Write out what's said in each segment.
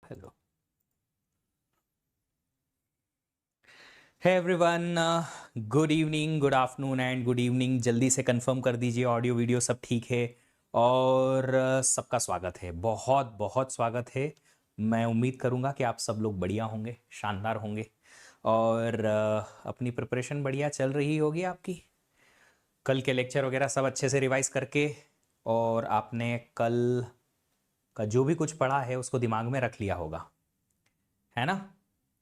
Hello. है everyone, good evening, good afternoon and good evening. जल्दी से कंफर्म कर दीजिए ऑडियो वीडियो सब ठीक है। और सबका स्वागत है, बहुत बहुत स्वागत है। मैं उम्मीद करूंगा कि आप सब लोग बढ़िया होंगे, शानदार होंगे। और अपनी प्रिपरेशन बढ़िया चल रही होगी आपकी। कल के लेक्चर वगैरह सब अच्छे से रिवाइज करके, और आपने कल का जो भी कुछ पढ़ा है उसको दिमाग में रख लिया होगा, है ना?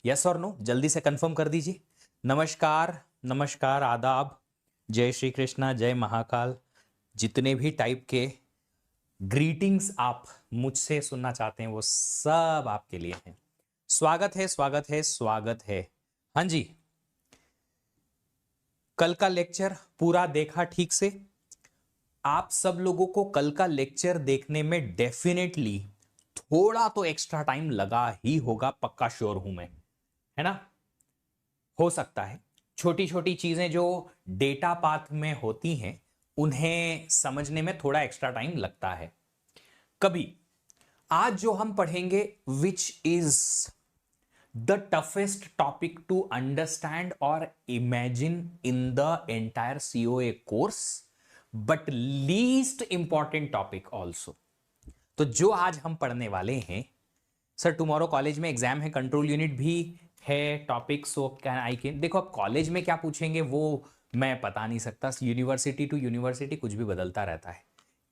यस और नो, जल्दी से कंफर्म कर दीजिए। नमस्कार, नमस्कार, आदाब, जय श्री कृष्णा, जय महाकाल। जितने भी टाइप के ग्रीटिंग्स आप मुझसे सुनना चाहते हैं वो सब आपके लिए हैं। स्वागत है, स्वागत है, स्वागत है। हाँ जी, कल का लेक्चर पूरा देखा ठीक से? आप सब लोगों को कल का लेक्चर देखने में डेफिनेटली थोड़ा तो एक्स्ट्रा टाइम लगा ही होगा, पक्का श्योर हूं मैं, है ना? हो सकता है छोटी छोटी चीजें जो डेटा पाथ में होती हैं उन्हें समझने में थोड़ा एक्स्ट्रा टाइम लगता है कभी। आज जो हम पढ़ेंगे, which is the toughest topic to understand और imagine in the entire COA course, but least important topic also. तो जो आज हम पढ़ने वाले हैं, सर टुमारो कॉलेज में एग्जाम है, कंट्रोल यूनिट भी है topic, so can I can, देखो अब कॉलेज में क्या पूछेंगे वो मैं बता नहीं सकता, यूनिवर्सिटी टू यूनिवर्सिटी कुछ भी बदलता रहता है।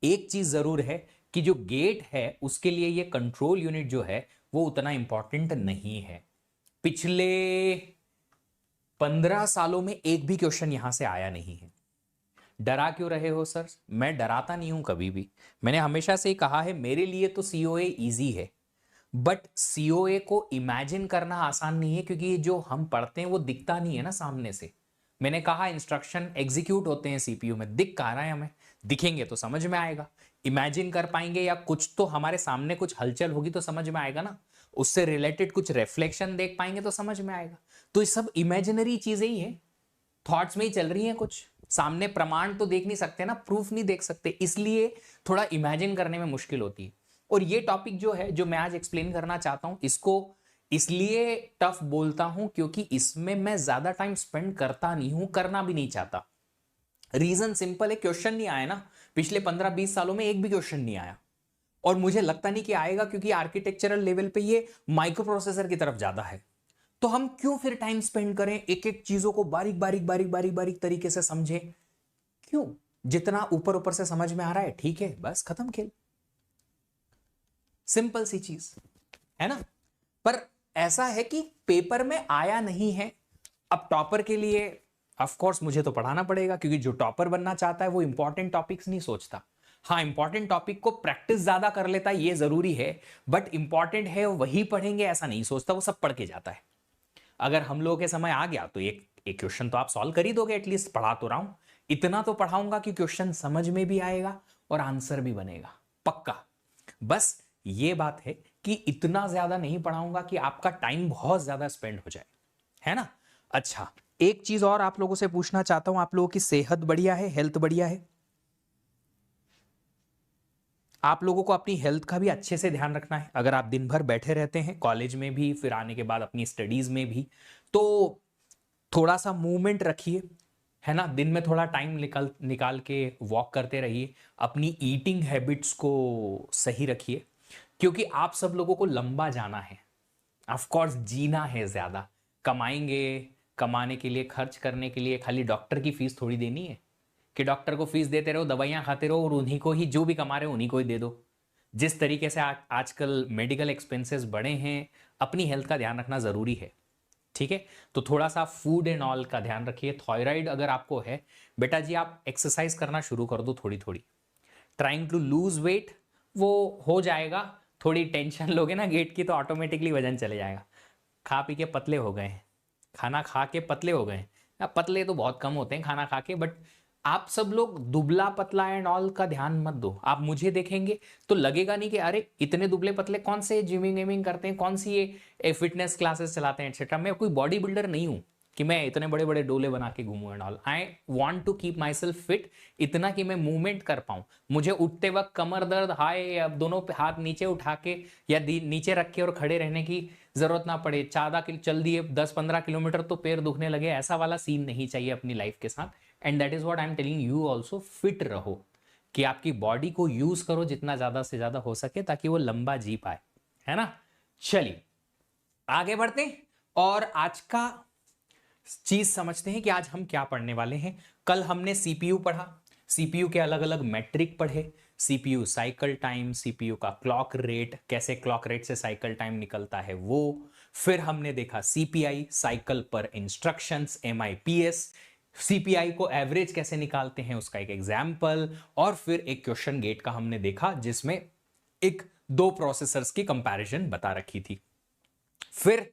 एक चीज जरूर है कि जो गेट है उसके लिए ये कंट्रोल यूनिट जो है वो उतना इंपॉर्टेंट नहीं है। पिछले 15 सालों में एक भी क्वेश्चन यहां से आया नहीं है। डरा क्यों रहे हो सर? मैं डराता नहीं हूं कभी भी। मैंने हमेशा से कहा है मेरे लिए तो सीओए इजी है, बट सीओए को इमेजिन करना आसान नहीं है, क्योंकि ये जो हम पढ़ते हैं वो दिखता नहीं है ना सामने से। मैंने कहा इंस्ट्रक्शन एग्जीक्यूट होते हैं सीपीयू में, दिख कहाँ रहा है हमें? दिखेंगे तो समझ में आएगा। इमेजिन कर पाएंगे या कुछ तो हमारे सामने कुछ हलचल होगी तो समझ में आएगा ना, उससे रिलेटेड कुछ रिफ्लेक्शन देख पाएंगे तो समझ में आएगा। तो ये सब इमेजिनरी चीजें ही है, थॉट्स में ही चल रही हैं। कुछ सामने प्रमाण तो देख नहीं सकते ना, प्रूफ नहीं देख सकते, इसलिए थोड़ा इमेजिन करने में मुश्किल होती है। और ये टॉपिक जो है जो मैं आज एक्सप्लेन करना चाहता हूं, इसको इसलिए टफ बोलता हूं क्योंकि इसमें मैं ज्यादा टाइम स्पेंड करता नहीं हूं, करना भी नहीं चाहता। रीजन सिंपल है, क्वेश्चन नहीं आया ना। पिछले 15-20 सालों में एक भी क्वेश्चन नहीं आया, और मुझे लगता नहीं कि आएगा, क्योंकि आर्किटेक्चरल लेवल पे ये माइक्रो प्रोसेसर की तरफ ज्यादा है। तो हम क्यों फिर टाइम स्पेंड करें, एक एक चीजों को बारीक बारीक बारीक बारीक बारीक तरीके से समझें? क्यों? जितना ऊपर ऊपर से समझ में आ रहा है ठीक है, बस खत्म खेल। सिंपल सी चीज है ना। पर ऐसा है कि पेपर में आया नहीं है। अब टॉपर के लिए ऑफ कोर्स मुझे तो पढ़ाना पड़ेगा, क्योंकि जो टॉपर बनना चाहता है वो इंपॉर्टेंट टॉपिक्स नहीं सोचता। हाँ, इंपॉर्टेंट टॉपिक को प्रैक्टिस ज्यादा कर लेता है, ये जरूरी है, बट इंपॉर्टेंट है वही पढ़ेंगे ऐसा नहीं सोचता, वो सब पढ़ के जाता है। अगर हम लोगों के समय आ गया तो एक एक क्वेश्चन तो आप सॉल्व कर ही दोगे, एटलीस्ट पढ़ा तो रहा हूं। इतना तो पढ़ाऊंगा कि क्वेश्चन समझ में भी आएगा और आंसर भी बनेगा, पक्का। बस ये बात है कि इतना ज्यादा नहीं पढ़ाऊंगा कि आपका टाइम बहुत ज्यादा स्पेंड हो जाए, है ना? अच्छा, एक चीज और आप लोगों से पूछना चाहता हूं, आप लोगों की सेहत बढ़िया है, हेल्थ बढ़िया है? आप लोगों को अपनी हेल्थ का भी अच्छे से ध्यान रखना है। अगर आप दिन भर बैठे रहते हैं कॉलेज में भी, फिर आने के बाद अपनी स्टडीज में भी, तो थोड़ा सा मूवमेंट रखिए, है ना? दिन में थोड़ा टाइम निकाल निकाल के वॉक करते रहिए। अपनी ईटिंग हैबिट्स को सही रखिए, क्योंकि आप सब लोगों को लंबा जाना है, ऑफ कोर्स जीना है ज्यादा। कमाएंगे, कमाने के लिए, खर्च करने के लिए खाली डॉक्टर की फीस थोड़ी देनी है कि डॉक्टर को फीस देते रहो, दवाइयां खाते रहो, और उन्हीं को ही जो भी कमा रहे हो उन्हीं को ही दे दो। जिस तरीके से आजकल मेडिकल एक्सपेंसेस बढ़े हैं, अपनी हेल्थ का ध्यान रखना जरूरी है, ठीक है? तो थोड़ा सा फूड एंड ऑल का ध्यान रखिए। थायराइड अगर आपको है बेटा जी, आप एक्सरसाइज करना शुरू कर दो थोड़ी थोड़ी। ट्राइंग टू लूज वेट, वो हो जाएगा। थोड़ी टेंशन लोगे ना गेट की तो ऑटोमेटिकली वजन चले जाएगा। खा पी के पतले हो गए हैं, खाना खा के पतले हो गए हैं। पतले तो बहुत कम होते हैं खाना खा के, बट आप सब लोग दुबला पतला एंड ऑल का ध्यान मत दो। आप मुझे देखेंगे तो लगेगा नहीं कि अरे इतने दुबले पतले कौन से जिमिंग विमिंग करते हैं, कौन सी ये फिटनेस क्लासेस चलाते हैं एक्सेट्रा। मैं कोई बॉडी बिल्डर नहीं हूं, कि मैं इतने बड़े बड़े डोले बना के घूमूं and all. I want to keep myself fit, इतना कि मैं मूवमेंट कर पाऊं। मुझे उठते वक्त कमर दर्द, हाय, अब दोनों हाथ नीचे उठा के या नीचे रख के और खड़े रहने की जरूरत ना पड़े। 14 चल दिए 10-15 किलोमीटर तो पैर दुखने लगे, ऐसा वाला सीन नहीं चाहिए अपनी लाइफ के साथ। And that is what I am telling you also, fit रहो, कि आपकी बॉडी को यूज करो जितना ज्यादा से ज्यादा हो सके ताकि वो लंबा जी पाए, है ना। चलिए आगे बढ़ते हैं और आज का चीज समझते हैं कि आज हम क्या पढ़ने वाले हैं। कल हमने सीपीयू पढ़ा, सीपीयू के अलग अलग मैट्रिक पढ़े, सीपीयू साइकिल टाइम, सीपीयू का क्लॉक रेट, कैसे क्लॉक रेट से साइकिल टाइम निकलता है वो। फिर हमने देखा सीपीआई, साइकिल पर इंस्ट्रक्शंस, एमआईपीएस, सीपीआई को एवरेज कैसे निकालते हैं उसका एक एग्जाम्पल, और फिर एक क्वेश्चन गेट का हमने देखा जिसमें एक दो प्रोसेसर्स की कंपैरिजन बता रखी थी। फिर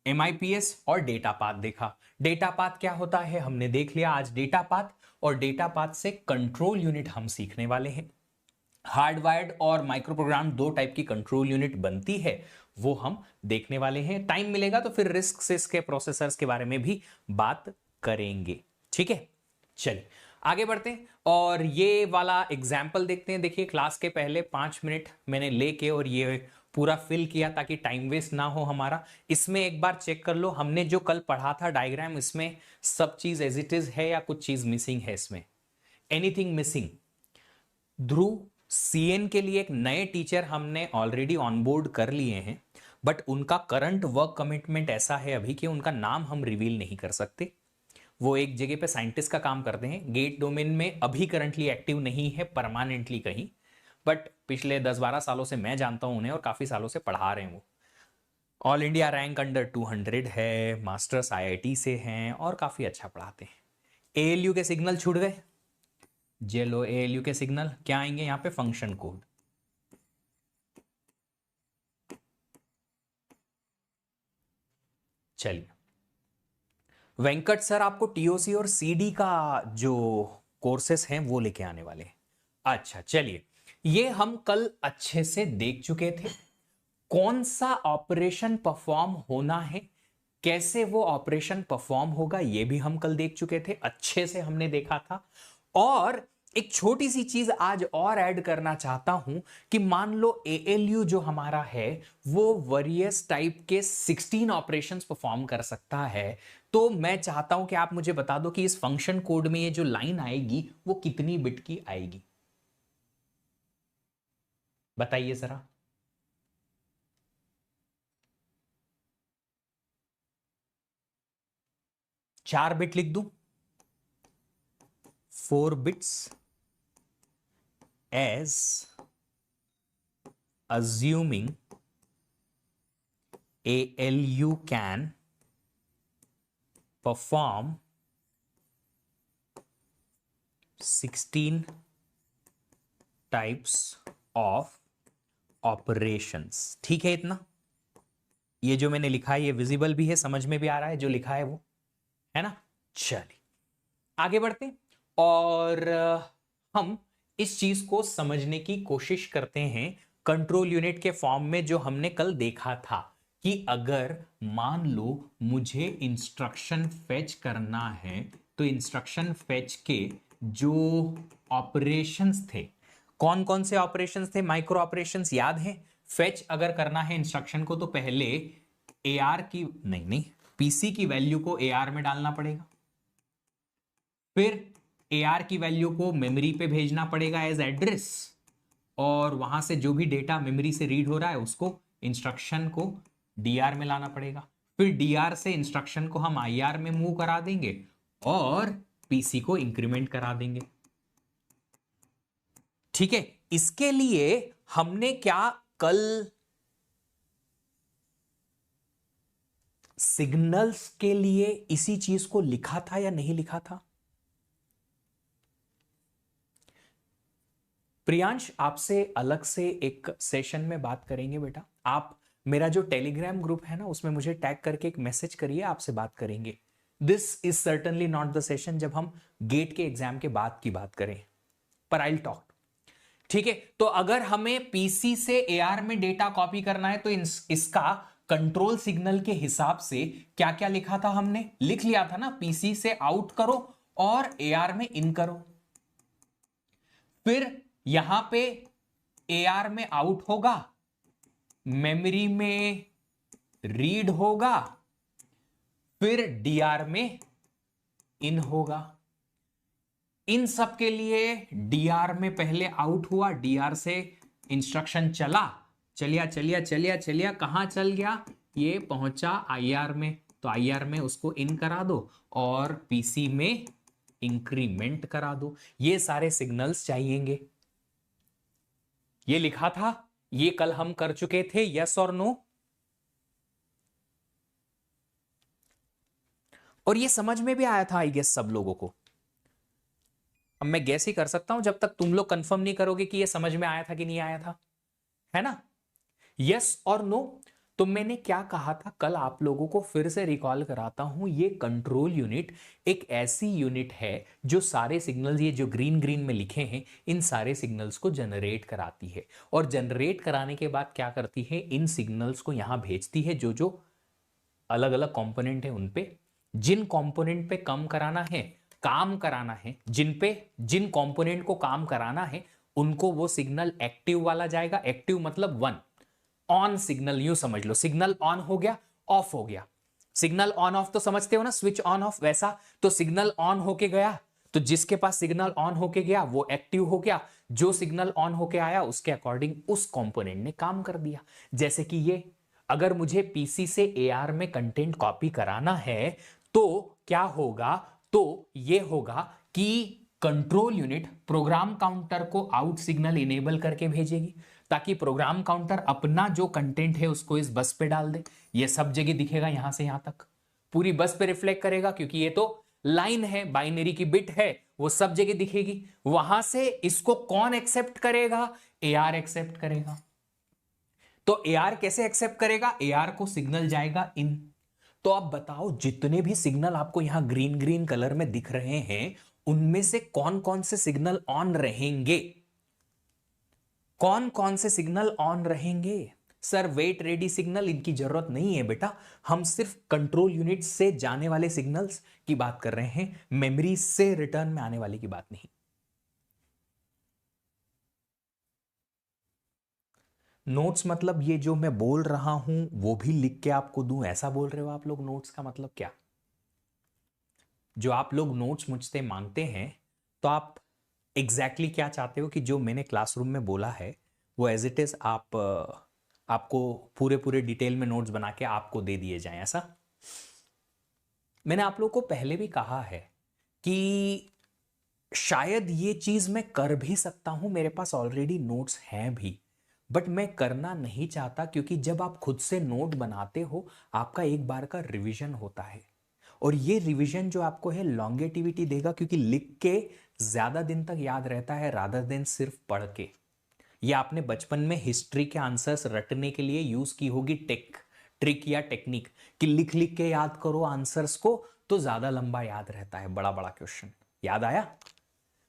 एमआईपीएस और डेटा पाथ देखा। डेटा पाथ क्या होता है हमने देख लिया आज डेटा पाथ, और डेटा पाथ से कंट्रोल यूनिट हम सीखने वाले हैं। हार्डवायर्ड और माइक्रो प्रोग्राम दो टाइप की कंट्रोल यूनिट बनती है, वो हम देखने वाले हैं। टाइम मिलेगा तो फिर रिस्क सिस्क के प्रोसेसर्स के बारे में भी बात करेंगे, ठीक है। चलिए आगे बढ़ते हैं और ये वाला एग्जाम्पल देखते हैं। देखिए क्लास के पहले 5 मिनट मैंने लेके और ये पूरा फिल किया ताकि टाइम वेस्ट ना हो हमारा। इसमें एक बार चेक कर लो, हमने जो कल पढ़ा था डायग्राम, इसमें सब चीज एज इट इज है या कुछ चीज मिसिंग है इसमें? Anything missing? ध्रुव, सीएन के लिए एक नए टीचर हमने ऑलरेडी ऑनबोर्ड कर लिए हैं, बट उनका करंट वर्क कमिटमेंट ऐसा है अभी कि उनका नाम हम रिवील नहीं कर सकते। वो एक जगह पे साइंटिस्ट का काम करते हैं, गेट डोमेन में अभी करंटली एक्टिव नहीं है परमानेंटली कहीं, बट पिछले 10-12 सालों से मैं जानता हूं उन्हें और काफी सालों से पढ़ा रहे हैं। वो ऑल इंडिया रैंक अंडर 200 है, मास्टर्स आईआईटी से हैं और काफी अच्छा पढ़ाते हैं। एएलयू के सिग्नल छूट गए, जेलो एएलयू के सिग्नल क्या आएंगे यहाँ पे? Function code. चलिए वेंकट सर आपको टीओसी और सीडी का जो कोर्सेस हैं वो लेके आने वाले हैं। अच्छा चलिए, ये हम कल अच्छे से देख चुके थे, कौन सा ऑपरेशन परफॉर्म होना है, कैसे वो ऑपरेशन परफॉर्म होगा, ये भी हम कल देख चुके थे, अच्छे से हमने देखा था। और एक छोटी सी चीज आज और ऐड करना चाहता हूं कि मान लो एएलयू जो हमारा है वो वेरियस टाइप के 16 ऑपरेशंस परफॉर्म कर सकता है, तो मैं चाहता हूं कि आप मुझे बता दो कि इस फंक्शन कोड में ये जो लाइन आएगी वो कितनी बिट की आएगी? बताइए जरा। 4 बिट लिख दूं? 4 bits as assuming ALU can perform 16 types of operations। ठीक है इतना? ये जो मैंने लिखा है ये विजिबल भी है, समझ में भी आ रहा है जो लिखा है वो, है ना। चलिए आगे बढ़ते हैं और हम इस चीज को समझने की कोशिश करते हैं कंट्रोल यूनिट के फॉर्म में, जो हमने कल देखा था कि अगर मान लो मुझे इंस्ट्रक्शन फेच करना है तो इंस्ट्रक्शन फेच के जो ऑपरेशंस थे, कौन कौन से ऑपरेशंस थे? माइक्रो ऑपरेशंस याद है? फेच अगर करना है इंस्ट्रक्शन को तो पहले एआर की नहीं पीसी की वैल्यू को एआर में डालना पड़ेगा, फिर एआर की वैल्यू को मेमोरी पे भेजना पड़ेगा एज एड्रेस, और वहां से जो भी डेटा मेमोरी से रीड हो रहा है उसको इंस्ट्रक्शन को डीआर में लाना पड़ेगा, फिर डीआर से इंस्ट्रक्शन को हम आईआर में मूव करा देंगे और पीसी को इंक्रीमेंट करा देंगे। ठीक है, इसके लिए हमने क्या कल सिग्नल्स के लिए इसी चीज को लिखा था या नहीं लिखा था? प्रियांश आपसे अलग से एक सेशन में बात करेंगे बेटा। आप मेरा जो टेलीग्राम ग्रुप है ना उसमें मुझे टैग करके एक मैसेज करिए, आपसे बात करेंगे। This is certainly not the session जब हम गेट के एग्जाम के बाद की बात करें, पर आई विल टॉक। ठीक है, तो अगर हमें पीसी से एआर में डेटा कॉपी करना है तो इसका कंट्रोल सिग्नल के हिसाब से क्या क्या लिखा था हमने, लिख लिया था ना, पीसी से आउट करो और एआर में इन करो। फिर यहां पे एआर में आउट होगा, मेमोरी में रीड होगा, फिर डीआर में इन होगा। इन सब के लिए डीआर में पहले आउट हुआ, डीआर से इंस्ट्रक्शन चलिया कहां चल गया, ये पहुंचा आईआर में, तो आईआर में उसको इन करा दो और पीसी में इंक्रीमेंट करा दो। ये सारे सिग्नल्स चाहिएंगे। ये लिखा था, ये कल हम कर चुके थे, यस और नो। और ये समझ में भी आया था आई गेस सब लोगों को। अब मैं गैस ही कर सकता हूं जब तक तुम लोग कंफर्म नहीं करोगे कि ये समझ में आया था कि नहीं आया था, है ना? यस और नो। तो मैंने क्या कहा था कल, आप लोगों को फिर से रिकॉल कराता हूं। ये कंट्रोल यूनिट एक ऐसी यूनिट है जो सारे सिग्नल्स, ये जो ग्रीन ग्रीन में लिखे हैं, इन सारे सिग्नल्स को जनरेट कराती है। और जनरेट कराने के बाद क्या करती है, इन सिग्नल्स को यहां भेजती है। जो जो अलग अलग कंपोनेंट है उन पे, जिन कंपोनेंट पे काम कराना है, जिन कंपोनेंट को काम कराना है उनको वो सिग्नल एक्टिव वाला जाएगा। एक्टिव मतलब 1, ऑन सिग्नल, यूं समझ लो, सिग्नल ऑन हो गया, ऑफ हो गया। सिग्नल ऑन ऑफ तो समझते हो ना, स्विच ऑन ऑफ, वैसा। तो सिग्नल ऑन होके गया, तो जिसके पास सिग्नल ऑन होके गया वो एक्टिव हो गया। जो सिग्नल ऑन होके आया उसके अकॉर्डिंग उस कंपोनेंट ने काम कर दिया। जैसे कि ये, अगर मुझे पीसी से एआर में कंटेंट कॉपी कराना है तो क्या होगा, तो ये होगा कि कंट्रोल यूनिट प्रोग्राम काउंटर को आउट सिग्नल इनेबल करके भेजेगी, ताकि प्रोग्राम काउंटर अपना जो कंटेंट है उसको इस बस पे डाल दे। ये सब जगह दिखेगा, यहां से यहां तक पूरी बस पे रिफ्लेक्ट करेगा, क्योंकि ये तो लाइन है, बाइनरी की बिट है, वो सब जगह दिखेगी। वहां से इसको कौन एक्सेप्ट करेगा, एआर एक्सेप्ट करेगा। तो एआर कैसे एक्सेप्ट करेगा, एआर को सिग्नल जाएगा इन। तो आप बताओ, जितने भी सिग्नल आपको यहां ग्रीन ग्रीन कलर में दिख रहे हैं, उनमें से कौन कौन से सिग्नल ऑन रहेंगे, कौन कौन से सिग्नल ऑन रहेंगे? सर वेट रेडी सिग्नल, इनकी जरूरत नहीं है बेटा, हम सिर्फ कंट्रोल यूनिट से जाने वाले सिग्नल्स की बात कर रहे हैं, मेमोरी से रिटर्न में आने वाली की बात नहीं। नोट्स मतलब ये जो मैं बोल रहा हूं वो भी लिख के आपको दूं, ऐसा बोल रहे हो आप लोग? नोट्स का मतलब क्या? जो आप लोग नोट्स मुझसे मांगते हैं, तो आप एग्जैक्टली क्या चाहते हो कि जो मैंने क्लासरूम में बोला है वो एज इट इज आपको पूरे पूरे डिटेल में नोट्स बना के आपको दे दिए जाएं, ऐसा? मैंने आप लोगों को पहले भी कहा है कि शायद ये चीज मैं कर भी सकता हूं, मेरे पास ऑलरेडी नोट्स हैं भी, बट मैं करना नहीं चाहता, क्योंकि जब आप खुद से नोट बनाते हो आपका एक बार का रिवीजन होता है, और ये रिवीजन जो आपको है लॉन्गेटिविटी देगा, क्योंकि लिख के ज्यादा दिन तक याद रहता है रादर देन सिर्फ पढ़ के। ये आपने बचपन में हिस्ट्री के आंसर्स रटने के लिए यूज की होगी ट्रिक या टेक्निक, कि लिख लिख के याद करो आंसर्स को, तो ज्यादा लंबा याद रहता है, बड़ा बड़ा क्वेश्चन याद आया।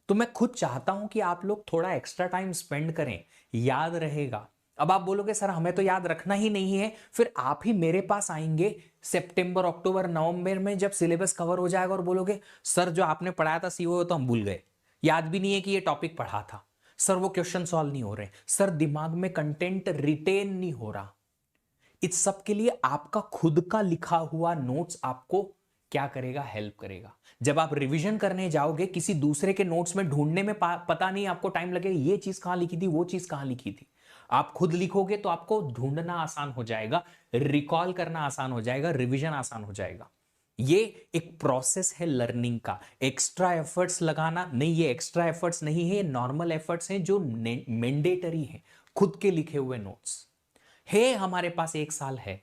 तो मैं खुद चाहता हूं कि आप लोग थोड़ा एक्स्ट्रा टाइम स्पेंड करें, याद रहेगा। अब आप बोलोगे सर हमें तो याद रखना ही नहीं है, फिर आप ही मेरे पास आएंगे सितंबर अक्टूबर नवंबर में जब सिलेबस कवर हो जाएगा और बोलोगे सर जो आपने पढ़ाया था सीओ तो हम भूल गए, याद भी नहीं है कि ये टॉपिक पढ़ा था, सर वो क्वेश्चन सॉल्व नहीं हो रहे, सर दिमाग में कंटेंट रिटेन नहीं हो रहा। इस सब के लिए आपका खुद का लिखा हुआ नोट्स आपको क्या करेगा, हेल्प करेगा। जब आप रिवीजन करने जाओगे किसी दूसरे के नोट्स में ढूंढने में पता नहीं आपको टाइम लगेगा, ये चीज कहां लिखी थी, वो चीज कहां लिखी थी। आप खुद लिखोगे तो आपको ढूंढना आसान हो जाएगा, रिकॉल करना आसान हो जाएगा, रिवीजन आसान हो जाएगा। ये एक प्रोसेस है लर्निंग का, एक्स्ट्रा एफर्ट्स लगाना नहीं, ये एक्स्ट्रा एफर्ट्स नहीं है, ये नॉर्मल एफर्ट्स हैं जो मैंडेटरी है। खुद के लिखे हुए नोट्स है, हमारे पास 1 साल है।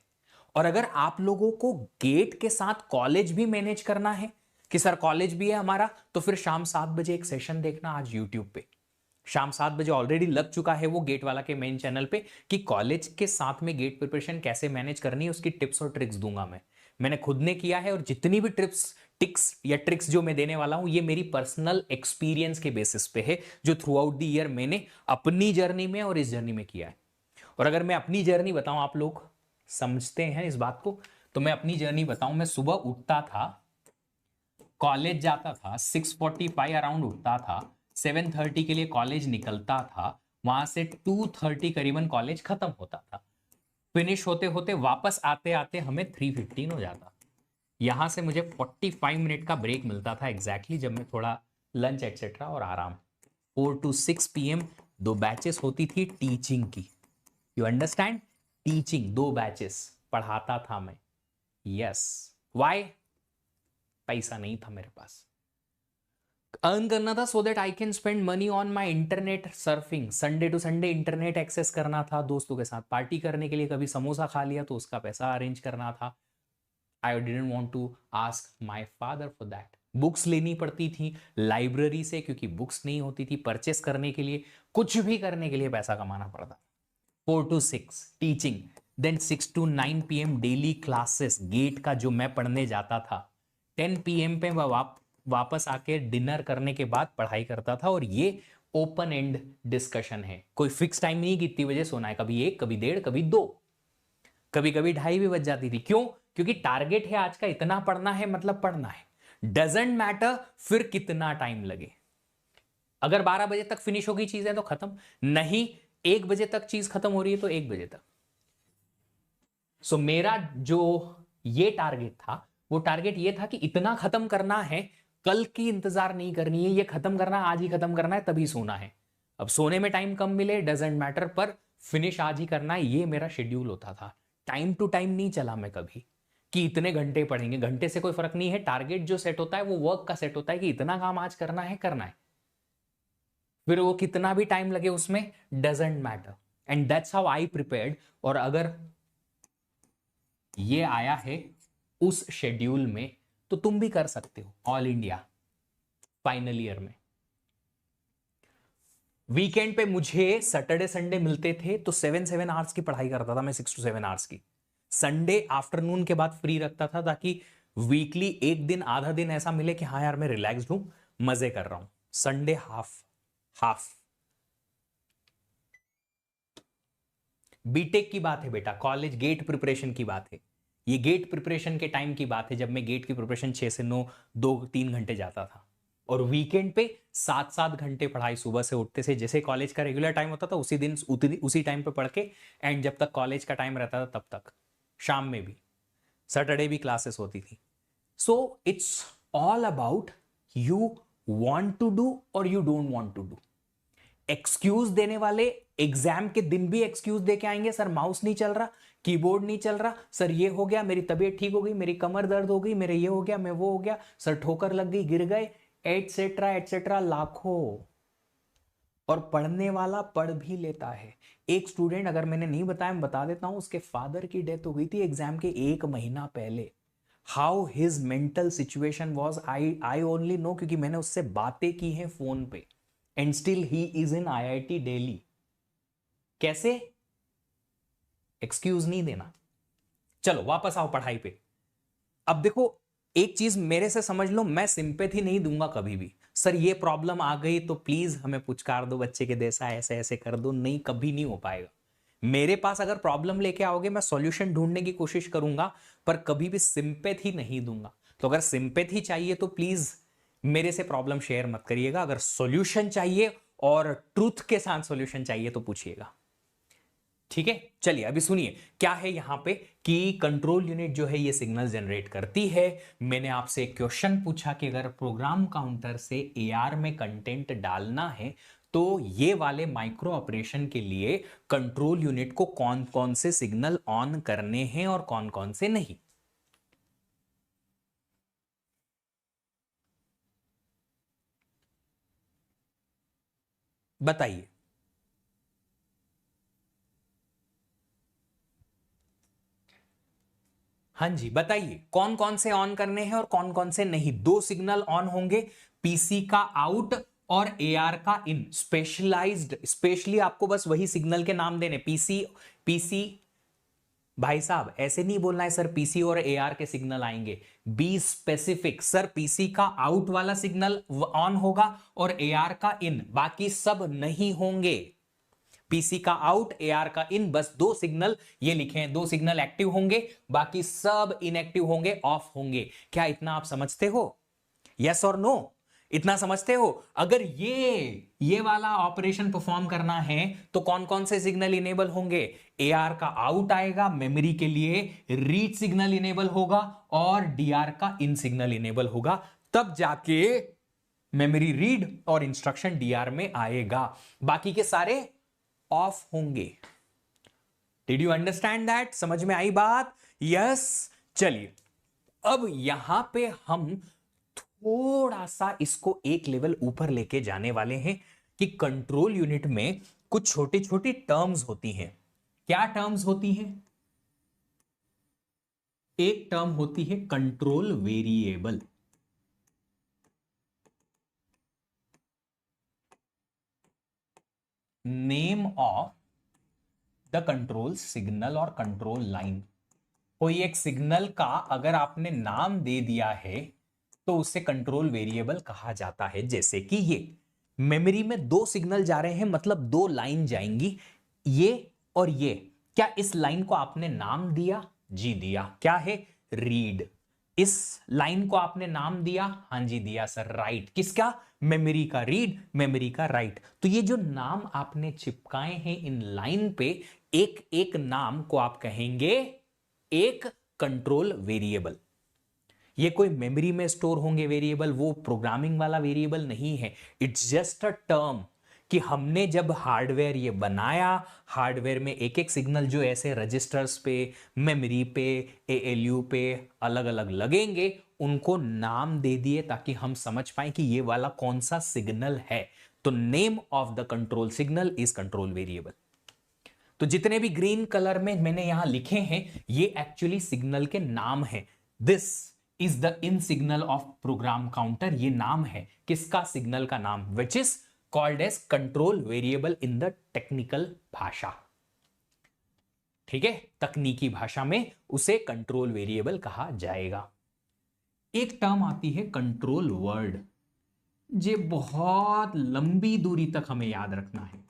और अगर आप लोगों को गेट के साथ कॉलेज भी मैनेज करना है कि सर कॉलेज भी है हमारा, तो फिर शाम 7 बजे एक सेशन देखना आज यूट्यूब पे। शाम 7 बजे ऑलरेडी लग चुका है वो गेट वाला के मेन चैनल पे, कि कॉलेज के साथ में गेट प्रिपरेशन कैसे मैनेज करनी है, उसकी टिप्स और ट्रिक्स दूंगा मैंने खुद ने किया है। और जितनी भी ट्रिक्स जो मैं देने वाला हूं, ये मेरी पर्सनल एक्सपीरियंस के बेसिस पे है, जो थ्रू आउट द ईयर मैंने अपनी जर्नी में और इस जर्नी में किया है। और अगर मैं अपनी जर्नी बताऊं आप लोग, समझते हैं इस बात को। तो मैं अपनी जर्नी बताऊं, मैं सुबह उठता था, कॉलेज जाता था, 6:45 अराउंड उठता था, 7:30 के लिए कॉलेज निकलता था, वहां से 2:30 करीबन कॉलेज खत्म होता था, फिनिश होते होते वापस आते आते हमें 3:15 हो जाता। यहां से मुझे 45 मिनट का ब्रेक मिलता था एग्जैक्टली, जब मैं थोड़ा लंच एक्सेट्रा और आराम। 4 to 6 PM 2 बैचेस होती थी टीचिंग की। You understand? टीचिंग 2 बैचेस पढ़ाता था मैं। यस। वाई? पैसा नहीं था मेरे पास, अर्न करना था so that I can spend money on my internet surfing. Sunday to Sunday internet access करना था, दोस्तों के साथ पार्टी करने के लिए, कभी समोसा खा लिया तो उसका पैसा अरेंज करना था। I didn't want to ask my father for that. Books लेनी पड़ती थी लाइब्रेरी से, क्योंकि बुक्स नहीं होती थी परचेस करने के लिए, कुछ भी करने के लिए पैसा कमाना पड़ता। 4 to 6 teaching, then 6 to 9 PM daily classes GATE का जो मैं पढ़ने जाता था। 10 PM पे वापस आके डिनर करने के बाद पढ़ाई करता था। और ये ओपन एंड डिस्कशन है, कोई फिक्स टाइम नहीं कि इतनी बजे सोना है, कभी 1, कभी 1:30, कभी 2, कभी कभी 2:30 भी बज जाती थी। क्यों? क्योंकि टारगेट है आज का इतना पढ़ना है, मतलब पढ़ना है, डजेंट मैटर फिर कितना टाइम लगे। अगर 12 बजे तक फिनिश होगी चीजें तो खत्म, नहीं 1 बजे तक चीज खत्म हो रही है तो 1 बजे तक। सो मेरा जो ये टारगेट था, वो टारगेट ये था कि इतना खत्म करना है, कल की इंतजार नहीं करनी है, ये खत्म करना आज ही खत्म करना है, तभी सोना है। अब सोने में टाइम कम मिले डजेंट मैटर, पर फिनिश आज ही करना है, ये मेरा शेड्यूल होता था। टाइम टू टाइम नहीं चला मैं कभी कि इतने घंटे पढ़ेंगे, घंटे से कोई फर्क नहीं है। टारगेट जो सेट होता है वो वर्क का सेट होता है कि इतना काम आज करना है, करना है, फिर वो कितना भी टाइम लगे उसमें doesn't matter. And that's how I prepared. और अगर ये आया है उस शेड्यूल में तो तुम भी कर सकते हो। ऑल इंडिया फाइनल ईयर में वीकेंड पे मुझे सैटरडे संडे मिलते थे, तो 7 आवर्स की पढ़ाई करता था मैं, 6 to 7 आवर्स की। संडे आफ्टरनून के बाद फ्री रखता था, ताकि वीकली एक दिन आधा दिन ऐसा मिले कि हाँ यार मैं रिलैक्स्ड हूं, मजे कर रहा हूं। Sunday half half. बीटेक की बात है बेटा, कॉलेज गेट प्रिपरेशन की बात है। ये गेट प्रिपरेशन के टाइम की बात है, जब मैं गेट की प्रिपरेशन 6 से 9 2-3 घंटे जाता था। और वीकेंड पे 7-7 घंटे पढ़ाई, सुबह से उठते से जैसे कॉलेज का रेगुलर टाइम होता था उसी दिन उसी टाइम पे पढ़ के, एंड जब तक कॉलेज का टाइम रहता था तब तक, शाम में भी, सैटरडे भी क्लासेस होती थी। So it's all about you want to do और you don't want to do. Excuse देने वाले एग्जाम के दिन भी एक्सक्यूज दे के आएंगे, सर माउस नहीं चल रहा, कीबोर्ड नहीं चल रहा, सर ये हो गया, मेरी तबीयत ठीक हो गई, मेरी कमर दर्द हो गई, मेरे ये हो गया, मैं वो हो गया, सर ठोकर लग गई, गिर गए, एटसेट्रा एटसेट्रा, लाखों। और पढ़ने वाला पढ़ भी लेता है। एक स्टूडेंट, अगर मैंने नहीं बताया मैं बता देता हूं, उसके फादर की डेथ हो गई थी एग्जाम के 1 महीना पहले। How his mental situation was, I only know, क्योंकि मैंने उससे बातें की हैं फोन पे। And still he is in IIT Delhi. कैसे? एक्सक्यूज नहीं देना। चलो वापस आओ पढ़ाई पे। अब देखो, एक चीज मेरे से समझ लो, मैं सिंपैथी नहीं दूंगा कभी भी। सर ये प्रॉब्लम आ गई तो प्लीज हमें पुचकार दो बच्चे के जैसा, ऐसे ऐसे कर दो, नहीं, कभी नहीं हो पाएगा। मेरे पास अगर प्रॉब्लम लेके आओगे, मैं सॉल्यूशन ढूंढने की कोशिश करूंगा, पर कभी भी सिंपैथी नहीं दूंगा। तो अगर सिंपैथी चाहिए तो प्लीज मेरे से प्रॉब्लम शेयर मत करिएगा। अगर सॉल्यूशन चाहिए और ट्रूथ के साथ सॉल्यूशन चाहिए तो पूछिएगा। ठीक है, चलिए अभी सुनिए क्या है यहां पे, कि कंट्रोल यूनिट जो है ये सिग्नल जनरेट करती है। मैंने आपसे एक क्वेश्चन पूछा कि अगर प्रोग्राम काउंटर से AR में कंटेंट डालना है तो ये वाले माइक्रो ऑपरेशन के लिए कंट्रोल यूनिट को कौन कौन से सिग्नल ऑन करने हैं और कौन कौन से नहीं। बताइए। हाँ जी बताइए, कौन कौन से ऑन करने हैं और कौन कौन से नहीं। 2 सिग्नल ऑन होंगे, पीसी का आउट और AR का इन। स्पेशलाइज्ड, स्पेशली आपको बस वही सिग्नल के नाम देने। पीसी पीसी भाई साहब ऐसे नहीं बोलना है सर पीसी और AR के सिग्नल आएंगे। बी स्पेसिफिक, सर पीसी का आउट वाला सिग्नल ऑन होगा और AR का इन, बाकी सब नहीं होंगे। पीसी का आउट, एआर का इन, बस दो सिग्नल ये लिखे हैं, दो सिग्नल एक्टिव होंगे, बाकी सब इनएक्टिव होंगे, ऑफ होंगे। क्या इतना आप समझते हो? यस और नो? इतना समझते हो? अगर ये वाला ऑपरेशन परफॉर्म करना है तो कौन कौन से सिग्नल इनेबल होंगे? एआर का आउट आएगा, मेमोरी के लिए रीड सिग्नल इनेबल होगा और डीआर का इन सिग्नल इनेबल होगा, तब जाके मेमोरी रीड और इंस्ट्रक्शन डीआर में आएगा, बाकी के सारे ऑफ होंगे। Did you understand that? समझ में आई बात? यस। चलिए अब यहां पे हम थोड़ा सा इसको एक लेवल ऊपर लेके जाने वाले हैं कि कंट्रोल यूनिट में कुछ छोटी छोटी टर्म्स होती हैं। क्या टर्म्स होती हैं? एक टर्म होती है control variable. Name of the control signal और कंट्रोल लाइन। कोई एक सिग्नल का अगर आपने नाम दे दिया है तो उसे कंट्रोल वेरिएबल कहा जाता है। जैसे कि ये मेमोरी में दो सिग्नल जा रहे हैं, मतलब दो लाइन जाएंगी, ये और ये। क्या इस लाइन को आपने नाम दिया? जी दिया। क्या है? रीड। इस लाइन को आपने नाम दिया? हां जी दिया सर। राइट। किसका? मेमोरी का रीड, मेमोरी का राइट। तो ये जो नाम आपने चिपकाए हैं इन लाइन पे, एक एक नाम को आप कहेंगे एक कंट्रोल वेरिएबल। ये कोई मेमोरी में स्टोर होंगे वेरिएबल, वो प्रोग्रामिंग वाला वेरिएबल नहीं है। इट्स जस्ट अ टर्म कि हमने जब हार्डवेयर ये बनाया, हार्डवेयर में एक एक सिग्नल जो ऐसे रजिस्टर्स पे, मेमोरी पे, एएलयू पे अलग अलग लगेंगे, उनको नाम दे दिए ताकि हम समझ पाए कि ये वाला कौन सा सिग्नल है। तो name of the control signal is control variable. तो जितने भी ग्रीन कलर में मैंने यहां लिखे हैं, ये एक्चुअली सिग्नल के नाम है। This is the in signal of program counter. ये नाम है किसका? सिग्नल का नाम, which is called as control variable in the technical भाषा। ठीक है, तकनीकी भाषा में उसे कंट्रोल वेरिएबल कहा जाएगा। एक टर्म आती है कंट्रोल वर्ड। ये बहुत लंबी दूरी तक हमें याद रखना है।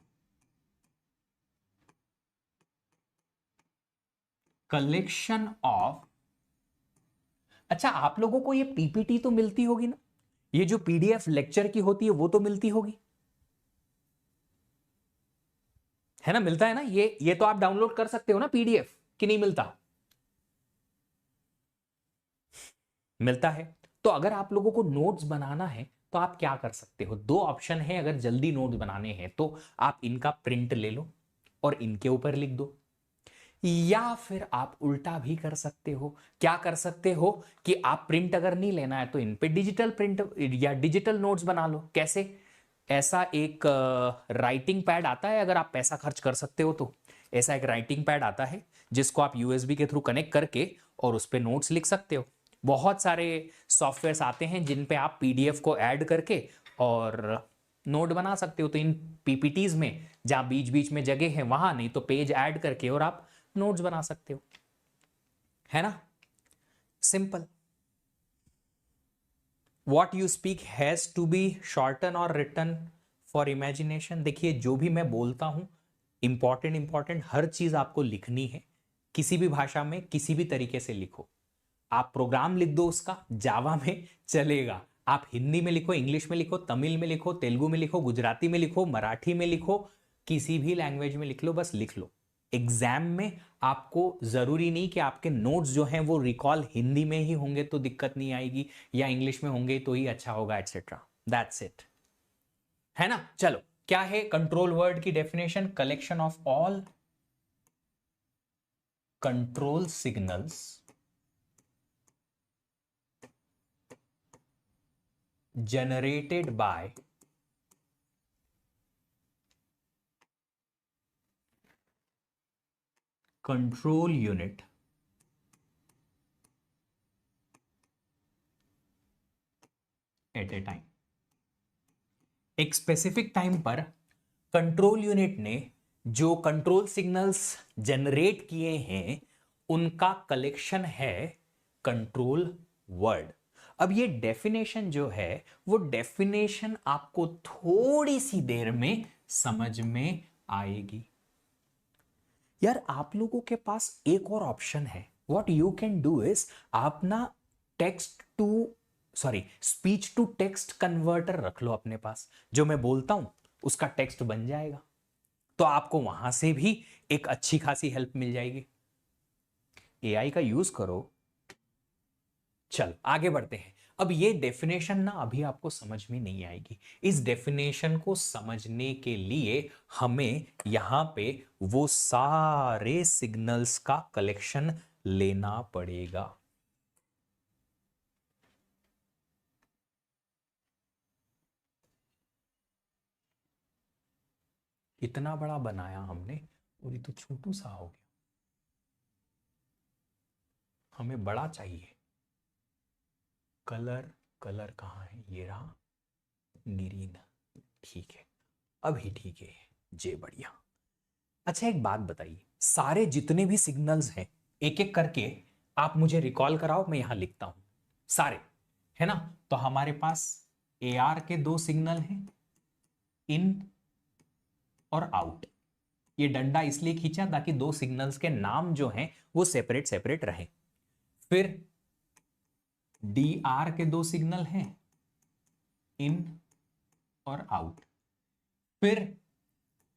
कलेक्शन ऑफ, अच्छा आप लोगों को ये पीपीटी तो मिलती होगी ना, ये जो पीडीएफ लेक्चर की होती है वो तो मिलती होगी, है ना? मिलता है ना? ये तो आप डाउनलोड कर सकते हो ना पीडीएफ, कि नहीं मिलता? मिलता है। तो अगर आप लोगों को नोट्स बनाना है तो आप क्या कर सकते हो? दो ऑप्शन है, अगर जल्दी नोट्स बनाने हैं तो आप इनका प्रिंट ले लो और इनके ऊपर लिख दो, या फिर आप उल्टा भी कर सकते हो। क्या कर सकते हो कि आप प्रिंट अगर नहीं लेना है तो इन पे डिजिटल प्रिंट या डिजिटल नोट्स बना लो। कैसे? ऐसा एक राइटिंग पैड आता है, अगर आप पैसा खर्च कर सकते हो तो ऐसा एक राइटिंग पैड आता है जिसको आप यूएसबी के थ्रू कनेक्ट करके और उस पर नोट्स लिख सकते हो। बहुत सारे सॉफ्टवेयर्स आते हैं जिन पे आप पीडीएफ को ऐड करके और नोट बना सकते हो। तो इन पीपीटीज में जहां बीच बीच में जगह है वहां, नहीं तो पेज ऐड करके और आप नोट्स बना सकते हो, है ना? Simple. What you speak has to be shorten और रिटन फॉर इमेजिनेशन। देखिए जो भी मैं बोलता हूं, इंपॉर्टेंट इंपॉर्टेंट हर चीज आपको लिखनी है। किसी भी भाषा में किसी भी तरीके से लिखो। आप प्रोग्राम लिख दो उसका, जावा में चलेगा। आप हिंदी में लिखो, इंग्लिश में लिखो, तमिल में लिखो, तेलुगु में लिखो, गुजराती में लिखो, मराठी में लिखो, किसी भी लैंग्वेज में लिख लो, बस लिख लो। एग्जाम में आपको जरूरी नहीं कि आपके नोट्स जो हैं वो रिकॉल हिंदी में ही होंगे तो दिक्कत नहीं आएगी, या इंग्लिश में होंगे तो ही अच्छा होगा, एटसेट्रा। दैट्स इट, है ना? चलो, क्या है कंट्रोल वर्ड की definition? Collection of all control signals generated by control unit at a time। एक स्पेसिफिक टाइम पर कंट्रोल यूनिट ने जो कंट्रोल सिग्नल्स जनरेट किए हैं उनका कलेक्शन है कंट्रोल वर्ड। अब ये डेफिनेशन जो है वो डेफिनेशन आपको थोड़ी सी देर में समझ में आएगी। यार आप लोगों के पास एक और ऑप्शन है, what you can do is, आप ना स्पीच टू टेक्स्ट कन्वर्टर रख लो अपने पास, जो मैं बोलता हूं उसका टेक्स्ट बन जाएगा, तो आपको वहां से भी एक अच्छी खासी हेल्प मिल जाएगी। एआई का यूज करो। चल आगे बढ़ते हैं। अब ये डेफिनेशन ना अभी आपको समझ में नहीं आएगी। इस डेफिनेशन को समझने के लिए हमें यहां पे वो सारे सिग्नल्स का कलेक्शन लेना पड़ेगा। इतना बड़ा बनाया हमने और ये तो छोटू सा हो गया, हमें बड़ा चाहिए। कलर, कलर कहाँ है, ये रहा, ग्रीन। ठीक है, अभी ठीक है, जे बढ़िया। अच्छा एक बात बताइए, सारे जितने भी सिग्नल्स हैं एक एक करके आप मुझे रिकॉल कराओ, मैं यहां लिखता हूं सारे, है ना। तो हमारे पास AR के दो सिग्नल हैं, इन और आउट। ये डंडा इसलिए खींचा ताकि दो सिग्नल्स के नाम जो हैं वो सेपरेट सेपरेट रहें। फिर DR के दो सिग्नल हैं, इन और आउट। फिर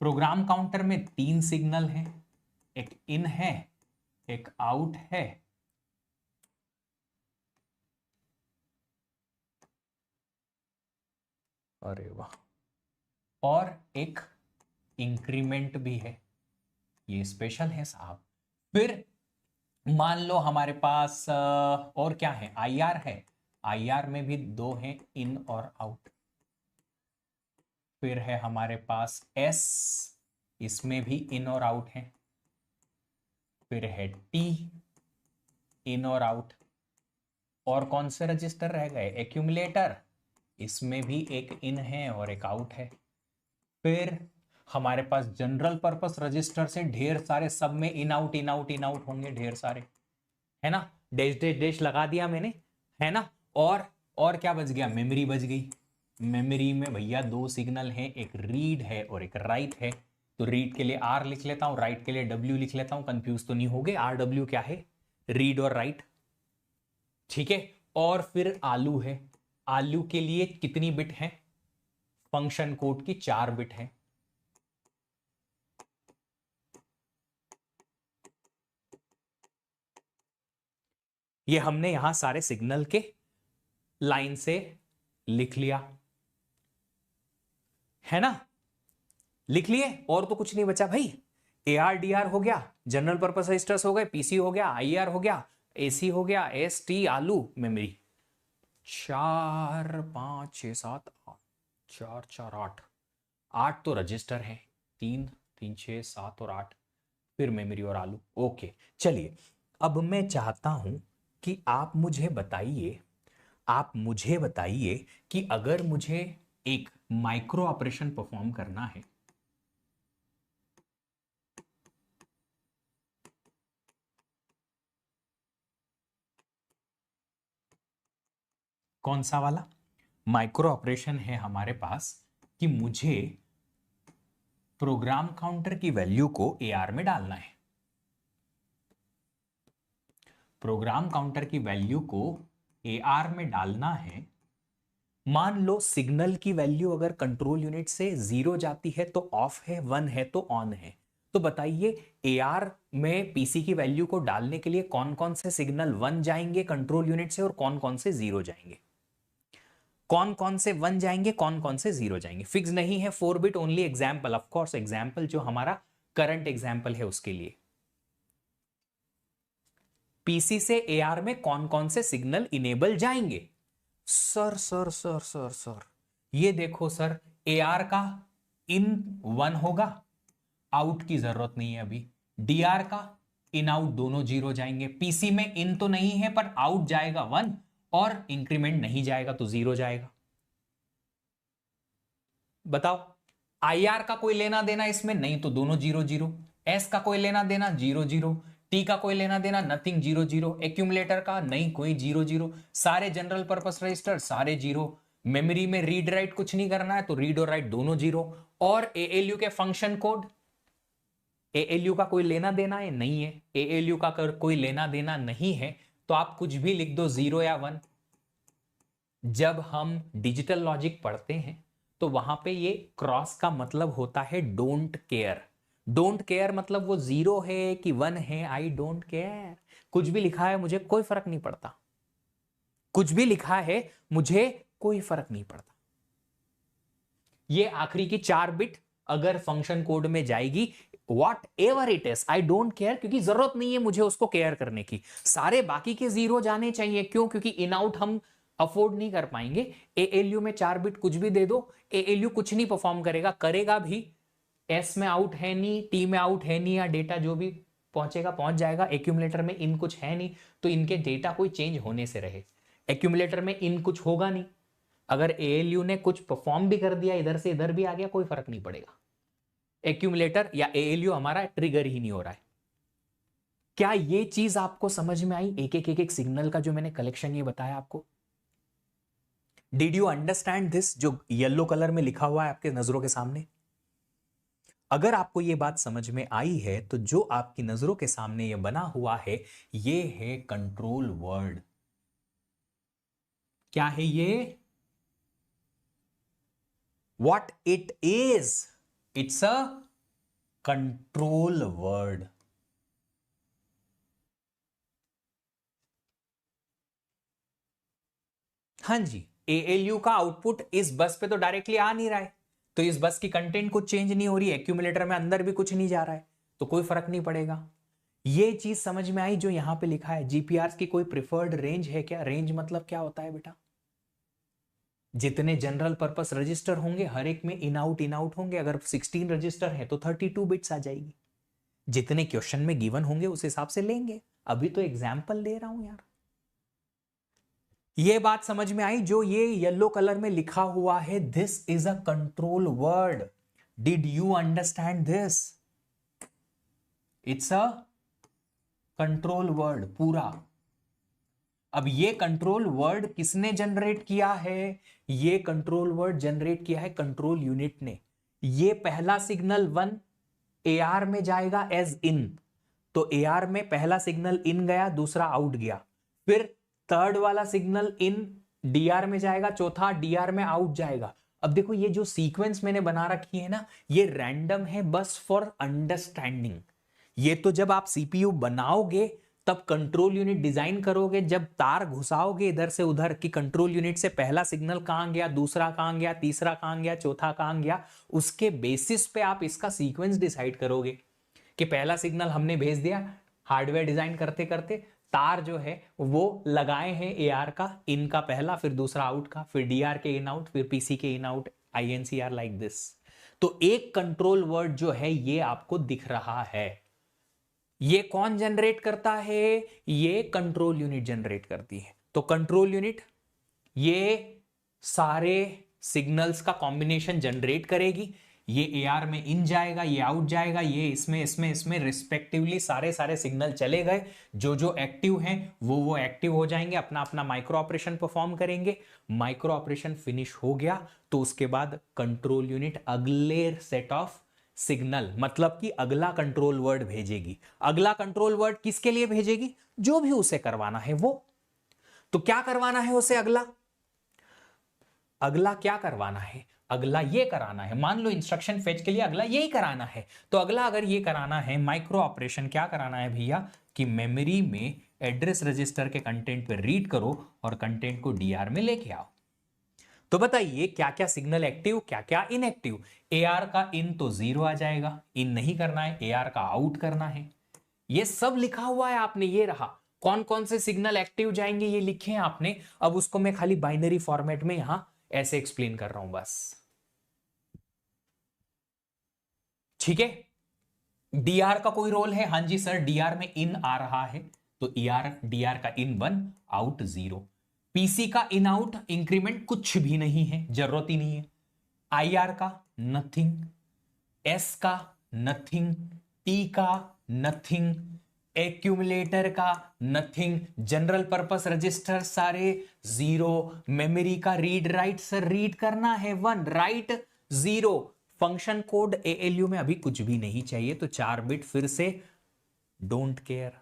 प्रोग्राम काउंटर में तीन सिग्नल हैं, एक इन है, एक आउट है, अरे वाह, और एक इंक्रीमेंट भी है, ये स्पेशल है साहब। फिर मान लो हमारे पास और क्या है, IR है, IR में भी दो हैं, इन और आउट। फिर है हमारे पास S, इसमें भी इन और आउट है। फिर है T, इन और आउट। और कौन से रजिस्टर रह गए, एक्यूमुलेटर, इसमें भी एक इन है और एक आउट है। फिर हमारे पास जनरल पर्पस रजिस्टर से ढेर सारे, सब में in out in out in out होंगे ढेर सारे, है ना। डैश डैश डैश लगा दिया मैंने, है ना। और क्या बच गया, मेमोरी बच गई। मेमोरी में भैया दो सिग्नल हैं, एक रीड है और एक राइट है। तो रीड के लिए R लिख लेता हूं, राइट के लिए W लिख लेता हूं, कंफ्यूज तो नहीं हो गए, RW क्या है, रीड और राइट, ठीक है। और फिर आलू है, आलू के लिए कितनी बिट है, फंक्शन कोड की 4 बिट है। ये हमने यहां सारे सिग्नल के लाइन से लिख लिया, है ना, लिख लिए। और तो कुछ नहीं बचा भाई, AR DR हो गया, जनरल पर्पस रजिस्टर्स हो गए, PC हो गया, IR हो गया, AC हो गया, ST आलू, मेमोरी। 4 5 6 7 8, 4 4 8, 8 तो रजिस्टर है, 3 3 6 7 और 8, फिर मेमोरी और आलू। ओके चलिए, अब मैं चाहता हूं कि आप मुझे बताइए कि अगर मुझे एक माइक्रो ऑपरेशन परफॉर्म करना है, कौन सा वाला माइक्रो ऑपरेशन है हमारे पास, कि मुझे प्रोग्राम काउंटर की वैल्यू को AR में डालना है, प्रोग्राम काउंटर की वैल्यू को AR में डालना है। मान लो सिग्नल की वैल्यू अगर कंट्रोल यूनिट से 0 जाती है तो ऑफ है, 1 है तो ऑन है। तो बताइए AR में PC की वैल्यू को डालने के लिए कौन कौन से सिग्नल 1 जाएंगे कंट्रोल यूनिट से और कौन कौन से 0 जाएंगे, कौन कौन से 1 जाएंगे, कौन कौन से 0 जाएंगे। फिक्स नहीं है, 4 bit only example, of course example जो हमारा करंट एग्जाम्पल है उसके लिए। PC से AR में कौन कौन से सिग्नल इनेबल जाएंगे। Sir sir sir sir sir ये देखो सर, AR का इन 1 होगा, आउट की जरूरत नहीं है अभी। DR का इन आउट दोनों 0 जाएंगे। PC में इन तो नहीं है पर आउट जाएगा 1 और इंक्रीमेंट नहीं जाएगा तो 0 जाएगा। बताओ, IR का कोई लेना देना इसमें नहीं, तो दोनों 0 0। S का कोई लेना देना 0 0, T का कोई लेना देना नथिंग 0 0, एक्यूमुलेटर का नहीं कोई 0 0, सारे जनरल पर्पस रजिस्टर सारे 0, मेमोरी में रीड राइट कुछ नहीं करना है तो रीड और राइट दोनों 0, और ALU के फंक्शन कोड एएलयू का कोई लेना देना है नहीं है, एएलयू का कोई लेना देना नहीं है तो आप कुछ भी लिख दो 0 या 1। जब हम डिजिटल लॉजिक पढ़ते हैं तो वहां पे ये क्रॉस का मतलब होता है डोंट केयर। डोंट केयर मतलब वो 0 है कि 1 है, आई डोंट केयर। कुछ भी लिखा है मुझे कोई फर्क नहीं पड़ता, कुछ भी लिखा है मुझे कोई फर्क नहीं पड़ता। ये आखिरी की 4 बिट अगर फंक्शन कोड में जाएगी, what ever it is, I don't care, क्योंकि जरूरत नहीं है मुझे उसको केयर करने की। सारे बाकी के 0 जाने चाहिए, क्यों? क्योंकि इन आउट हम अफोर्ड नहीं कर पाएंगे। एएलयू में 4 बिट कुछ भी दे दो, एएलयू कुछ नहीं परफॉर्म करेगा, करेगा भी एस में आउट है नहीं, टी में आउट है नहीं, या डेटा जो भी पहुंचेगा पहुंच जाएगा। एक्यूमुलेटर में इन कुछ है नहीं तो इनके डेटा कोई चेंज होने से रहे। एक्यूमुलेटर में इन कुछ होगा नहीं, अगर एएलयू ने कुछ परफॉर्म भी कर दिया, इधर से इधर भी आ गया, कोई फर्क नहीं पड़ेगा। एक्यूमुलेटर या एएलयू हमारा ट्रिगर ही नहीं हो रहा है। क्या ये चीज आपको समझ में आई? एक एक सिग्नल का जो मैंने कलेक्शन ये बताया आपको, डिड यू अंडरस्टैंड दिस? जो येलो कलर में लिखा हुआ है आपके नजरों के सामने, अगर आपको ये बात समझ में आई है तो जो आपकी नजरों के सामने ये बना हुआ है ये है कंट्रोल वर्ड। क्या है ये? What it is? It's a control word. हाँ जी, ALU का आउटपुट इस बस पे तो डायरेक्टली आ नहीं रहा है, तो इस बस की कंटेंट कुछ चेंज नहीं हो रही, एक्यूमुलेटर में अंदर भी कुछ नहीं जा रहा है, तो कोई फर्क नहीं पड़ेगा। ये चीज समझ में आई जो यहां पे लिखा है। जीपीआर की कोई प्रिफर्ड रेंज है क्या? रेंज मतलब क्या होता है बेटा? जितने जनरल पर्पस रजिस्टर होंगे हर एक में इन आउट होंगे। अगर 16 रजिस्टर है तो 32 बिट्स आ जाएगी। जितने क्वेश्चन में गिवन होंगे उस हिसाब से लेंगे। अभी तो एग्जाम्पल ले रहा हूं यार। ये बात समझ में आई? जो ये येलो कलर में लिखा हुआ है, this is a control word. Did you understand this? It's a control word पूरा। अब ये कंट्रोल वर्ड किसने जनरेट किया है? ये कंट्रोल वर्ड जनरेट किया है कंट्रोल यूनिट ने। ये पहला सिग्नल 1 एआर में जाएगा एज इन, तो एआर में पहला सिग्नल इन गया, दूसरा आउट गया। फिर थर्ड वाला सिग्नल इन डीआर में जाएगा, चौथा डीआर में आउट जाएगा। अब देखो ये जो सीक्वेंस मैंने बना रखी है ना, ये रैंडम है बस फॉर अंडरस्टैंडिंग। ये तो जब आप सीपीयू बनाओगे तब कंट्रोल यूनिट डिजाइन करोगे, जब तार घुसाओगे इधर से उधर कि कंट्रोल यूनिट से पहला सिग्नल कहां गया, दूसरा कहां गया, तीसरा कहां गया, चौथा कहां गया, उसके बेसिस पे आप इसका सीक्वेंस डिसाइड करोगे कि पहला सिग्नल हमने भेज दिया। हार्डवेयर डिजाइन करते करते तार जो है वो लगाए हैं एआर का इन का पहला, फिर दूसरा आउट का, फिर डीआर के इन आउट, फिर पीसी के इन आउट, आईएनसीआर लाइक दिस। तो एक कंट्रोल वर्ड जो है ये आपको दिख रहा है। ये कौन जनरेट करता है? ये कंट्रोल यूनिट जनरेट करती है। तो कंट्रोल यूनिट ये सारे सिग्नल्स का कॉम्बिनेशन जनरेट करेगी। ये एआर में इन जाएगा, ये आउट जाएगा, ये इसमें रिस्पेक्टिवली सारे सिग्नल चले गए। जो जो एक्टिव हैं वो एक्टिव हो जाएंगे, अपना अपना माइक्रो ऑपरेशन परफॉर्म करेंगे। माइक्रो ऑपरेशन फिनिश हो गया तो उसके बाद कंट्रोल यूनिट अगले सेट ऑफ सिग्नल मतलब कि अगला कंट्रोल वर्ड भेजेगी। अगला कंट्रोल वर्ड किसके लिए भेजेगी? जो भी उसे करवाना है वो। तो क्या करवाना है उसे? अगला क्या करवाना है? अगला ये कराना है। मान लो इंस्ट्रक्शन फेच के लिए अगला यही कराना है, तो अगला अगर ये कराना है माइक्रो ऑपरेशन, क्या कराना है भैया कि मेमोरी में एड्रेस रजिस्टर के कंटेंट पे रीड करो और कंटेंट को डीआर में लेके आओ। तो बताइए क्या क्या सिग्नल एक्टिव, क्या क्या इनएक्टिव? एआर का इन तो 0 आ जाएगा, इन नहीं करना है। एआर का आउट करना है। ये सब लिखा हुआ है आपने, ये रहा। कौन कौन से सिग्नल एक्टिव जाएंगे ये लिखे हैं आपने। अब उसको मैं खाली बाइनरी फॉर्मेट में यहां ऐसे एक्सप्लेन कर रहा हूं बस। ठीक है। डीआर का कोई रोल है? हां जी सर, डीआर में इन आ रहा है तो डीआर का इन 1 आउट 0। पीसी का इन आउट इंक्रीमेंट कुछ भी नहीं है, जरूरत ही नहीं है। आईआर का नथिंग, एस का नथिंग, टी का नथिंग, एक्यूमुलेटर का नथिंग, जनरल पर्पस रजिस्टर सारे 0, मेमोरी का रीड राइट, सर रीड करना है 1, राइट 0, फंक्शन कोड एएलयू में अभी कुछ भी नहीं चाहिए, तो 4 बिट फिर से डोंट केयर।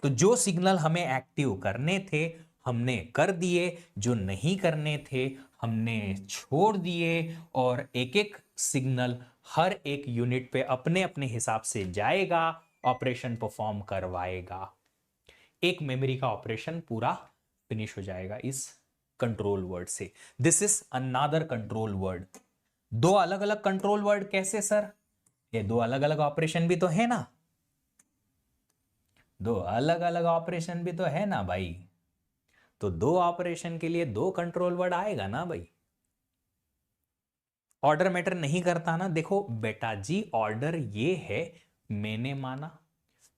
तो जो सिग्नल हमें एक्टिव करने थे हमने कर दिए, जो नहीं करने थे हमने छोड़ दिए, और एक एक सिग्नल हर एक यूनिट पे अपने अपने हिसाब से जाएगा, ऑपरेशन परफॉर्म करवाएगा, एक मेमोरी का ऑपरेशन पूरा फिनिश हो जाएगा इस कंट्रोल वर्ड से। This is another control word. दो अलग अलग कंट्रोल वर्ड कैसे सर? ये दो अलग अलग ऑपरेशन भी तो है ना, दो अलग अलग ऑपरेशन भी तो है ना भाई, तो दो ऑपरेशन के लिए दो कंट्रोल वर्ड आएगा ना भाई। ऑर्डर मैटर नहीं करता ना। देखो बेटा जी, ऑर्डर ये है, मैंने माना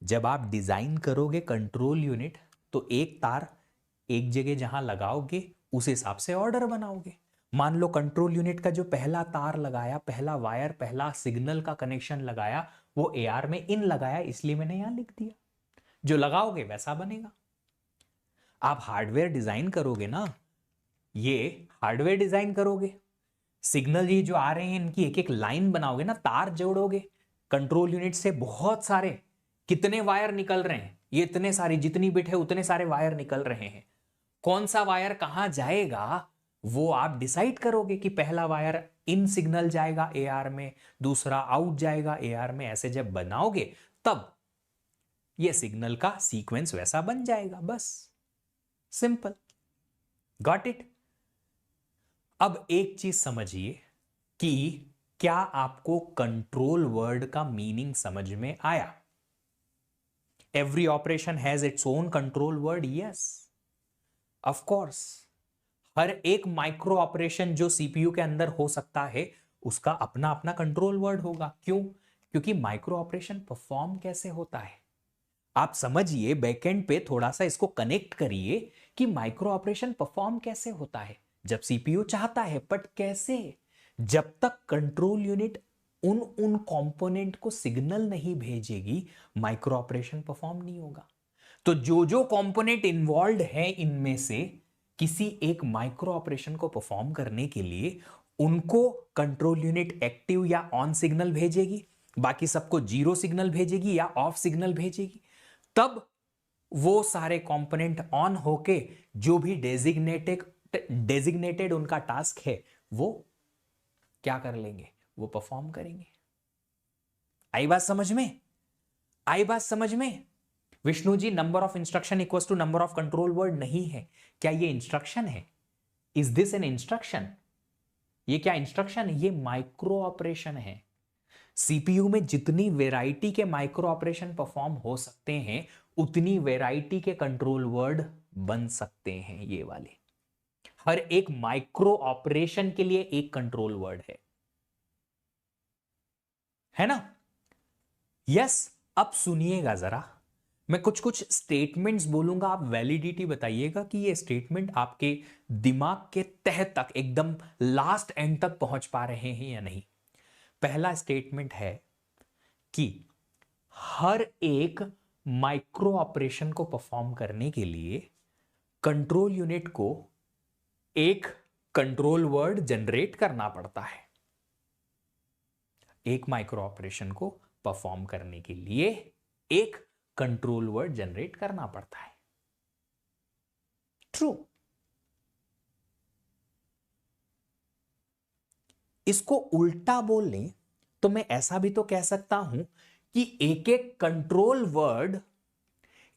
जब आप डिजाइन करोगे कंट्रोल यूनिट तो एक तार एक जगह जहां लगाओगे उस हिसाब से ऑर्डर बनाओगे। मान लो कंट्रोल यूनिट का जो पहला तार लगाया, पहला वायर, पहला सिग्नल का कनेक्शन लगाया, वो एआर में इन लगाया, इसलिए मैंने यहां लिख दिया। जो लगाओगे वैसा बनेगा। आप हार्डवेयर डिजाइन करोगे ना, ये हार्डवेयर डिजाइन करोगे, सिग्नल ये जो आ रहे हैं इनकी एक एक लाइन बनाओगे ना, तार जोड़ोगे कंट्रोल यूनिट से, बहुत सारे कितने वायर निकल रहे हैं, ये इतने सारे, जितनी बिट है उतने सारे वायर निकल रहे हैं। कौन सा वायर कहां जाएगा वो आप डिसाइड करोगे कि पहला वायर इन सिग्नल जाएगा एआर में, दूसरा आउट जाएगा एआर में। ऐसे जब बनाओगे तब ये सिग्नल का सीक्वेंस वैसा बन जाएगा, बस सिंपल। Got it? अब एक चीज समझिए कि क्या आपको कंट्रोल वर्ड का मीनिंग समझ में आया? Every operation has its own control word, yes of course. हर एक माइक्रो ऑपरेशन जो सीपीयू के अंदर हो सकता है उसका अपना अपना कंट्रोल वर्ड होगा। क्यों? क्योंकि माइक्रो ऑपरेशन परफॉर्म कैसे होता है आप समझिए, बैकएंड पे थोड़ा सा इसको कनेक्ट करिए कि माइक्रो ऑपरेशन परफॉर्म कैसे होता है जब सीपीयू चाहता है। बट कैसे? जब तक कंट्रोल यूनिट उन उन कंपोनेंट को सिग्नल नहीं भेजेगी माइक्रो ऑपरेशन परफॉर्म नहीं होगा। तो जो जो कंपोनेंट इन्वॉल्व है इनमें से किसी एक माइक्रो ऑपरेशन को परफॉर्म करने के लिए उनको कंट्रोल यूनिट एक्टिव या ऑन सिग्नल भेजेगी, बाकी सबको जीरो सिग्नल भेजेगी या ऑफ सिग्नल भेजेगी। तब वो सारे कंपोनेंट ऑन होके जो भी डेजिग्नेटेड उनका टास्क है वो क्या कर लेंगे, वो परफॉर्म करेंगे। आई बात समझ में? आई बात समझ में? Vishnu ji, number of instruction equals to number of control word नहीं है। क्या ये इंस्ट्रक्शन है? Is this an instruction? ये क्या इंस्ट्रक्शन है? ये माइक्रो ऑपरेशन है। सीपीयू में जितनी वेराइटी के माइक्रो ऑपरेशन परफॉर्म हो सकते हैं उतनी वेराइटी के कंट्रोल वर्ड बन सकते हैं। ये वाले हर एक माइक्रो ऑपरेशन के लिए एक कंट्रोल वर्ड है ना? यस। अब सुनिएगा जरा, मैं कुछ कुछ स्टेटमेंट्स बोलूंगा, आप वैलिडिटी बताइएगा कि ये स्टेटमेंट आपके दिमाग के तह तक एकदम लास्ट एंड तक पहुंच पा रहे हैं या नहीं। पहला स्टेटमेंट है कि हर एक माइक्रो ऑपरेशन को परफॉर्म करने के लिए कंट्रोल यूनिट को एक कंट्रोल वर्ड जनरेट करना पड़ता है। एक माइक्रो ऑपरेशन को परफॉर्म करने के लिए एक कंट्रोल वर्ड जनरेट करना पड़ता है। ट्रू। इसको उल्टा बोल लें तो मैं ऐसा भी तो कह सकता हूं कि एक एक कंट्रोल वर्ड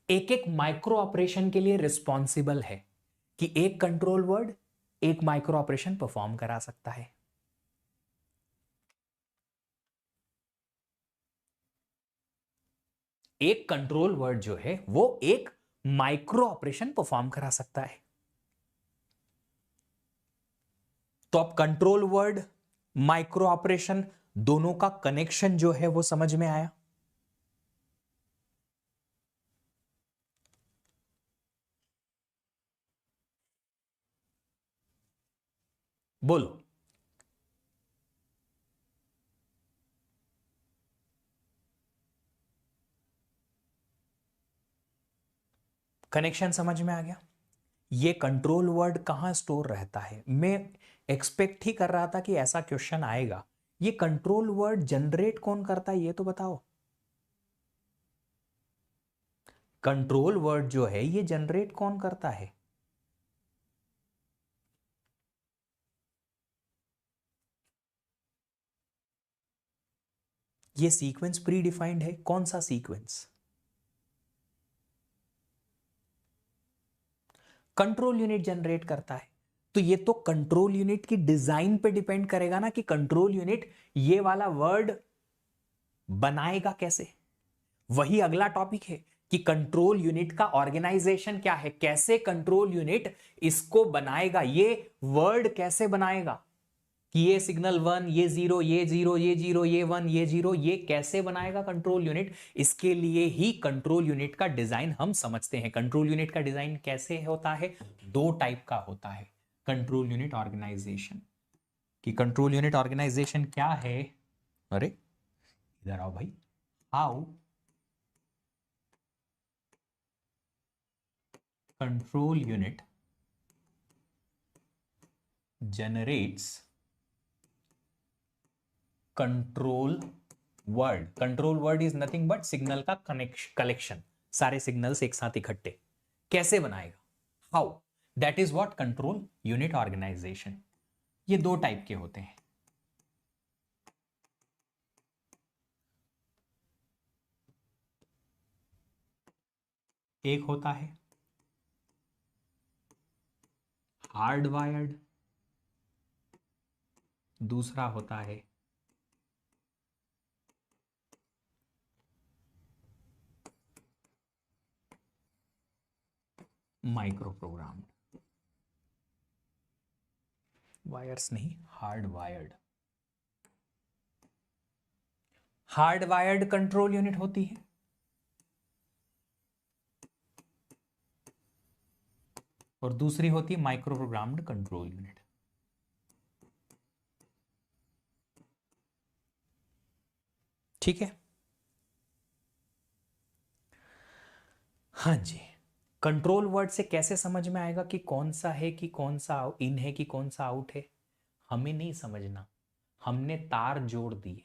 एक एक माइक्रो ऑपरेशन के लिए रिस्पॉन्सिबल है, कि एक कंट्रोल वर्ड एक माइक्रो ऑपरेशन परफॉर्म करा सकता है। एक कंट्रोल वर्ड जो है वो एक माइक्रो ऑपरेशन परफॉर्म करा सकता है। तो अब कंट्रोल वर्ड माइक्रो ऑपरेशन दोनों का कनेक्शन जो है वो समझ में आया? बोलो। कनेक्शन समझ में आ गया? ये कंट्रोल वर्ड कहाँ स्टोर रहता है? मैं एक्सपेक्ट ही कर रहा था कि ऐसा क्वेश्चन आएगा। ये कंट्रोल वर्ड जनरेट कौन करता है ये तो बताओ। कंट्रोल वर्ड जो है ये जनरेट कौन करता है? ये सीक्वेंस प्री डिफाइंड है, कौन सा सीक्वेंस? कंट्रोल यूनिट जनरेट करता है। तो ये तो कंट्रोल यूनिट की डिजाइन पे डिपेंड करेगा ना कि कंट्रोल यूनिट ये वाला वर्ड बनाएगा कैसे। वही अगला टॉपिक है कि कंट्रोल यूनिट का ऑर्गेनाइजेशन क्या है, कैसे कंट्रोल यूनिट इसको बनाएगा, ये वर्ड कैसे बनाएगा कि ये सिग्नल 1, ये 0, ये 0, ये 0, ये 1, ये 0, ये कैसे बनाएगा कंट्रोल यूनिट। इसके लिए ही कंट्रोल यूनिट का डिजाइन हम समझते हैं। कंट्रोल यूनिट का डिजाइन कैसे होता है? दो टाइप का होता है कंट्रोल यूनिट ऑर्गेनाइजेशन। कि कंट्रोल यूनिट ऑर्गेनाइजेशन क्या है? अरे इधर आओ भाई। How control unit generates control word. Control word is nothing but signal का कलेक्शन, सारे सिग्नल्स एक साथ इकट्ठे कैसे बनाएगा? How, that is what control unit organisation. ये दो टाइप के होते हैं। एक होता है हार्ड वायर्ड, दूसरा होता है माइक्रो प्रोग्राम। वायर्स नहीं, hard wired. Hard wired control unit होती है और दूसरी होती है माइक्रो प्रोग्राम्ड कंट्रोल यूनिट। ठीक है, हाँ जी। कंट्रोल वर्ड से कैसे समझ में आएगा कि कौन सा है, कि कौन सा इन है, कि कौन सा आउट है? हमें नहीं समझना, हमने तार जोड़ दिए,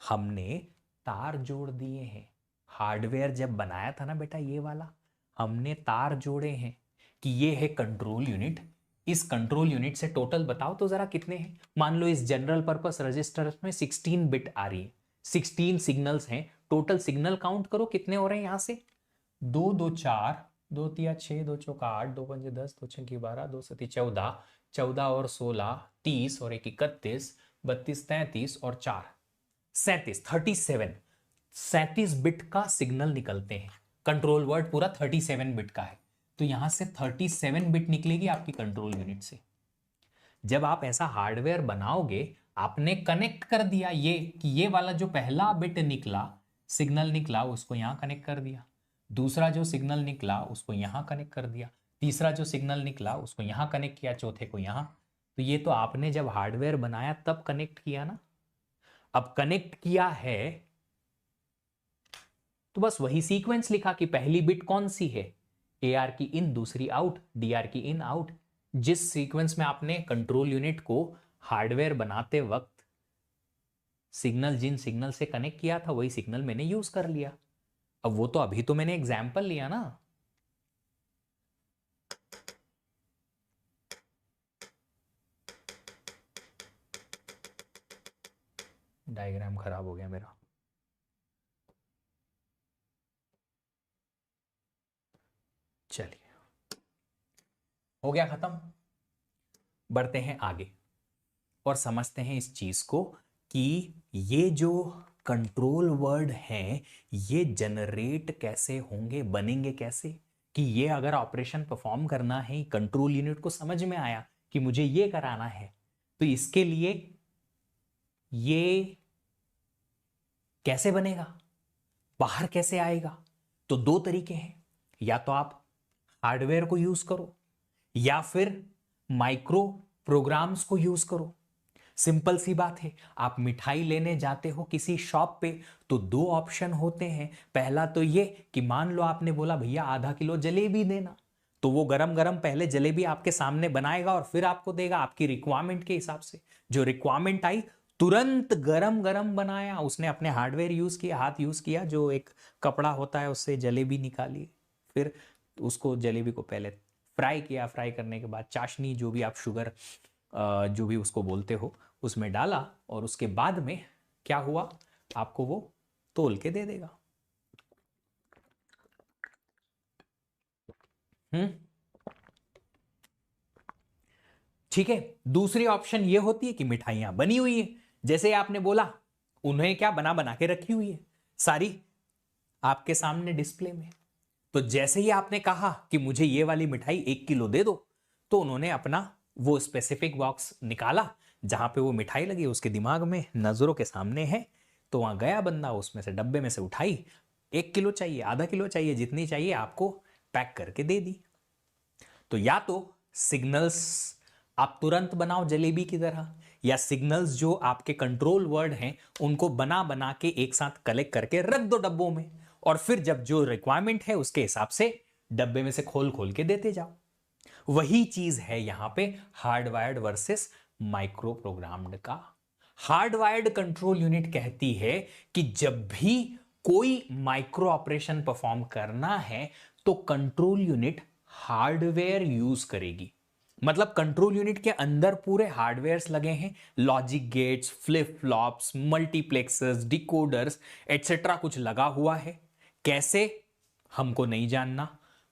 हमने तार जोड़ दिए हैं। हार्डवेयर जब बनाया था ना बेटा ये वाला, हमने तार जोड़े हैं कि ये है कंट्रोल यूनिट। इस कंट्रोल यूनिट से टोटल बताओ तो जरा कितने हैं। मान लो इस जनरल पर्पस रजिस्टर में 16 बिट आ रही है, 16 सिग्नल्स हैं। टोटल सिग्नल काउंट करो कितने हो रहे हैं यहां से। 2 2 4, 2 3 6, 2 चौका 8, 2 5 10, 2 6 12, 2 7 14, 14 और 16 30 और 1 31, 32 33 और 4 37, 37 बिट का सिग्नल निकलते हैं। कंट्रोल वर्ड पूरा 37 बिट का है, तो यहां से 37 बिट निकलेगी आपकी कंट्रोल यूनिट से। जब आप ऐसा हार्डवेयर बनाओगे, आपने कनेक्ट कर दिया ये कि ये वाला जो पहला बिट निकला, सिग्नल निकला, उसको यहां कनेक्ट कर दिया। दूसरा जो सिग्नल निकला उसको यहां कनेक्ट कर दिया। तीसरा जो सिग्नल निकला उसको यहां कनेक्ट किया, चौथे को यहां। तो ये तो आपने जब हार्डवेयर बनाया तब कनेक्ट किया ना। अब कनेक्ट किया है तो बस वही सीक्वेंस लिखा कि पहली बिट कौन सी है, ए आर की इन, दूसरी आउट, डी आर की इन आउट। जिस सीक्वेंस में आपने कंट्रोल यूनिट को हार्डवेयर बनाते वक्त सिग्नल, जिन सिग्नल से कनेक्ट किया था वही सिग्नल मैंने यूज कर लिया। अब वो तो अभी तो मैंने एग्जाम्पल लिया ना। डायग्राम खराब हो गया मेरा। चलिए, हो गया खत्म। बढ़ते हैं आगे और समझते हैं इस चीज को कि ये जो कंट्रोल वर्ड हैं ये जनरेट कैसे होंगे, बनेंगे कैसे। कि ये अगर ऑपरेशन परफॉर्म करना है, कंट्रोल यूनिट को समझ में आया कि मुझे ये कराना है, तो इसके लिए ये कैसे बनेगा, बाहर कैसे आएगा। तो दो तरीके हैं, या तो आप हार्डवेयर को यूज करो या फिर माइक्रो प्रोग्राम्स को यूज करो। सिंपल सी बात है, आप मिठाई लेने जाते हो किसी शॉप पे तो दो ऑप्शन होते हैं। पहला तो ये कि मान लो आपने बोला भैया आधा किलो जलेबी देना, तो वो गरम गरम पहले जलेबी आपके सामने बनाएगा और फिर आपको देगा आपकी रिक्वायरमेंट के हिसाब से। जो रिक्वायरमेंट आई तुरंत गरम गरम बनाया, उसने अपने हार्डवेयर यूज किया, हाथ यूज किया, जो एक कपड़ा होता है उससे जलेबी निकाली, फिर उसको जलेबी को पहले फ्राई किया, फ्राई करने के बाद चाशनी जो भी आप शुगर जो भी उसको बोलते हो उसमें डाला, और उसके बाद में क्या हुआ, आपको वो तोल के दे देगा। ठीक है। दूसरी ऑप्शन ये होती है कि मिठाइयां बनी हुई है, जैसे आपने बोला उन्हें क्या बना बना के रखी हुई है सारी आपके सामने डिस्प्ले में। तो जैसे ही आपने कहा कि मुझे ये वाली मिठाई 1 किलो दे दो, तो उन्होंने अपना वो स्पेसिफिक बॉक्स निकाला जहां पे वो मिठाई लगी, उसके दिमाग में नजरों के सामने है, तो वहां गया बंदा, उसमें से डब्बे में से उठाई, 1 किलो चाहिए, आधा किलो चाहिए, जितनी चाहिए आपको पैक करके दे दी। तो या तो सिग्नल्स आप तुरंत बनाओ जलेबी की तरह, या सिग्नल्स जो आपके कंट्रोल वर्ड हैं उनको बना बना के एक साथ कलेक्ट करके रख दो डब्बों में, और फिर जब जो रिक्वायरमेंट है उसके हिसाब से डब्बे में से खोल खोल के देते जाओ। वही चीज है यहां पे हार्डवायर्ड वर्सेस माइक्रो प्रोग्राम्ड का। हार्डवायर्ड कंट्रोल यूनिट कहती है कि जब भी कोई माइक्रो ऑपरेशन परफॉर्म करना है तो कंट्रोल यूनिट हार्डवेयर यूज करेगी। मतलब कंट्रोल यूनिट के अंदर पूरे हार्डवेयर्स लगे हैं, logic gates, flip flops, multiplexers, decoders etcetera कुछ लगा हुआ है। कैसे हमको नहीं जानना,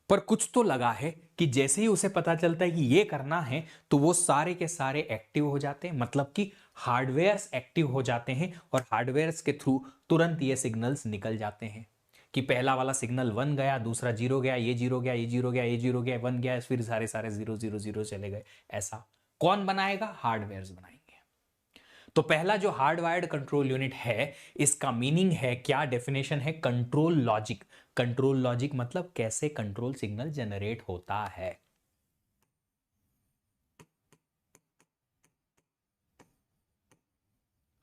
पर कुछ तो लगा है कि जैसे ही उसे पता चलता है कि ये करना है तो वो सारे के सारे एक्टिव हो जाते हैं, मतलब कि हार्डवेयर्स एक्टिव हो जाते हैं और हार्डवेयर्स के थ्रू तुरंत ये सिग्नल्स निकल जाते हैं कि पहला वाला सिग्नल 1 गया, दूसरा 0 गया, ये 0 गया, ये 0 गया, ये 0 गया, 1 गया, फिर सारे सारे 0 0 0 चले गए। ऐसा कौन बनाएगा? हार्डवेयर्स बनाएंगे। तो पहला जो हार्डवायर्ड कंट्रोल यूनिट है, इसका मीनिंग है, क्या डेफिनेशन है? Control logic. कंट्रोल लॉजिक मतलब कैसे कंट्रोल सिग्नल जनरेट होता है।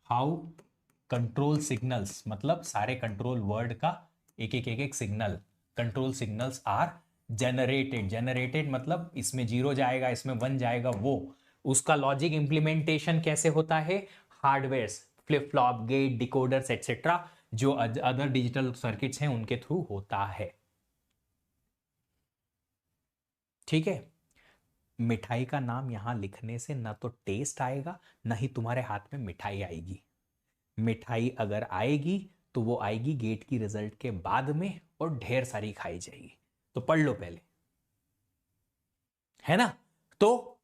हाउ कंट्रोल सिग्नल्स, मतलब सारे कंट्रोल वर्ड का एक एक एक एक signal, control signals are generated. Generated मतलब इसमें 0 जाएगा, इसमें 1 जाएगा, वो उसका लॉजिक इंप्लीमेंटेशन कैसे होता है? Hardware, flip flop, gate, decoders etcetera, जो अदर डिजिटल सर्किट्स हैं उनके थ्रू होता है। ठीक है। मिठाई का नाम यहां लिखने से ना तो टेस्ट आएगा, ना ही तुम्हारे हाथ में मिठाई आएगी। मिठाई अगर आएगी तो वो आएगी गेट की रिजल्ट के बाद में, और ढेर सारी खाई जाएगी। तो पढ़ लो पहले, है ना। तो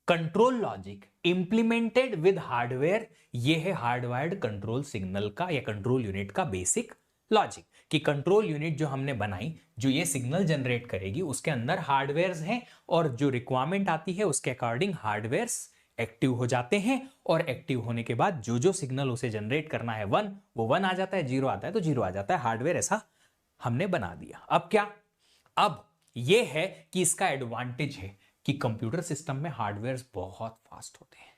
control logic implemented with hardware, ये है हार्डवायर्ड कंट्रोल सिग्नल का या कंट्रोल यूनिट का बेसिक लॉजिक, कि कंट्रोल यूनिट जो हमने बनाई, जो ये सिग्नल जनरेट करेगी, उसके अंदर हार्डवेयर्स हैं, और जो रिक्वायरमेंट आती है उसके अकॉर्डिंग हार्डवेयर्स एक्टिव हो जाते हैं, और एक्टिव होने के बाद जो जो सिग्नल उसे जनरेट करना है 1, वो 1 आ जाता है, 0 आता है तो 0 आ जाता है। हार्डवेयर ऐसा हमने बना दिया। अब क्या? अब ये है कि इसका एडवांटेज है कि कंप्यूटर सिस्टम में हार्डवेयर बहुत फास्ट होते हैं,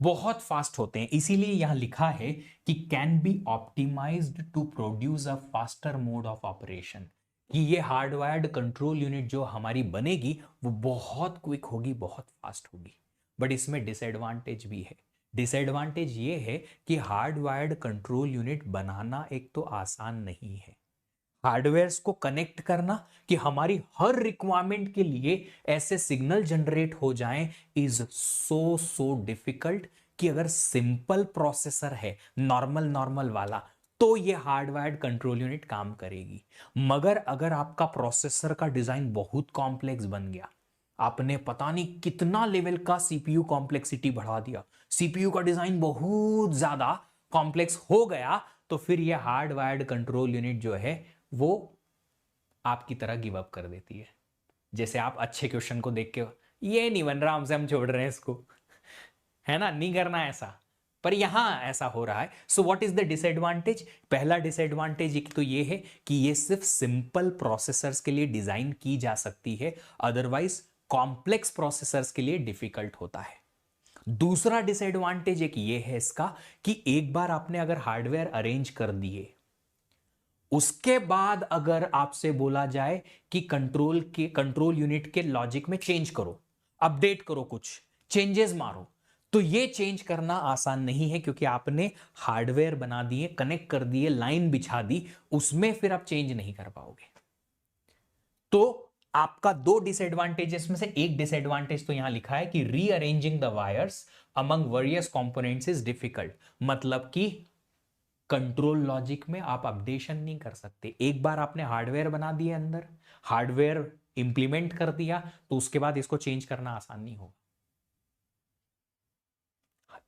बहुत फास्ट होते हैं। इसीलिए यहां लिखा है कि can be optimised to produce a faster mode of operation, कि ये हार्डवायर्ड कंट्रोल यूनिट जो हमारी बनेगी वो बहुत क्विक होगी, बहुत फास्ट होगी। बट इसमें डिसएडवांटेज भी है। डिसएडवांटेज ये है कि हार्डवायर्ड कंट्रोल यूनिट बनाना एक तो आसान नहीं है। हार्डवेयर्स को कनेक्ट करना, कि हमारी हर रिक्वायरमेंट के लिए ऐसे सिग्नल जनरेट हो जाएं, इज सो डिफिकल्ट, कि अगर सिंपल प्रोसेसर है नॉर्मल नॉर्मल वाला तो ये हार्डवायर्ड कंट्रोल यूनिट काम करेगी। मगर अगर आपका प्रोसेसर का डिजाइन बहुत कॉम्प्लेक्स बन गया, आपने पता नहीं कितना लेवल का सीपीयू कॉम्प्लेक्सिटी बढ़ा दिया, सीपीयू का डिजाइन बहुत ज्यादा कॉम्प्लेक्स हो गया, तो फिर ये हार्डवायर्ड कंट्रोल यूनिट जो है वो आपकी तरह गिव अप कर देती है। जैसे आप अच्छे क्वेश्चन को देख के ये नहीं बन रहा, हमसे हम छोड़ रहे हैं इसको, है ना, नहीं करना ऐसा, पर यहां ऐसा हो रहा है। So what is the disadvantage? पहला डिसएडवांटेज एक तो ये है कि ये सिर्फ सिंपल प्रोसेसर्स के लिए डिजाइन की जा सकती है, अदरवाइज कॉम्प्लेक्स प्रोसेसर्स के लिए डिफिकल्ट होता है। दूसरा डिसएडवांटेज एक ये है इसका, कि एक बार आपने अगर हार्डवेयर अरेंज कर दिए उसके बाद अगर आपसे बोला जाए कि कंट्रोल यूनिट के लॉजिक में चेंज करो, अपडेट करो, कुछ चेंजेस मारो, तो ये चेंज करना आसान नहीं है, क्योंकि आपने हार्डवेयर बना दिए, कनेक्ट कर दिए, लाइन बिछा दी, उसमें फिर आप चेंज नहीं कर पाओगे। तो आपका दो डिसएडवांटेजेस में से एक डिसएडवांटेज तो यहां लिखा है कि rearranging the wires among various components is difficult, मतलब कि कंट्रोल लॉजिक में आप अपडेशन नहीं कर सकते। एक बार आपने हार्डवेयर बना दिया, अंदर हार्डवेयर इंप्लीमेंट कर दिया, तो उसके बाद इसको चेंज करना आसान नहीं होगा।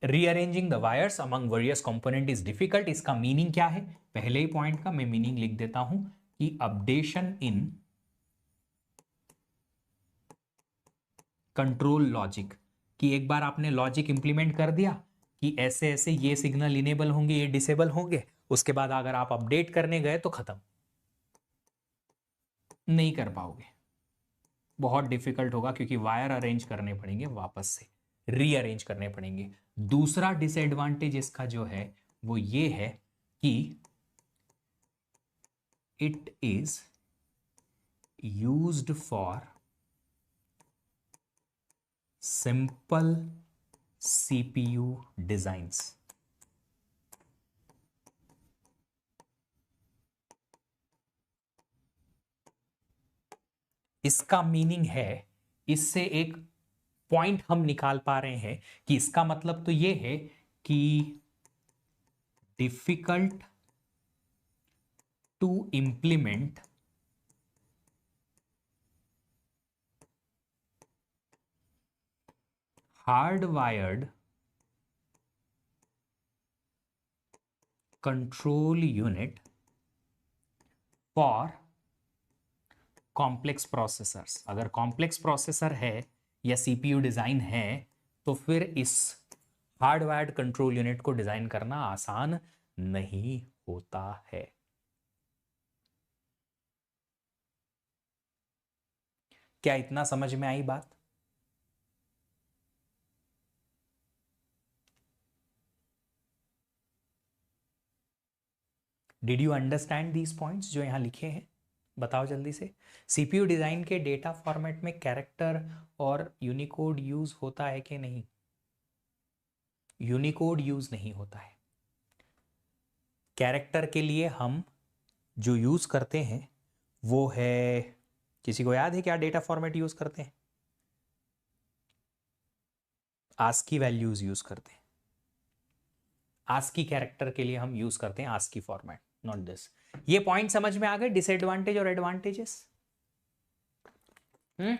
Rearranging the wires among various component is difficult, इसका मीनिंग क्या है? पहले ही पॉइंट का मैं मीनिंग लिख देता हूं कि अपडेशन इन कंट्रोल लॉजिक, कि एक बार आपने लॉजिक इंप्लीमेंट कर दिया कि ऐसे ऐसे ये सिग्नल इनेबल होंगे, ये डिसेबल होंगे, उसके बाद अगर आप अपडेट करने गए तो खत्म, नहीं कर पाओगे, बहुत डिफिकल्ट होगा, क्योंकि वायर अरेंज करने पड़ेंगे, वापस से रीअरेंज करने पड़ेंगे। दूसरा डिसएडवांटेज इसका जो है वो ये है कि it is used for simple CPU designs. इसका मीनिंग है, इससे एक पॉइंट हम निकाल पा रहे हैं कि इसका मतलब तो ये है कि difficult to implement hardwired control unit for complex processors. अगर कॉम्प्लेक्स प्रोसेसर है या सीपीयू डिजाइन है, तो फिर इस हार्डवायर्ड कंट्रोल यूनिट को डिजाइन करना आसान नहीं होता है। क्या इतना समझ में आई बात? Did you understand these points जो यहां लिखे हैं? बताओ जल्दी से। सीपीयू डिजाइन के डेटा फॉर्मेट में कैरेक्टर और यूनिकोड यूज होता है कि नहीं? यूनिकोड यूज नहीं होता है। कैरेक्टर के लिए हम जो यूज करते हैं वो है, किसी को याद है क्या डेटा फॉर्मेट यूज करते हैं? आस्की वैल्यूज यूज करते हैं। आस्की कैरेक्टर के लिए हम यूज करते हैं आस्की फॉर्मेट, नॉट दिस। ये पॉइंट समझ में आ गए, डिसएडवांटेज और एडवांटेजेस? हम्म,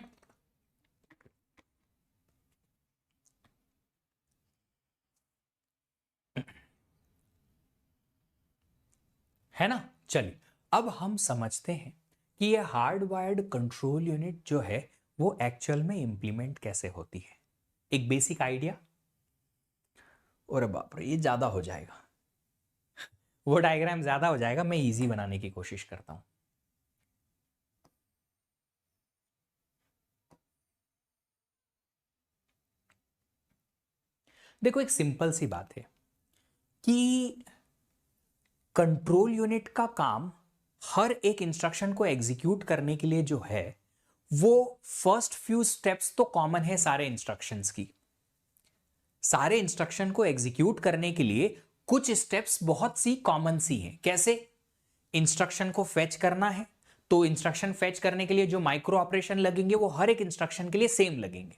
है ना? चलिए, अब हम समझते हैं कि ये हार्डवायर्ड कंट्रोल यूनिट जो है वो एक्चुअल में इंप्लीमेंट कैसे होती है। एक बेसिक आइडिया। और बाप रे, ये ज्यादा हो जाएगा, वो डायग्राम ज्यादा हो जाएगा, मैं इजी बनाने की कोशिश करता हूं। देखो, एक सिंपल सी बात है कि कंट्रोल यूनिट का काम हर एक इंस्ट्रक्शन को एग्जीक्यूट करने के लिए जो है, वो फर्स्ट फ्यू स्टेप्स तो कॉमन है सारे इंस्ट्रक्शंस की। सारे इंस्ट्रक्शन को एग्जीक्यूट करने के लिए कुछ स्टेप्स बहुत सी कॉमन सी हैं। कैसे? इंस्ट्रक्शन को फेच करना है, तो इंस्ट्रक्शन फेच करने के लिए जो माइक्रो ऑपरेशन लगेंगे वो हर एक इंस्ट्रक्शन के लिए सेम लगेंगे।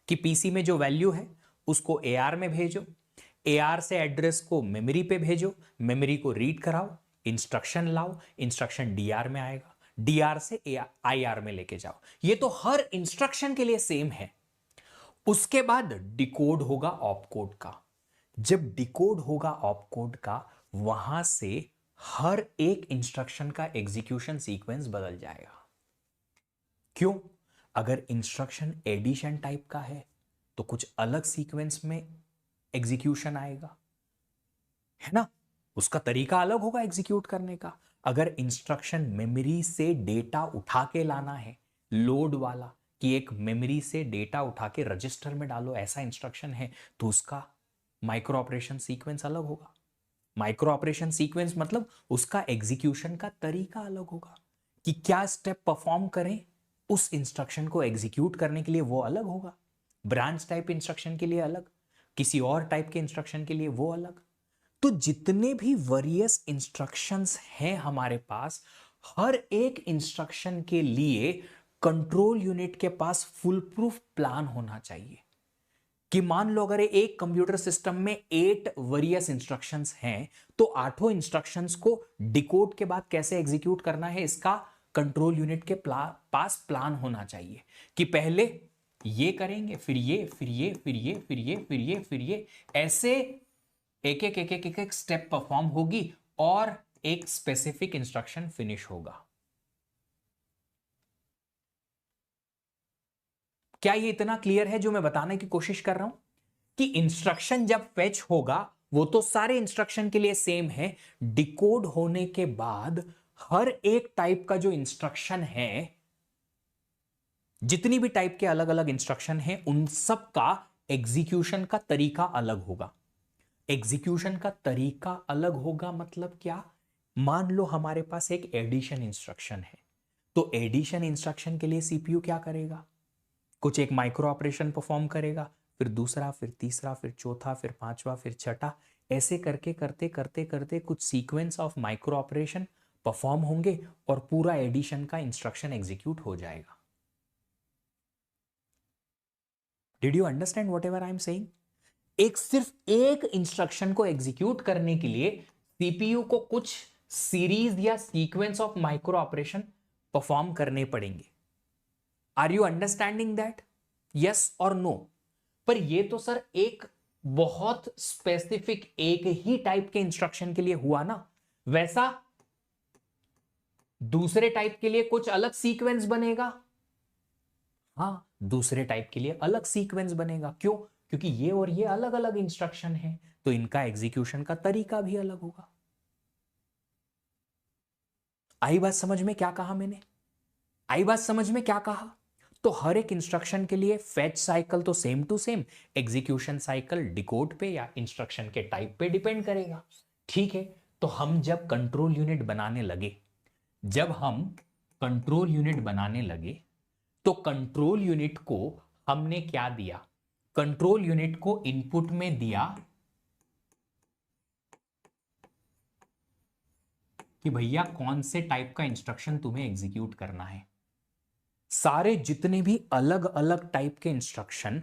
कि पीसी में जो वैल्यू है उसको एआर में भेजो, एआर से एड्रेस को मेमोरी पे भेजो, मेमोरी को रीड कराओ, इंस्ट्रक्शन लाओ, इंस्ट्रक्शन डीआर में आएगा, डीआर से आईआर में लेके जाओ। ये तो हर इंस्ट्रक्शन के लिए सेम है। उसके बाद डिकोड होगा ऑपकोड का। जब डिकोड होगा ऑपकोड का, वहां से हर एक इंस्ट्रक्शन का एग्जीक्यूशन सीक्वेंस बदल जाएगा। क्यों? अगर इंस्ट्रक्शन एडिशन टाइप का है तो कुछ अलग सीक्वेंस में एग्जीक्यूशन आएगा, है ना? उसका तरीका अलग होगा एग्जीक्यूट करने का। अगर इंस्ट्रक्शन मेमोरी से डेटा उठा के लाना है, लोड वाला, कि एक मेमोरी से डेटा उठा के रजिस्टर में डालो, ऐसा इंस्ट्रक्शन है, तो उसका माइक्रो ऑपरेशन सीक्वेंस अलग होगा। माइक्रो ऑपरेशन सीक्वेंस मतलब उसका एग्जीक्यूशन का तरीका अलग होगा, कि क्या स्टेप परफॉर्म करें उस इंस्ट्रक्शन को एग्जीक्यूट करने के लिए, वो अलग होगा। ब्रांच टाइप इंस्ट्रक्शन के लिए अलग, किसी और टाइप के इंस्ट्रक्शन के लिए वो अलग। तो जितने भी वेरियस इंस्ट्रक्शंस हैं हमारे पास, हर एक इंस्ट्रक्शन के लिए कंट्रोल यूनिट के पास फुल प्रूफ प्लान होना चाहिए। कि मान लो अगर एक कंप्यूटर सिस्टम में 8 वेरियस इंस्ट्रक्शंस हैं, तो 8 इंस्ट्रक्शंस को डिकोड के बाद कैसे एग्जीक्यूट करना है, इसका कंट्रोल यूनिट के पास प्लान होना चाहिए। कि पहले ये करेंगे, फिर ये, फिर ये, फिर ये, फिर ये, फिर ये, फिर ये, ऐसे एक एक एक एक एक, एक स्टेप परफॉर्म होगी और एक स्पेसिफिक इंस्ट्रक्शन फिनिश होगा। क्या ये इतना क्लियर है जो मैं बताने की कोशिश कर रहा हूं? कि इंस्ट्रक्शन जब फेच होगा वो तो सारे इंस्ट्रक्शन के लिए सेम है, डिकोड होने के बाद हर एक टाइप का जो इंस्ट्रक्शन है, जितनी भी टाइप के अलग अलग इंस्ट्रक्शन हैं, उन सब का एग्जीक्यूशन का तरीका अलग होगा। एग्जीक्यूशन का तरीका अलग होगा मतलब क्या? मान लो हमारे पास एक एडिशन इंस्ट्रक्शन है, तो एडिशन इंस्ट्रक्शन के लिए सीपीयू क्या करेगा? कुछ एक माइक्रो ऑपरेशन परफॉर्म करेगा, फिर दूसरा, फिर तीसरा, फिर चौथा, फिर पांचवा, फिर छठा, ऐसे करके करते करते करते कुछ sequence of micro operation perform होंगे और पूरा एडिशन का इंस्ट्रक्शन एग्जीक्यूट हो जाएगा। Did you understand what ever I am saying? एक सिर्फ एक इंस्ट्रक्शन को एग्जीक्यूट करने के लिए सीपीयू को कुछ सीरीज या sequence of micro operation perform करने पड़ेंगे। Are you understanding that? Yes और नो? पर ये तो सर एक बहुत स्पेसिफिक एक ही टाइप के इंस्ट्रक्शन के लिए हुआ ना, वैसा दूसरे टाइप के लिए कुछ अलग सीक्वेंस बनेगा। हाँ, दूसरे टाइप के लिए अलग सीक्वेंस बनेगा। क्यों? क्योंकि ये और ये अलग अलग इंस्ट्रक्शन है, तो इनका एग्जीक्यूशन का तरीका भी अलग होगा। आई बात समझ में? क्या कहा मैंने? आई बात समझ में क्या कहा? तो हर एक इंस्ट्रक्शन के लिए फेच साइकिल तो same to same, execution cycle decode पे या इंस्ट्रक्शन के टाइप पे डिपेंड करेगा। ठीक है, तो हम जब कंट्रोल यूनिट बनाने लगे, जब हम कंट्रोल यूनिट बनाने लगे, तो कंट्रोल यूनिट को हमने क्या दिया? कंट्रोल यूनिट को इनपुट में दिया कि भैया कौन से टाइप का इंस्ट्रक्शन तुम्हें एग्जीक्यूट करना है। सारे जितने भी अलग अलग टाइप के इंस्ट्रक्शन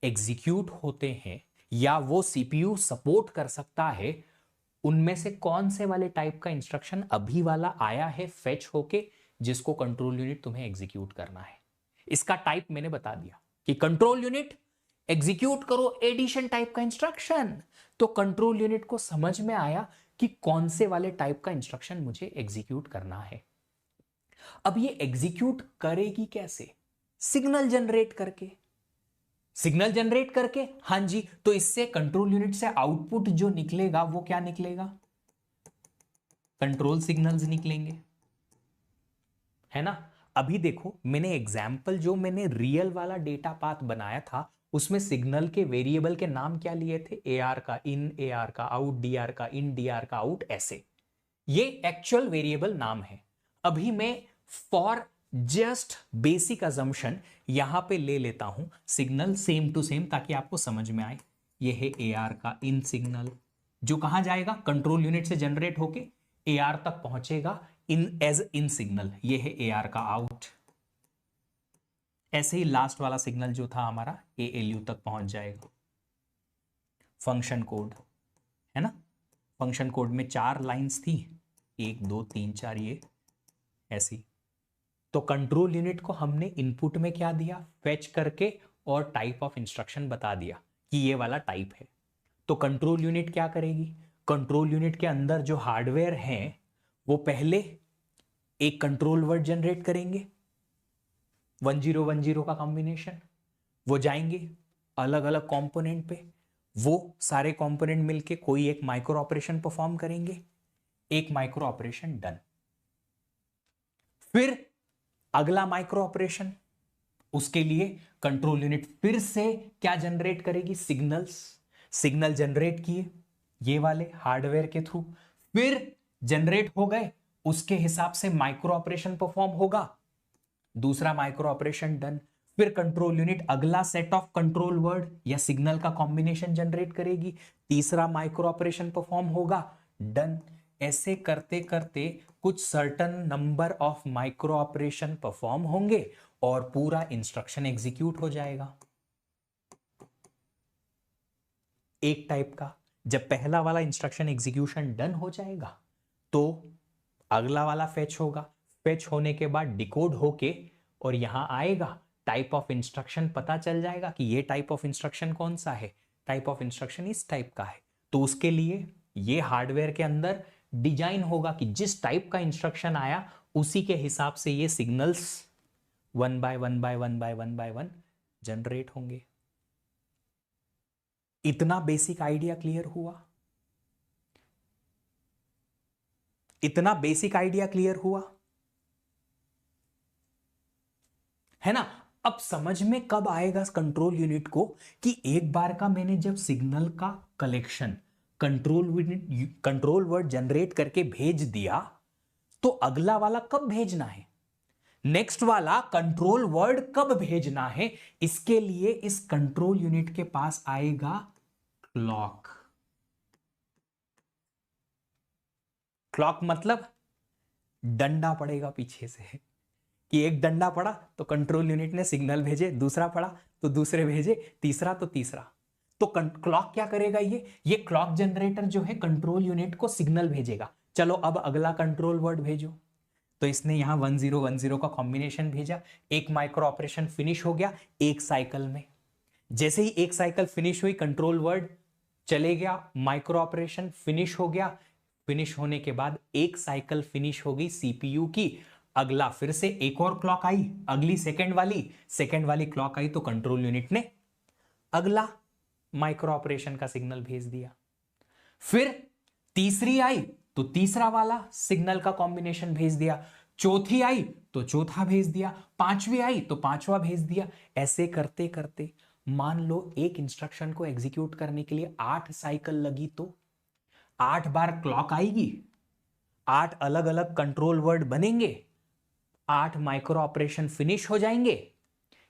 एग्जीक्यूट होते हैं या वो सीपीयू सपोर्ट कर सकता है, उनमें से कौन से वाले टाइप का इंस्ट्रक्शन अभी वाला आया है फेच होके, जिसको कंट्रोल यूनिट तुम्हें एग्जीक्यूट करना है। इसका टाइप मैंने बता दिया कि कंट्रोल यूनिट एग्जीक्यूट करो एडिशन टाइप का इंस्ट्रक्शन। तो कंट्रोल यूनिट को समझ में आया कि कौन से वाले टाइप का इंस्ट्रक्शन मुझे एग्जीक्यूट करना है। अब ये एग्जीक्यूट करेगी कैसे? सिग्नल जनरेट करके। सिग्नल जनरेट करके, हां जी, तो इससे कंट्रोल यूनिट से आउटपुट जो निकलेगा वो क्या निकलेगा? कंट्रोल सिग्नल्स निकलेंगे, है ना। अभी देखो, मैंने एग्जाम्पल जो मैंने रियल वाला डेटा पाथ बनाया था, उसमें सिग्नल के वेरिएबल के नाम क्या लिए थे? एआर का इन, एआर का आउट, डीआर का इन, डीआर का आउट, ऐसे। ये एक्चुअल वेरिएबल नाम है। अभी मैं फॉर जस्ट बेसिक अजम्पशन यहां पे ले लेता हूं सिग्नल सेम टू सेम, ताकि आपको समझ में आए। ये है एआर का इन सिग्नल, जो कहां जाएगा? कंट्रोल यूनिट से जनरेट होके एआर तक पहुंचेगा इन एज इन सिग्नल। ये है एआर का आउट। ऐसे ही लास्ट वाला सिग्नल जो था हमारा एएलयू तक पहुंच जाएगा। फंक्शन कोड है ना, फंक्शन कोड में 4 लाइंस थी, 1 2 3 4, ये ऐसी। तो कंट्रोल यूनिट को हमने इनपुट में क्या दिया? फेच करके और टाइप ऑफ इंस्ट्रक्शन बता दिया कि ये वाला टाइप है। तो कंट्रोल यूनिट क्या करेगी? कंट्रोल यूनिट के अंदर जो हार्डवेयर है वो पहले एक कंट्रोल वर्ड जनरेट करेंगे, 1010 का कॉम्बिनेशन। वो जाएंगे अलग अलग कंपोनेंट पे, वो सारे कंपोनेंट मिलके कोई एक माइक्रो ऑपरेशन परफॉर्म करेंगे, एक माइक्रो ऑपरेशन डन। फिर अगला माइक्रो ऑपरेशन, उसके लिए कंट्रोल यूनिट फिर से क्या जनरेट करेगी? सिग्नल्स। सिग्नल जनरेट किए, ये वाले हार्डवेयर के थ्रू फिर जनरेट हो गए, उसके हिसाब से माइक्रो ऑपरेशन परफॉर्म होगा, दूसरा माइक्रो ऑपरेशन डन, फिर कंट्रोल यूनिट अगला सेट ऑफ कंट्रोल वर्ड या सिग्नल का कॉम्बिनेशन जनरेट करेगी, तीसरा माइक्रो ऑपरेशन परफॉर्म होगा, डन। ऐसे करते करते कुछ certain number of micro operation perform होंगे और पूरा इंस्ट्रक्शन एग्जीक्यूट हो जाएगा। एक टाइप का जब पहला वाला इंस्ट्रक्शन एग्जीक्यूशन डन हो जाएगा तो अगला वाला फेच होगा, फेच होने के बाद डिकोड होके और यहां आएगा, टाइप ऑफ इंस्ट्रक्शन पता चल जाएगा कि ये टाइप ऑफ इंस्ट्रक्शन कौन सा है, टाइप ऑफ इंस्ट्रक्शन इस टाइप का है। तो उसके लिए ये हार्डवेयर के अंदर डिजाइन होगा कि जिस टाइप का इंस्ट्रक्शन आया उसी के हिसाब से ये signals one by one by one by one by one generate होंगे। इतना बेसिक आइडिया क्लियर हुआ? इतना बेसिक आइडिया क्लियर हुआ है ना? अब समझ में कब आएगा कंट्रोल यूनिट को कि एक बार का मैंने जब सिग्नल का कलेक्शन कंट्रोल वर्ड जनरेट करके भेज दिया तो अगला वाला कब भेजना है, नेक्स्ट वाला कंट्रोल वर्ड कब भेजना है, इसके लिए इस कंट्रोल यूनिट के पास आएगा क्लॉक। क्लॉक मतलब डंडा पड़ेगा पीछे से कि एक डंडा पड़ा तो कंट्रोल यूनिट ने सिग्नल भेजे, दूसरा पड़ा तो दूसरे भेजे, तीसरा तो तीसरा। तो क्लॉक क्या करेगा, ये क्लॉक जनरेटर जो है कंट्रोल यूनिट को सिग्नल भेजेगा, चलो अब अगला कंट्रोल वर्ड भेजो। तो इसने यहां 1010 का कॉम्बिनेशन भेजा, एक माइक्रो ऑपरेशन फिनिश हो गया एक साइकिल में। जैसे ही एक साइकिल फिनिश हुई कंट्रोल वर्ड चले गया, माइक्रो ऑपरेशन फिनिश हो गया, फिनिश होने के बाद एक साइकिल फिनिश हो गई सीपीयू की, अगला फिर से एक और क्लॉक आई, अगली सेकंड वाली क्लॉक आई तो कंट्रोल यूनिट ने अगला माइक्रो ऑपरेशन का सिग्नल भेज दिया। फिर तीसरी आई तो तीसरा वाला सिग्नल का कॉम्बिनेशन भेज दिया, चौथी आई तो चौथा भेज दिया, पांचवी आई तो पांचवा भेज दिया। ऐसे करते करते मान लो एक इंस्ट्रक्शन को एग्जीक्यूट करने के लिए 8 साइकिल लगी तो 8 बार क्लॉक आएगी, 8 अलग अलग कंट्रोल वर्ड बनेंगे, 8 माइक्रो ऑपरेशन फिनिश हो जाएंगे,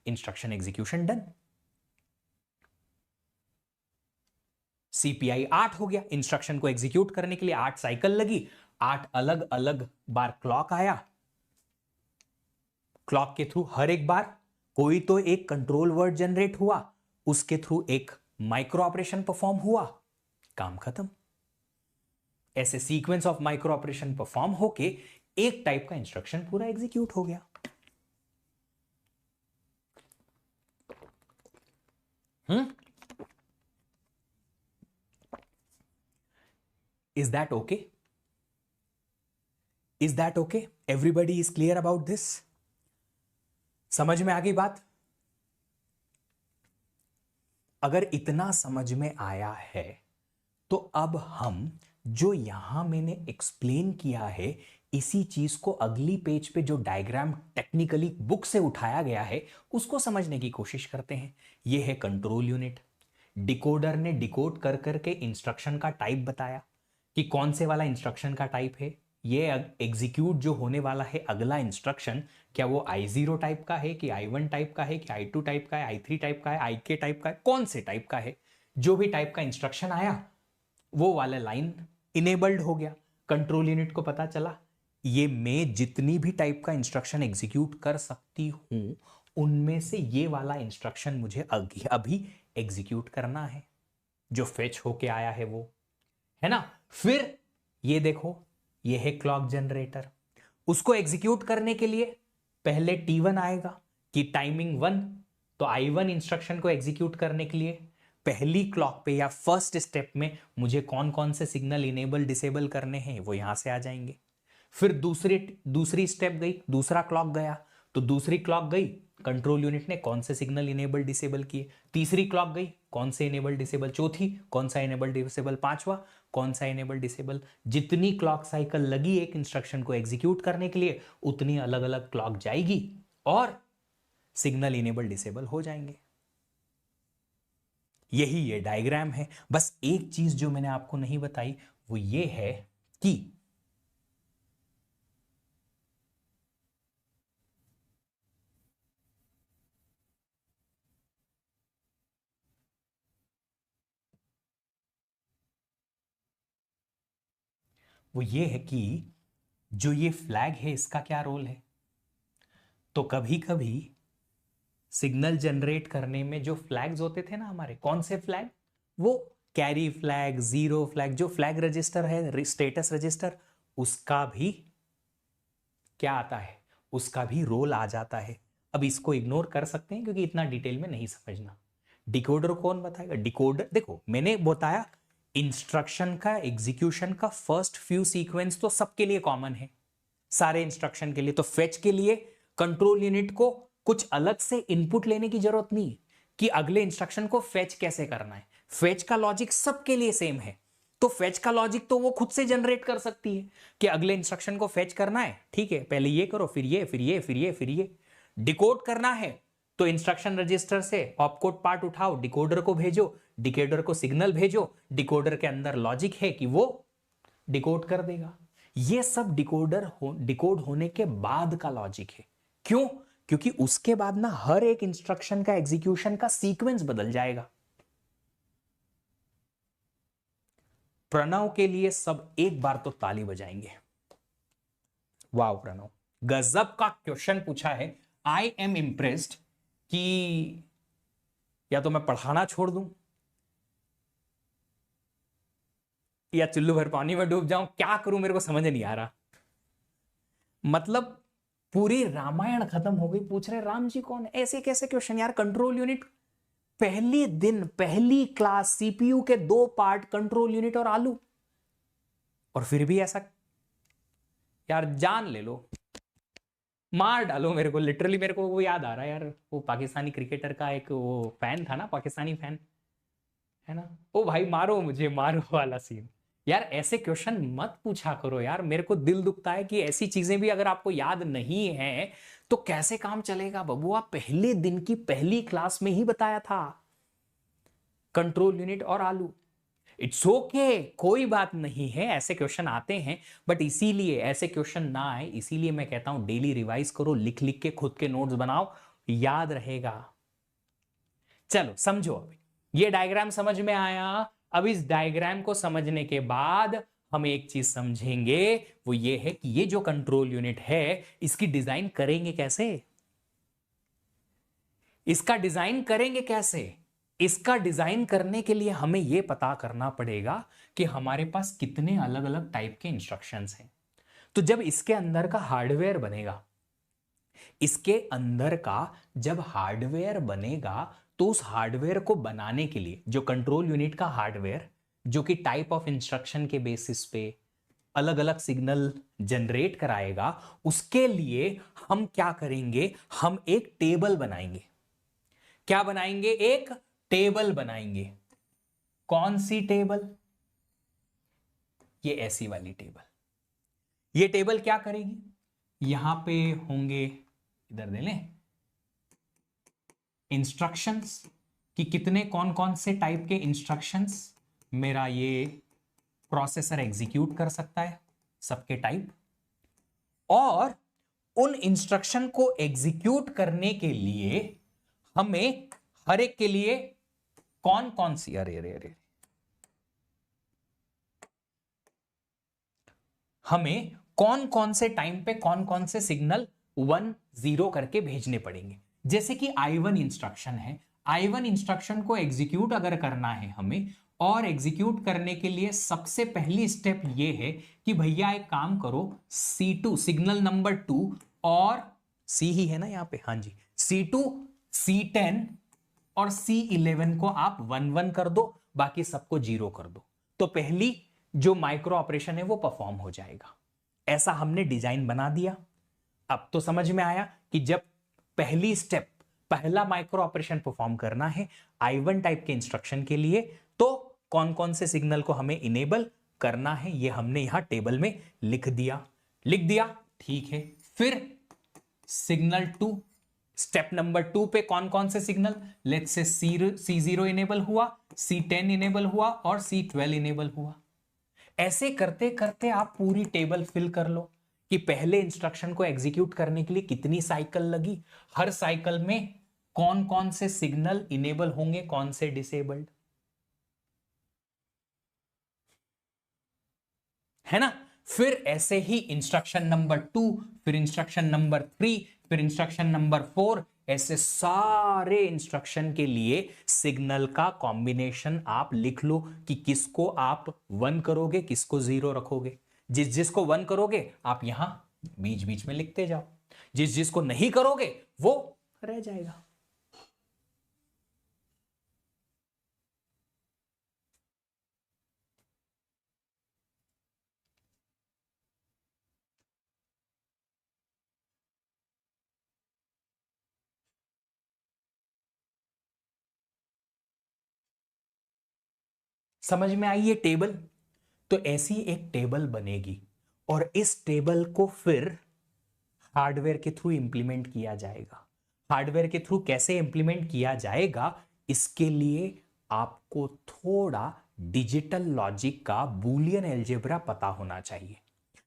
इंस्ट्रक्शन एग्जीक्यूशन डन। सीपीआई 8 हो गया, इंस्ट्रक्शन को एग्जीक्यूट करने के लिए 8 साइकिल लगी, 8 अलग अलग बार क्लॉक आया, क्लॉक के थ्रू हर एक बार कोई तो एक कंट्रोल वर्ड जनरेट हुआ, उसके थ्रू एक माइक्रो ऑपरेशन परफॉर्म हुआ, काम खत्म। ऐसे sequence of micro operation perform होके एक टाइप का इंस्ट्रक्शन पूरा एग्जीक्यूट हो गया। Is that okay? Is that okay? Everybody is clear about this? समझ में आ गई बात? अगर इतना समझ में आया है तो अब हम जो यहां मैंने एक्सप्लेन किया है इसी चीज को अगली पेज पे जो डायग्राम टेक्निकली बुक से उठाया गया है उसको समझने की कोशिश करते हैं। यह है कंट्रोल यूनिट, डिकोडर ने डिकोड कर करके इंस्ट्रक्शन का टाइप बताया कि कौन से वाला इंस्ट्रक्शन का टाइप है, ये एग्जीक्यूट जो होने वाला है अगला इंस्ट्रक्शन क्या वो I0 टाइप का है कि I1 टाइप का है कि I2 टाइप का है, I3 टाइप का है, IK टाइप का है, कौन से टाइप का है। जो भी टाइप का इंस्ट्रक्शन आया वो वाला लाइन इनेबल्ड हो गया। कंट्रोल यूनिट को पता चला ये मैं जितनी भी टाइप का इंस्ट्रक्शन एग्जीक्यूट कर सकती हूं उनमें से ये वाला इंस्ट्रक्शन मुझे अभी एग्जीक्यूट करना है, जो फेच होके आया है वो, है ना। फिर ये देखो ये है क्लॉक जनरेटर, उसको एग्जीक्यूट करने के लिए पहले T1 आएगा कि टाइमिंग 1, तो I1 इंस्ट्रक्शन को एग्जीक्यूट करने के लिए पहली क्लॉक पे या फर्स्ट स्टेप में मुझे कौन कौन से सिग्नल इनेबल डिसेबल करने हैं वो यहां से आ जाएंगे। फिर दूसरी स्टेप गई, दूसरा क्लॉक गया तो दूसरी क्लॉक गई, कंट्रोल यूनिट ने कौन से सिग्नल इनेबल डिसेबल किए, तीसरी क्लॉक गई कौन से इनेबल डिसेबल, चौथी कौन सा इनेबल डिसेबल, पांचवा कौन सा इनेबल डिसेबल। जितनी क्लॉक साइकिल लगी एक इंस्ट्रक्शन को एग्जीक्यूट करने के लिए उतनी अलग अलग क्लॉक जाएगी और सिग्नल इनेबल डिसेबल हो जाएंगे। यही ये डायग्राम है। बस एक चीज जो मैंने आपको नहीं बताई वो ये है कि वो ये है कि जो ये फ्लैग है इसका क्या रोल है। तो कभी कभी सिग्नल जनरेट करने में जो फ्लैग्स होते थे ना हमारे, कौन से फ्लैग, वो कैरी फ्लैग, जीरो फ्लैग, जो फ्लैग रजिस्टर है, स्टेटस रजिस्टर, उसका भी क्या आता है, उसका भी रोल आ जाता है। अब इसको इग्नोर कर सकते हैं क्योंकि इतना डिटेल में नहीं समझना। डिकोडर कौन बताएगा? डिकोडर देखो मैंने बताया, इंस्ट्रक्शन का एग्जीक्यूशन का फर्स्ट फ्यू सीक्वेंस तो सबके लिए कॉमन है, सारे इंस्ट्रक्शन के लिए। तो फेच के लिए कंट्रोल यूनिट को कुछ अलग से इनपुट लेने की जरूरत नहीं कि अगले इंस्ट्रक्शन को फेच कैसे करना है। फेच का लॉजिक सबके लिए सेम है, तो फेच का लॉजिक तो वो खुद से जनरेट कर सकती है कि अगले इंस्ट्रक्शन को फेच करना है, ठीक है, पहले ये करो, फिर ये, फिर ये, फिर ये, फिर ये। डिकोड करना है तो इंस्ट्रक्शन रजिस्टर से ऑपकोड पार्ट उठाओ, डिकोडर को भेजो, डिकोडर को सिग्नल भेजो, डिकोडर के अंदर लॉजिक है कि वो डिकोड कर देगा। ये सब डिकोड होने के बाद का लॉजिक है। क्यों? क्योंकि उसके बाद ना हर एक इंस्ट्रक्शन का एग्जीक्यूशन का सीक्वेंस बदल जाएगा। प्रणव के लिए सब एक बार तो ताली बजाएंगे। वाह प्रणव, गजब का क्वेश्चन पूछा है। आई एम इम्प्रेस्ड कि या तो मैं पढ़ाना छोड़ दूं या चुल्लू भर पानी में डूब जाऊं, क्या करूं मेरे को समझ नहीं आ रहा। मतलब पूरी रामायण खत्म हो गई, पूछ रहे राम जी कौन है, ऐसे कैसे क्वेश्चन यार। कंट्रोल यूनिट पहली दिन पहली क्लास, सीपीयू के 2 पार्ट, कंट्रोल यूनिट और आलू, और फिर भी ऐसा। यार जान ले लो, मार डालो मेरे को, लिटरली मेरे को वो याद आ रहा है यार, वो पाकिस्तानी क्रिकेटर का एक वो फैन था ना, पाकिस्तानी फैन है ना, ओ भाई मारो मुझे, मारो वाला सीन। यार ऐसे क्वेश्चन मत पूछा करो यार, मेरे को दिल दुखता है कि ऐसी चीजें भी अगर आपको याद नहीं है तो कैसे काम चलेगा। बबुआ पहले दिन की पहली क्लास में ही बताया था, कंट्रोल यूनिट और आलू। इट्स ओके, कोई बात नहीं है, ऐसे क्वेश्चन आते हैं, बट इसीलिए ऐसे क्वेश्चन ना आए इसीलिए मैं कहता हूं डेली रिवाइज करो, लिख लिख के खुद के नोट्स बनाओ, याद रहेगा। चलो समझो, अभी ये डायग्राम समझ में आया। अब इस डायग्राम को समझने के बाद हम एक चीज समझेंगे, वो ये है कि ये जो कंट्रोल यूनिट है इसकी डिजाइन करेंगे कैसे। इसका डिजाइन करेंगे कैसे? इसका डिजाइन करने के लिए हमें यह पता करना पड़ेगा कि हमारे पास कितने अलग अलग टाइप के इंस्ट्रक्शंस हैं। तो जब इसके अंदर का हार्डवेयर बनेगा, इसके अंदर का जब हार्डवेयर बनेगा, तो उस हार्डवेयर को बनाने के लिए जो कंट्रोल यूनिट का हार्डवेयर, जो कि टाइप ऑफ इंस्ट्रक्शन के बेसिस पे अलग अलग सिग्नल जनरेट कराएगा, उसके लिए हम क्या करेंगे, हम एक टेबल बनाएंगे। क्या बनाएंगे? एक टेबल बनाएंगे। कौन सी टेबल? ये ऐसी वाली टेबल। ये टेबल क्या करेगी, यहां पे होंगे, इधर दे लें, इंस्ट्रक्शंस कि कितने कौन कौन से टाइप के इंस्ट्रक्शंस मेरा ये प्रोसेसर एग्जीक्यूट कर सकता है, सबके टाइप। और उन इंस्ट्रक्शन को एग्जीक्यूट करने के लिए हमें हर एक के लिए कौन कौन सी, अरे अरे अरे, हमें कौन कौन से टाइम पे कौन कौन से सिग्नल 1 0 करके भेजने पड़ेंगे। जैसे कि I1 इंस्ट्रक्शन है, I1 इंस्ट्रक्शन को एग्जीक्यूट अगर करना है हमें, और एग्जीक्यूट करने के लिए सबसे पहली स्टेप ये है कि भैया एक काम करो, C2 सिग्नल नंबर 2 और C ही है ना यहां पे, हाँ जी, C2 C10 और C11 को आप 1 1 कर दो, बाकी सबको 0 कर दो, तो पहली जो माइक्रो ऑपरेशन है वो परफॉर्म हो जाएगा। ऐसा हमने डिजाइन बना दिया। अब तो समझ में आया कि जब पहली स्टेप, पहला माइक्रो ऑपरेशन परफॉर्म करना है I1 टाइप के इंस्ट्रक्शन के लिए, तो कौन कौन से सिग्नल को हमें इनेबल करना है, ये हमने यहां टेबल में लिख दिया। लिख दिया, ठीक है। फिर सिग्नल 2, स्टेप नंबर 2 पे कौन कौन से signal, let's say C0 enable हुआ, C10 इनेबल हुआ और C12 इनेबल हुआ। ऐसे करते करते आप पूरी टेबल फिल कर लो कि पहले इंस्ट्रक्शन को एग्जीक्यूट करने के लिए कितनी साइकिल लगी, हर साइकिल में कौन कौन से सिग्नल इनेबल होंगे, कौन से डिसेबल्ड, है ना। फिर ऐसे ही इंस्ट्रक्शन नंबर 2, फिर इंस्ट्रक्शन नंबर 3, फिर इंस्ट्रक्शन नंबर 4, ऐसे सारे इंस्ट्रक्शन के लिए सिग्नल का कॉम्बिनेशन आप लिख लो कि किसको आप 1 करोगे, किसको 0 रखोगे। जिस जिसको 1 करोगे आप यहां बीच बीच में लिखते जाओ, जिस जिसको नहीं करोगे वो रह जाएगा। समझ में आई ये टेबल। तो ऐसी एक टेबल बनेगी और इस टेबल को फिर हार्डवेयर के थ्रू इंप्लीमेंट किया जाएगा। हार्डवेयर के थ्रू कैसे इंप्लीमेंट किया जाएगा, इसके लिए आपको थोड़ा डिजिटल लॉजिक का बूलियन अलजेब्रा पता होना चाहिए।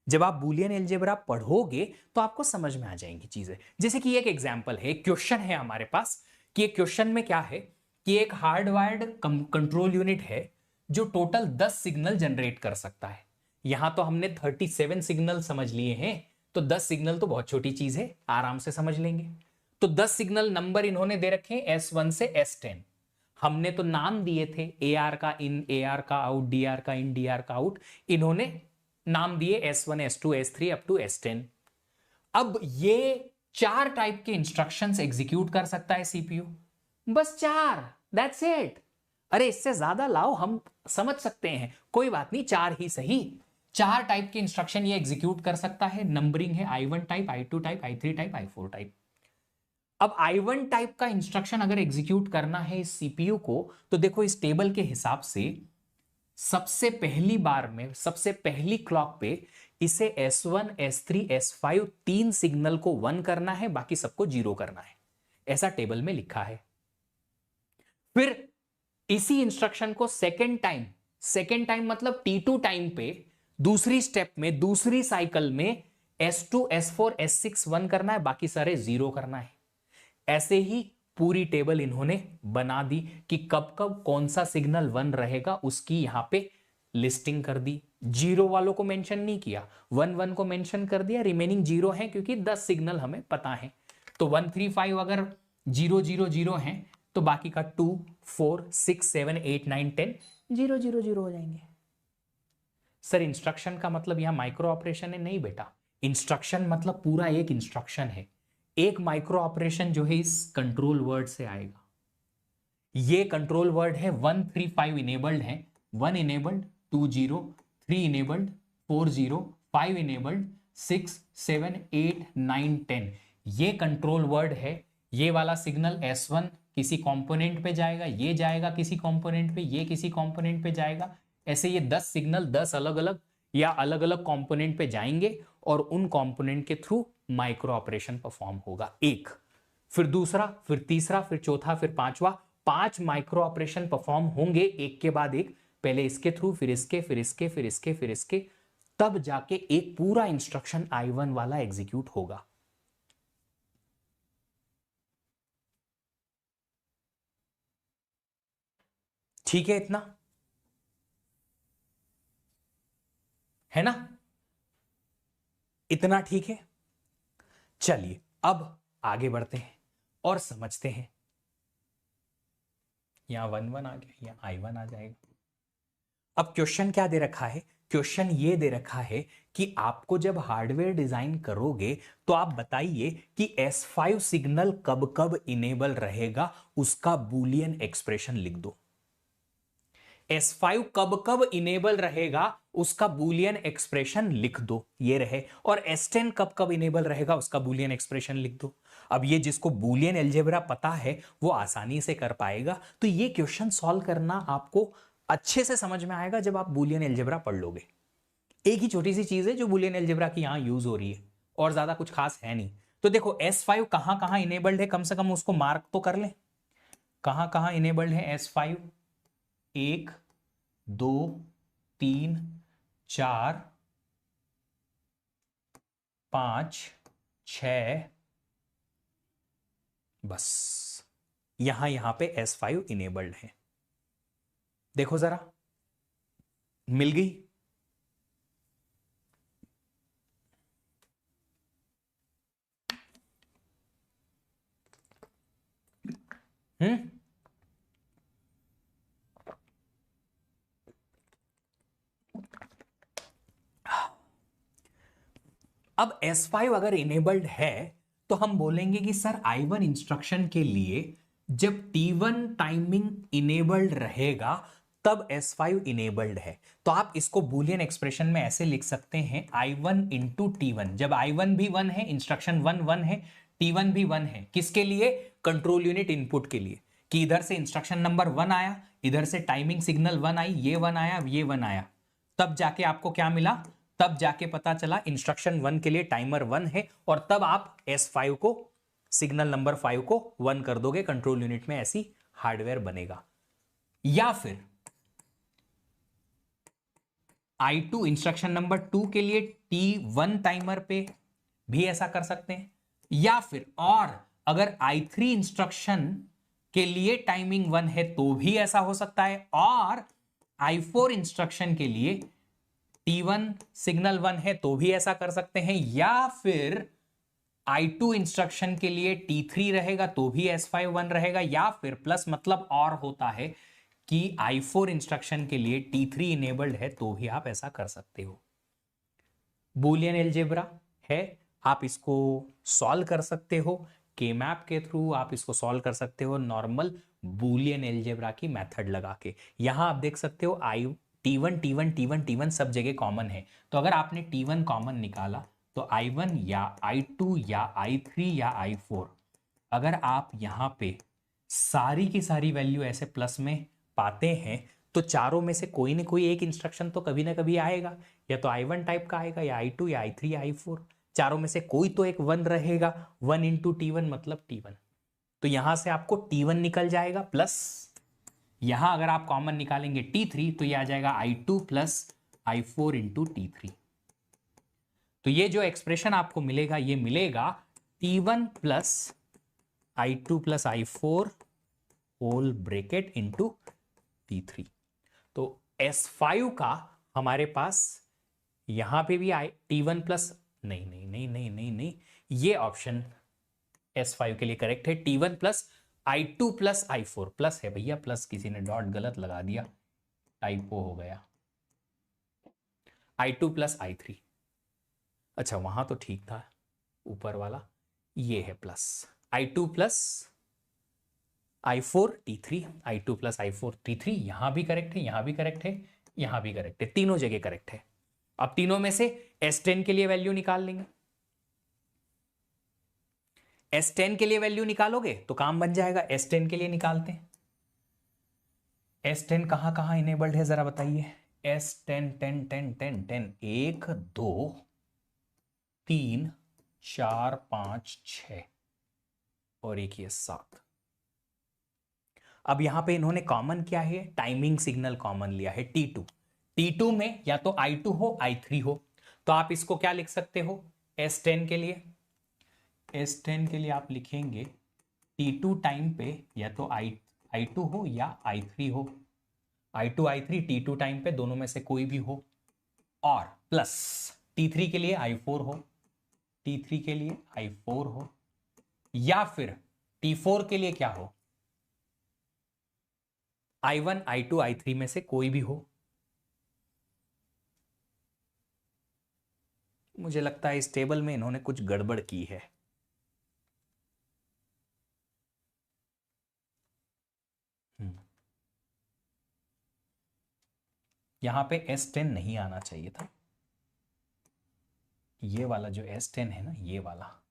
जब आप बूलियन अलजेब्रा पढ़ोगे तो आपको समझ में आ जाएंगी चीजें। जैसे कि एक एग्जांपल है, क्वेश्चन है हमारे पास कि एक क्वेश्चन में क्या है कि एक हार्डवायर्ड कंट्रोल यूनिट है जो टोटल 10 सिग्नल जनरेट कर सकता है। यहां तो हमने 37 सिग्नल समझ लिए हैं, तो 10 सिग्नल तो बहुत छोटी चीज है, आराम से समझ लेंगे। तो 10 सिग्नल नंबर इन्होंने दे रखे हैं S1 से S10। हमने तो नाम दिए थे, AR का इन, AR का आउट, DR का इन, DR का आउट। इन्होंने नाम दिए S1 S2 S3 up to S10। अब ये 4 टाइप के इंस्ट्रक्शंस एग्जीक्यूट कर सकता है सीपीयू, बस 4, दैट्स इट। अरे इससे ज्यादा लाओ, हम समझ सकते हैं, कोई बात नहीं, 4 ही सही। 4 टाइप के इंस्ट्रक्शन ये एग्जीक्यूट कर सकता है। नंबरिंग है I1 type, I2 type, I3 type, I4 type. अब I1 टाइप का इंस्ट्रक्शन अगर एग्जीक्यूट करना है इस सीपीयू को, तो देखो इस टेबल के हिसाब से सबसे पहली बार में, सबसे पहली क्लॉक पे इसे S1 S3 S5 तीन सिग्नल को 1 करना है, बाकी सबको 0 करना है, ऐसा टेबल में लिखा है। फिर इसी इंस्ट्रक्शन को सेकेंड टाइम मतलब T2 टाइम पे दूसरी स्टेप में, दूसरी साइकिल में S2 S4 S6 1 करना है, बाकी सारे 0 करना है। ऐसे ही पूरी टेबल इन्होंने बना दी कि कब कब कौन सा सिग्नल 1 रहेगा, उसकी यहां पे लिस्टिंग कर दी। 0 वालों को मेंशन नहीं किया, 1 को मेंशन कर दिया, रिमेनिंग 0 है क्योंकि 10 सिग्नल हमें पता है। तो 1 3 5 अगर 0 0 0 है तो बाकी का 2 4 6 7 8 9 10 0 0 0 हो जाएंगे। सर इंस्ट्रक्शन का मतलब यहां माइक्रो ऑपरेशन है? नहीं बेटा, इंस्ट्रक्शन मतलब पूरा एक इंस्ट्रक्शन है। एक माइक्रो ऑपरेशन जो है इस कंट्रोल वर्ड से आएगा। ये कंट्रोल वर्ड है 1 3 5 इनेबल्ड है, 1 इनेबल्ड, 2 0, 3 इनेबल्ड, 4 0, 5 इनेबल्ड, 6 7 8 9 10। ये कंट्रोल वर्ड है। ये वाला सिग्नल S1 किसी कंपोनेंट पे जाएगा, ये जाएगा किसी कंपोनेंट पे, ये किसी कंपोनेंट पे जाएगा। ऐसे ये 10 सिग्नल 10 अलग अलग या अलग अलग कंपोनेंट पे जाएंगे और उन कंपोनेंट के थ्रू माइक्रो ऑपरेशन परफॉर्म होगा। एक, फिर दूसरा, फिर तीसरा, फिर चौथा, फिर पांचवा। 5 माइक्रो ऑपरेशन परफॉर्म होंगे एक के बाद एक, पहले इसके थ्रू, फिर इसके, फिर इसके, फिर इसके, फिर इसके, तब जाके एक पूरा इंस्ट्रक्शन I1 वाला एग्जीक्यूट होगा। ठीक है, इतना है ना? इतना ठीक है। चलिए अब आगे बढ़ते हैं और समझते हैं। यहां 1 1 आ गया, यहां I1 आ जाएगा। अब क्वेश्चन क्या दे रखा है? क्वेश्चन ये दे रखा है कि आपको जब हार्डवेयर डिजाइन करोगे तो आप बताइए कि S5 सिग्नल कब कब इनेबल रहेगा, उसका बूलियन एक्सप्रेशन लिख दो। S5 कब कब इनेबल रहेगा उसका बूलियन एक्सप्रेशन लिख दो, ये रहे। और S10 कब कब इनेबल रहेगा उसका बूलियन एक्सप्रेशन लिख दो। अब ये जिसको बूलियन अलजेब्रा पता है वो आसानी से कर पाएगा। तो ये क्वेश्चन सॉल्व करना आपको अच्छे से समझ में आएगा जब आप बूलियन अलजेब्रा पढ़ लोगे। एक ही छोटी सी चीज है जो बूलियन अलजेब्रा की यहां यूज हो रही है और ज्यादा कुछ खास है नहीं। तो देखो S5 कहां कहां इनेबल्ड है, कम से कम उसको मार्क तो कर लें, कहां कहां इनेबल्ड है S5। 1 2 3 4 5 6, बस यहां पे S5 इनेबल्ड है। देखो जरा, मिल गई। हम्म। अब S5 अगर इनेबल्ड है तो हम बोलेंगे कि सर I1 इंस्ट्रक्शन के लिए जब T1 टाइमिंग इनेबल्ड रहेगा तब S5 इनेबल्ड है। तो आप इसको बूलियन एक्सप्रेशन में ऐसे लिख सकते हैं I1 इंटू T1। जब I1 भी 1 है, इंस्ट्रक्शन 1 1 है, T1 भी 1 है, किसके लिए? कंट्रोल यूनिट इनपुट के लिए, कि इधर से इंस्ट्रक्शन नंबर 1 आया, इधर से टाइमिंग सिग्नल 1 आई, ये 1 आया, ये 1 आया, तब जाके आपको क्या मिला? तब जाके पता चला इंस्ट्रक्शन 1 के लिए टाइमर 1 है, और तब आप S5 को, सिग्नल नंबर 5 को 1 कर दोगे, कंट्रोल यूनिट में ऐसी हार्डवेयर बनेगा। या फिर I2 इंस्ट्रक्शन नंबर 2 के लिए T1 टाइमर पे भी ऐसा कर सकते हैं। या फिर और अगर I3 इंस्ट्रक्शन के लिए टाइमिंग 1 है तो भी ऐसा हो सकता है, और I4 इंस्ट्रक्शन के लिए T1 सिग्नल 1 है तो भी ऐसा कर सकते हैं। या फिर I2 इंस्ट्रक्शन के लिए T3 रहेगा तो भी S5 1 रहेगा। या फिर प्लस मतलब और होता है कि I4 इंस्ट्रक्शन के लिए T3 इनेबल्ड है तो भी आप ऐसा कर सकते हो। बूलियन अलजेब्रा है, आप इसको सॉल्व कर सकते हो के मैप के थ्रू, आप इसको सॉल्व कर सकते हो नॉर्मल बूलियन अलजेब्रा की मेथड लगा के। यहां आप देख सकते हो T1 T1 T1 T1 सब जगह कॉमन है, तो अगर आपने T1 कॉमन निकाला तो I1 या I2 या I3 या I4, अगर आप यहां पे सारी की सारी वैल्यू ऐसे प्लस में पाते हैं तो चारों में से कोई ना कोई एक इंस्ट्रक्शन तो कभी ना कभी आएगा, या तो I1 टाइप का आएगा, या I2 या I3 या I4, चारों में से कोई तो एक 1 रहेगा। 1 इंटू T1 मतलब T1, तो यहां से आपको T1 निकल जाएगा, प्लस यहां अगर आप कॉमन निकालेंगे T3 तो ये आ जाएगा I2 plus I4 into T3। तो ये जो एक्सप्रेशन आपको मिलेगा ये मिलेगा T1 plus I2 plus I4 whole bracket into T3। तो S5 का हमारे पास यहां पे भी T1 प्लस, नहीं नहीं नहीं नहीं नहीं नहीं, ये ऑप्शन S5 के लिए करेक्ट है। T1 plus I2 plus I4, plus है भैया, प्लस किसी ने डॉट गलत लगा दिया, टाइपो हो गया। I2 प्लस I3, अच्छा वहां तो ठीक था, ऊपर वाला ये है plus I2 plus I4 T3, I2 plus I4 T3, यहां भी करेक्ट है, यहां भी करेक्ट है, यहां भी करेक्ट है, तीनों जगह करेक्ट है। अब तीनों में से S10 के लिए वैल्यू निकाल लेंगे। S10 के लिए वैल्यू निकालोगे तो काम बन जाएगा। S10 के लिए निकालते हैं। S10 कहां कहां इनेबल्ड है जरा बताइए। S10 10 10 10 10, 1 2 3 4 5 6 और एक ये 7। अब यहां पे इन्होंने कॉमन क्या है, टाइमिंग सिग्नल कॉमन लिया है T2। T2 में या तो I2 हो I3 हो, तो आप इसको क्या लिख सकते हो S10 के लिए? S10 के लिए आप लिखेंगे T2 टाइम पे या तो I2 हो या I3 हो, I2 I3 T2 टाइम पे दोनों में से कोई भी हो, और प्लस T3 के लिए I4 हो, T3 के लिए I4 हो, या फिर T4 के लिए क्या हो, I1 I2 I3 में से कोई भी हो। मुझे लगता है इस टेबल में इन्होंने कुछ गड़बड़ की है। यहां पे S10 नहीं आना चाहिए था, ये वाला जो S10 है ना, ये वाला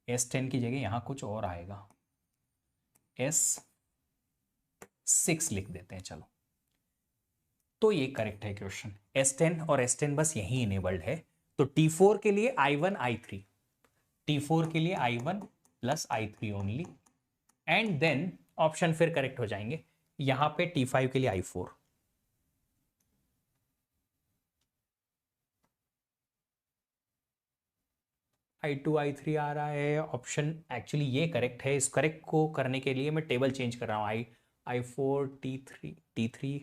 S10 की जगह यहां कुछ और आएगा, S6 लिख देते हैं चलो। तो ये करेक्ट है क्वेश्चन, S10 और S10 बस यही इनेबल्ड है। तो T4 के लिए I1 I3, T4 के लिए I1 plus I3 only, and then option फिर करेक्ट हो जाएंगे, यहां पे T5 के लिए I4। I2 I3 आ रहा है ऑप्शन, एक्चुअली ये करेक्ट है। इस करेक्ट को करने के लिए मैं टेबल चेंज कर रहा हूँ। I4 T3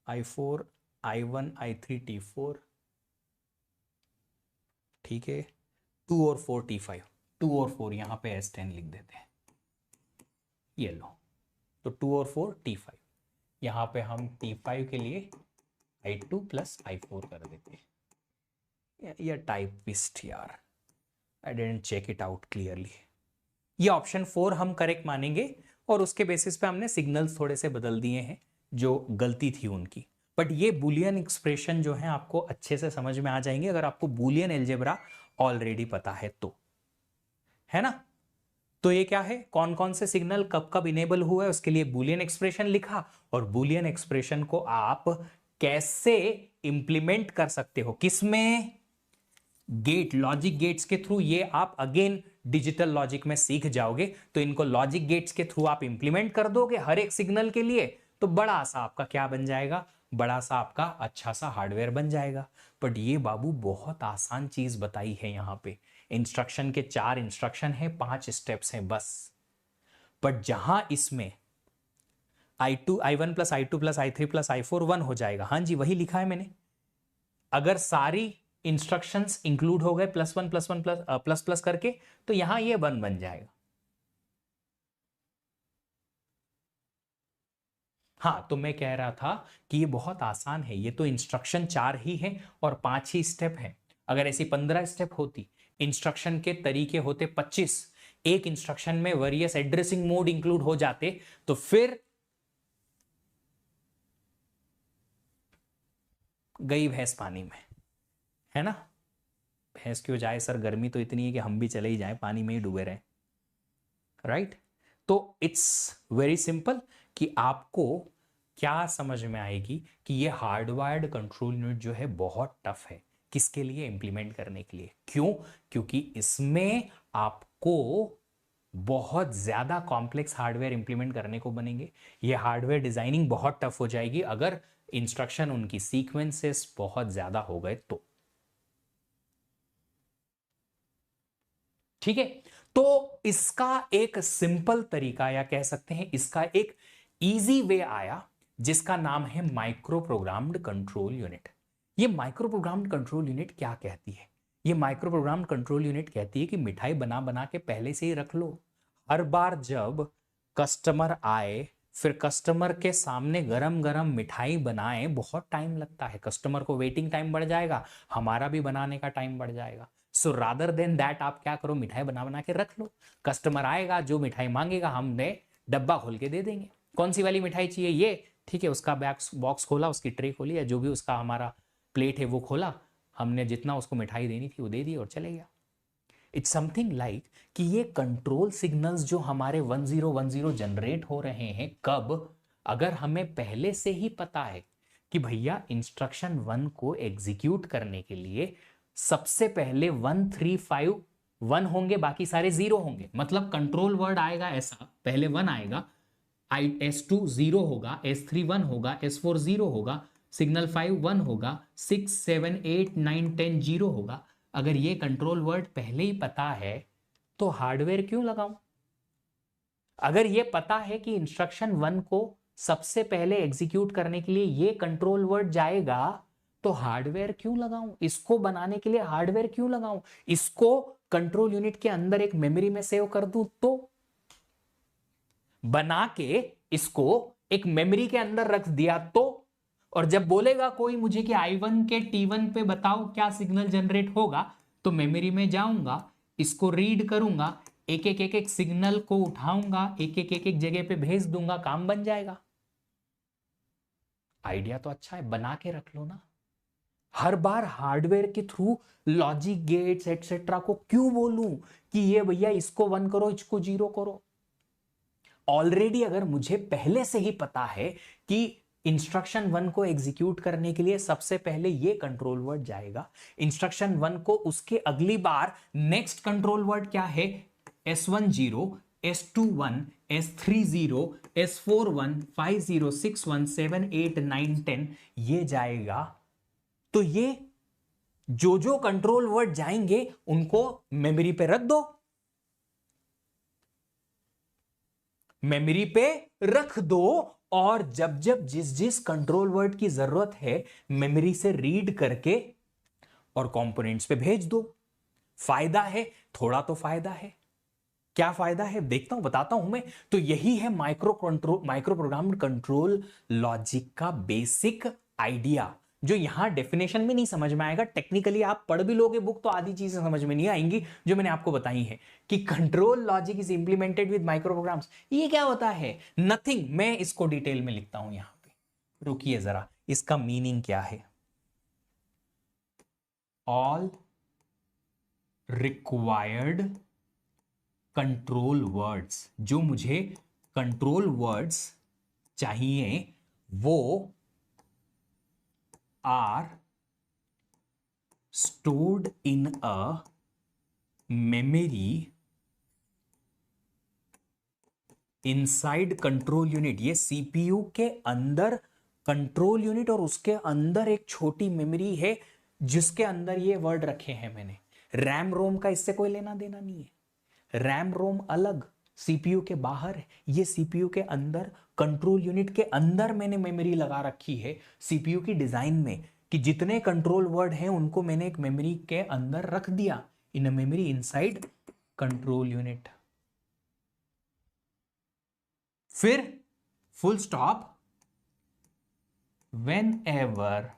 I4 I1 I3 T4, ठीक है। 2 और 4 T5, 2 और 4 यहां पे S10 लिख देते हैं, ये लो। तो 2 और 4 T5, यहां पे हम T5 के लिए I2 प्लस I4 कर देते हैं। ये टाइपिस्ट यार, I didn't check it out clearly. ये ऑप्शन 4 हम करेक्ट मानेंगे, और उसके बेसिस पे हमने सिग्नल्स थोड़े से बदल दिए हैं जो गलती थी उनकी। बट ये बुलियन एक्सप्रेशन जो है आपको अच्छे से समझ में आ जाएंगे अगर आपको बुलियन अलजेब्रा ऑलरेडी पता है तो, है ना। तो ये क्या है, कौन कौन से सिग्नल कब कब इनेबल हुआ है, उसके लिए बुलियन एक्सप्रेशन लिखा, और बुलियन एक्सप्रेशन को आप कैसे इंप्लीमेंट कर सकते हो, किसमें, गेट, लॉजिक गेट्स के थ्रू। ये आप अगेन डिजिटल लॉजिक में सीख जाओगे, तो इनको लॉजिक गेट्स के थ्रू आप इंप्लीमेंट कर दोगे हर एक सिग्नल के लिए, तो बड़ा सा आपका क्या बन जाएगा, बड़ा सा आपका अच्छा सा हार्डवेयर बन जाएगा। बट ये बाबू बहुत आसान चीज बताई है यहां पे। इंस्ट्रक्शन के 4 इंस्ट्रक्शन है, 5 स्टेप्स हैं बस। बट जहां इसमें I1 plus I2 plus I3 plus I4 1 हो जाएगा, हाँ जी वही लिखा है मैंने। अगर सारी इंस्ट्रक्शंस इंक्लूड हो गए plus one plus one plus plus करके, तो यहां ये 1 बन जाएगा। हाँ, तो मैं कह रहा था कि ये बहुत आसान है, ये तो इंस्ट्रक्शन 4 ही है और 5 ही स्टेप है। अगर ऐसी 15 स्टेप होती, इंस्ट्रक्शन के तरीके होते 25, एक इंस्ट्रक्शन में वेरियस एड्रेसिंग मोड इंक्लूड हो जाते, तो फिर गई भैंस पानी में, है ना। भैंस क्यों जाए सर, गर्मी तो इतनी है कि हम भी चले ही जाए, पानी में ही डूबे रहे, राइट। तो इट्स वेरी सिंपल कि आपको क्या समझ में आएगी कि ये हार्डवायर्ड कंट्रोल यूनिट जो है बहुत टफ है, किसके लिए, इंप्लीमेंट करने के लिए। क्यों, क्योंकि इसमें आपको बहुत ज्यादा कॉम्प्लेक्स हार्डवेयर इंप्लीमेंट करने को बनेंगे। ये हार्डवेयर डिजाइनिंग बहुत टफ हो जाएगी अगर इंस्ट्रक्शन, उनकी सीक्वेंसेस बहुत ज्यादा हो गए तो, ठीक है। तो इसका एक सिंपल तरीका, या कह सकते हैं इसका एक इजी वे आया, जिसका नाम है माइक्रो प्रोग्राम्ड कंट्रोल यूनिट। ये माइक्रो प्रोग्राम्ड कंट्रोल यूनिट क्या कहती है, ये माइक्रो प्रोग्राम्ड कंट्रोल यूनिट कहती है कि मिठाई बना बना के पहले से ही रख लो। हर बार जब कस्टमर आए, फिर कस्टमर के सामने गरम गरम मिठाई बनाए, बहुत टाइम लगता है, कस्टमर को वेटिंग टाइम बढ़ जाएगा, हमारा भी बनाने का टाइम बढ़ जाएगा। सो रादर देन दैट आप क्या करो, मिठाई बना बना के रख लो। कस्टमर आएगा, जो मिठाई मांगेगा हमने डब्बा खोल के दे देंगे, कौन सी वाली मिठाई चाहिए ये, ठीक है। उसका बॉक्स खोला, उसकी ट्रे खोली, या जो भी उसका हमारा प्लेट है वो खोला, हमने जितना उसको मिठाई देनी थी वो दे दी और चले गया। इट्स समथिंग लाइक कि ये कंट्रोल सिग्नल्स जो हमारे 1010 जनरेट हो रहे हैं, कब, अगर हमें पहले से ही पता है कि भैया इंस्ट्रक्शन 1 को एग्जीक्यूट करने के लिए सबसे पहले 1 3 5 1 होंगे, बाकी सारे 0 होंगे, मतलब कंट्रोल वर्ड आएगा ऐसा, पहले 1 आएगा, S2 0 होगा, S3 1 होगा, S4 0 होगा, सिग्नल 5 1 होगा, 6 7 8 9 10 0 होगा। अगर ये कंट्रोल वर्ड पहले ही पता है तो हार्डवेयर क्यों लगाऊं। अगर ये पता है कि इंस्ट्रक्शन 1 को सबसे पहले एग्जीक्यूट करने के लिए ये कंट्रोल वर्ड जाएगा, तो हार्डवेयर क्यों लगाऊं, इसको बनाने के लिए हार्डवेयर क्यों लगाऊं, इसको कंट्रोल यूनिट के अंदर एक मेमोरी में सेव कर दूं, तो बना के इसको एक मेमोरी के अंदर रख दिया तो, और जब बोलेगा कोई मुझे कि I1 के T1 पे बताओ क्या सिग्नल जनरेट होगा, तो मेमोरी में जाऊंगा, इसको रीड करूंगा, एक एक सिग्नल को उठाऊंगा, एक जगह पे भेज दूंगा, काम बन जाएगा। आइडिया तो अच्छा है, बना के रख लो ना। हर बार हार्डवेयर के थ्रू लॉजिक गेट्स एटसेट्रा को क्यों बोलूं कि ये भैया इसको 1 करो, इसको 0 करो। ऑलरेडी अगर मुझे पहले से ही पता है कि इंस्ट्रक्शन 1 को एग्जीक्यूट करने के लिए सबसे पहले ये कंट्रोल वर्ड जाएगा। इंस्ट्रक्शन 1 को उसके अगली बार नेक्स्ट कंट्रोल वर्ड क्या है, S10, S21, S30, S41, 50, 61, 7, 8, 9, 10 ये जाएगा। तो ये जो जो कंट्रोल वर्ड जाएंगे उनको मेमोरी पे रख दो, मेमोरी पे रख दो, और जब जब जिस जिस कंट्रोल वर्ड की जरूरत है मेमोरी से रीड करके और कंपोनेंट्स पे भेज दो। फायदा है, थोड़ा तो फायदा है। क्या फायदा है देखता हूं, बताता हूं मैं। तो यही है माइक्रो प्रोग्राम्ड कंट्रोल लॉजिक का बेसिक आइडिया, जो यहां डेफिनेशन में नहीं समझ में आएगा। टेक्निकली आप पढ़ भी लोगे बुक तो आधी चीजें समझ में नहीं आएंगी जो मैंने आपको बताई है कि control logic is implemented with micro programs. ये क्या होता है, नथिंग। मैं इसको डिटेल में लिखता हूं यहां पे, रुकिए जरा, इसका मीनिंग क्या है। ऑल रिक्वायर्ड कंट्रोल वर्ड्स, जो मुझे कंट्रोल वर्ड्स चाहिए वो are stored in a memory inside control unit. ये सीपीयू के अंदर कंट्रोल यूनिट और उसके अंदर एक छोटी मेमोरी है जिसके अंदर ये वर्ड रखे हैं मैंने। रैम रोम का इससे कोई लेना देना नहीं है। रैम रोम अलग, सीपीयू के बाहर है। ये सीपीयू के अंदर कंट्रोल यूनिट के अंदर मैंने मेमोरी लगा रखी है सीपीयू की डिजाइन में, कि जितने कंट्रोल वर्ड हैं उनको मैंने एक मेमोरी के अंदर रख दिया, in a memory inside control unit. फिर full stop, whenever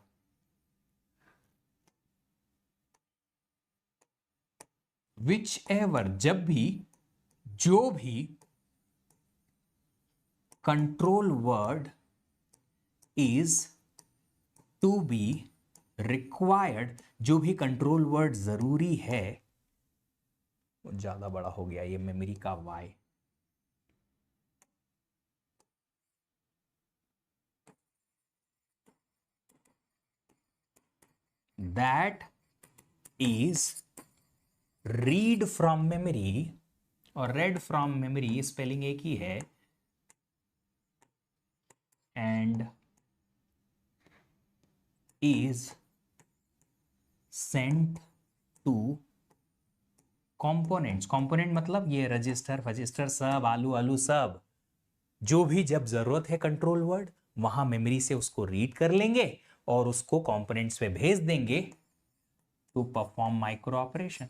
whichever, जब भी, जो भी control word is to be required, जो भी कंट्रोल वर्ड जरूरी है, ज्यादा बड़ा हो गया ये मेमोरी का why, that is read from memory, और रेड फ्रॉम मेमोरी स्पेलिंग एक ही है, and is sent to components. Component मतलब ये रजिस्टर फजिस्टर सब, आलू आलू सब, जो भी जब जरूरत है कंट्रोल वर्ड वहां मेमोरी से उसको रीड कर लेंगे और उसको कंपोनेंट्स पे भेज देंगे टू परफॉर्म माइक्रो ऑपरेशन।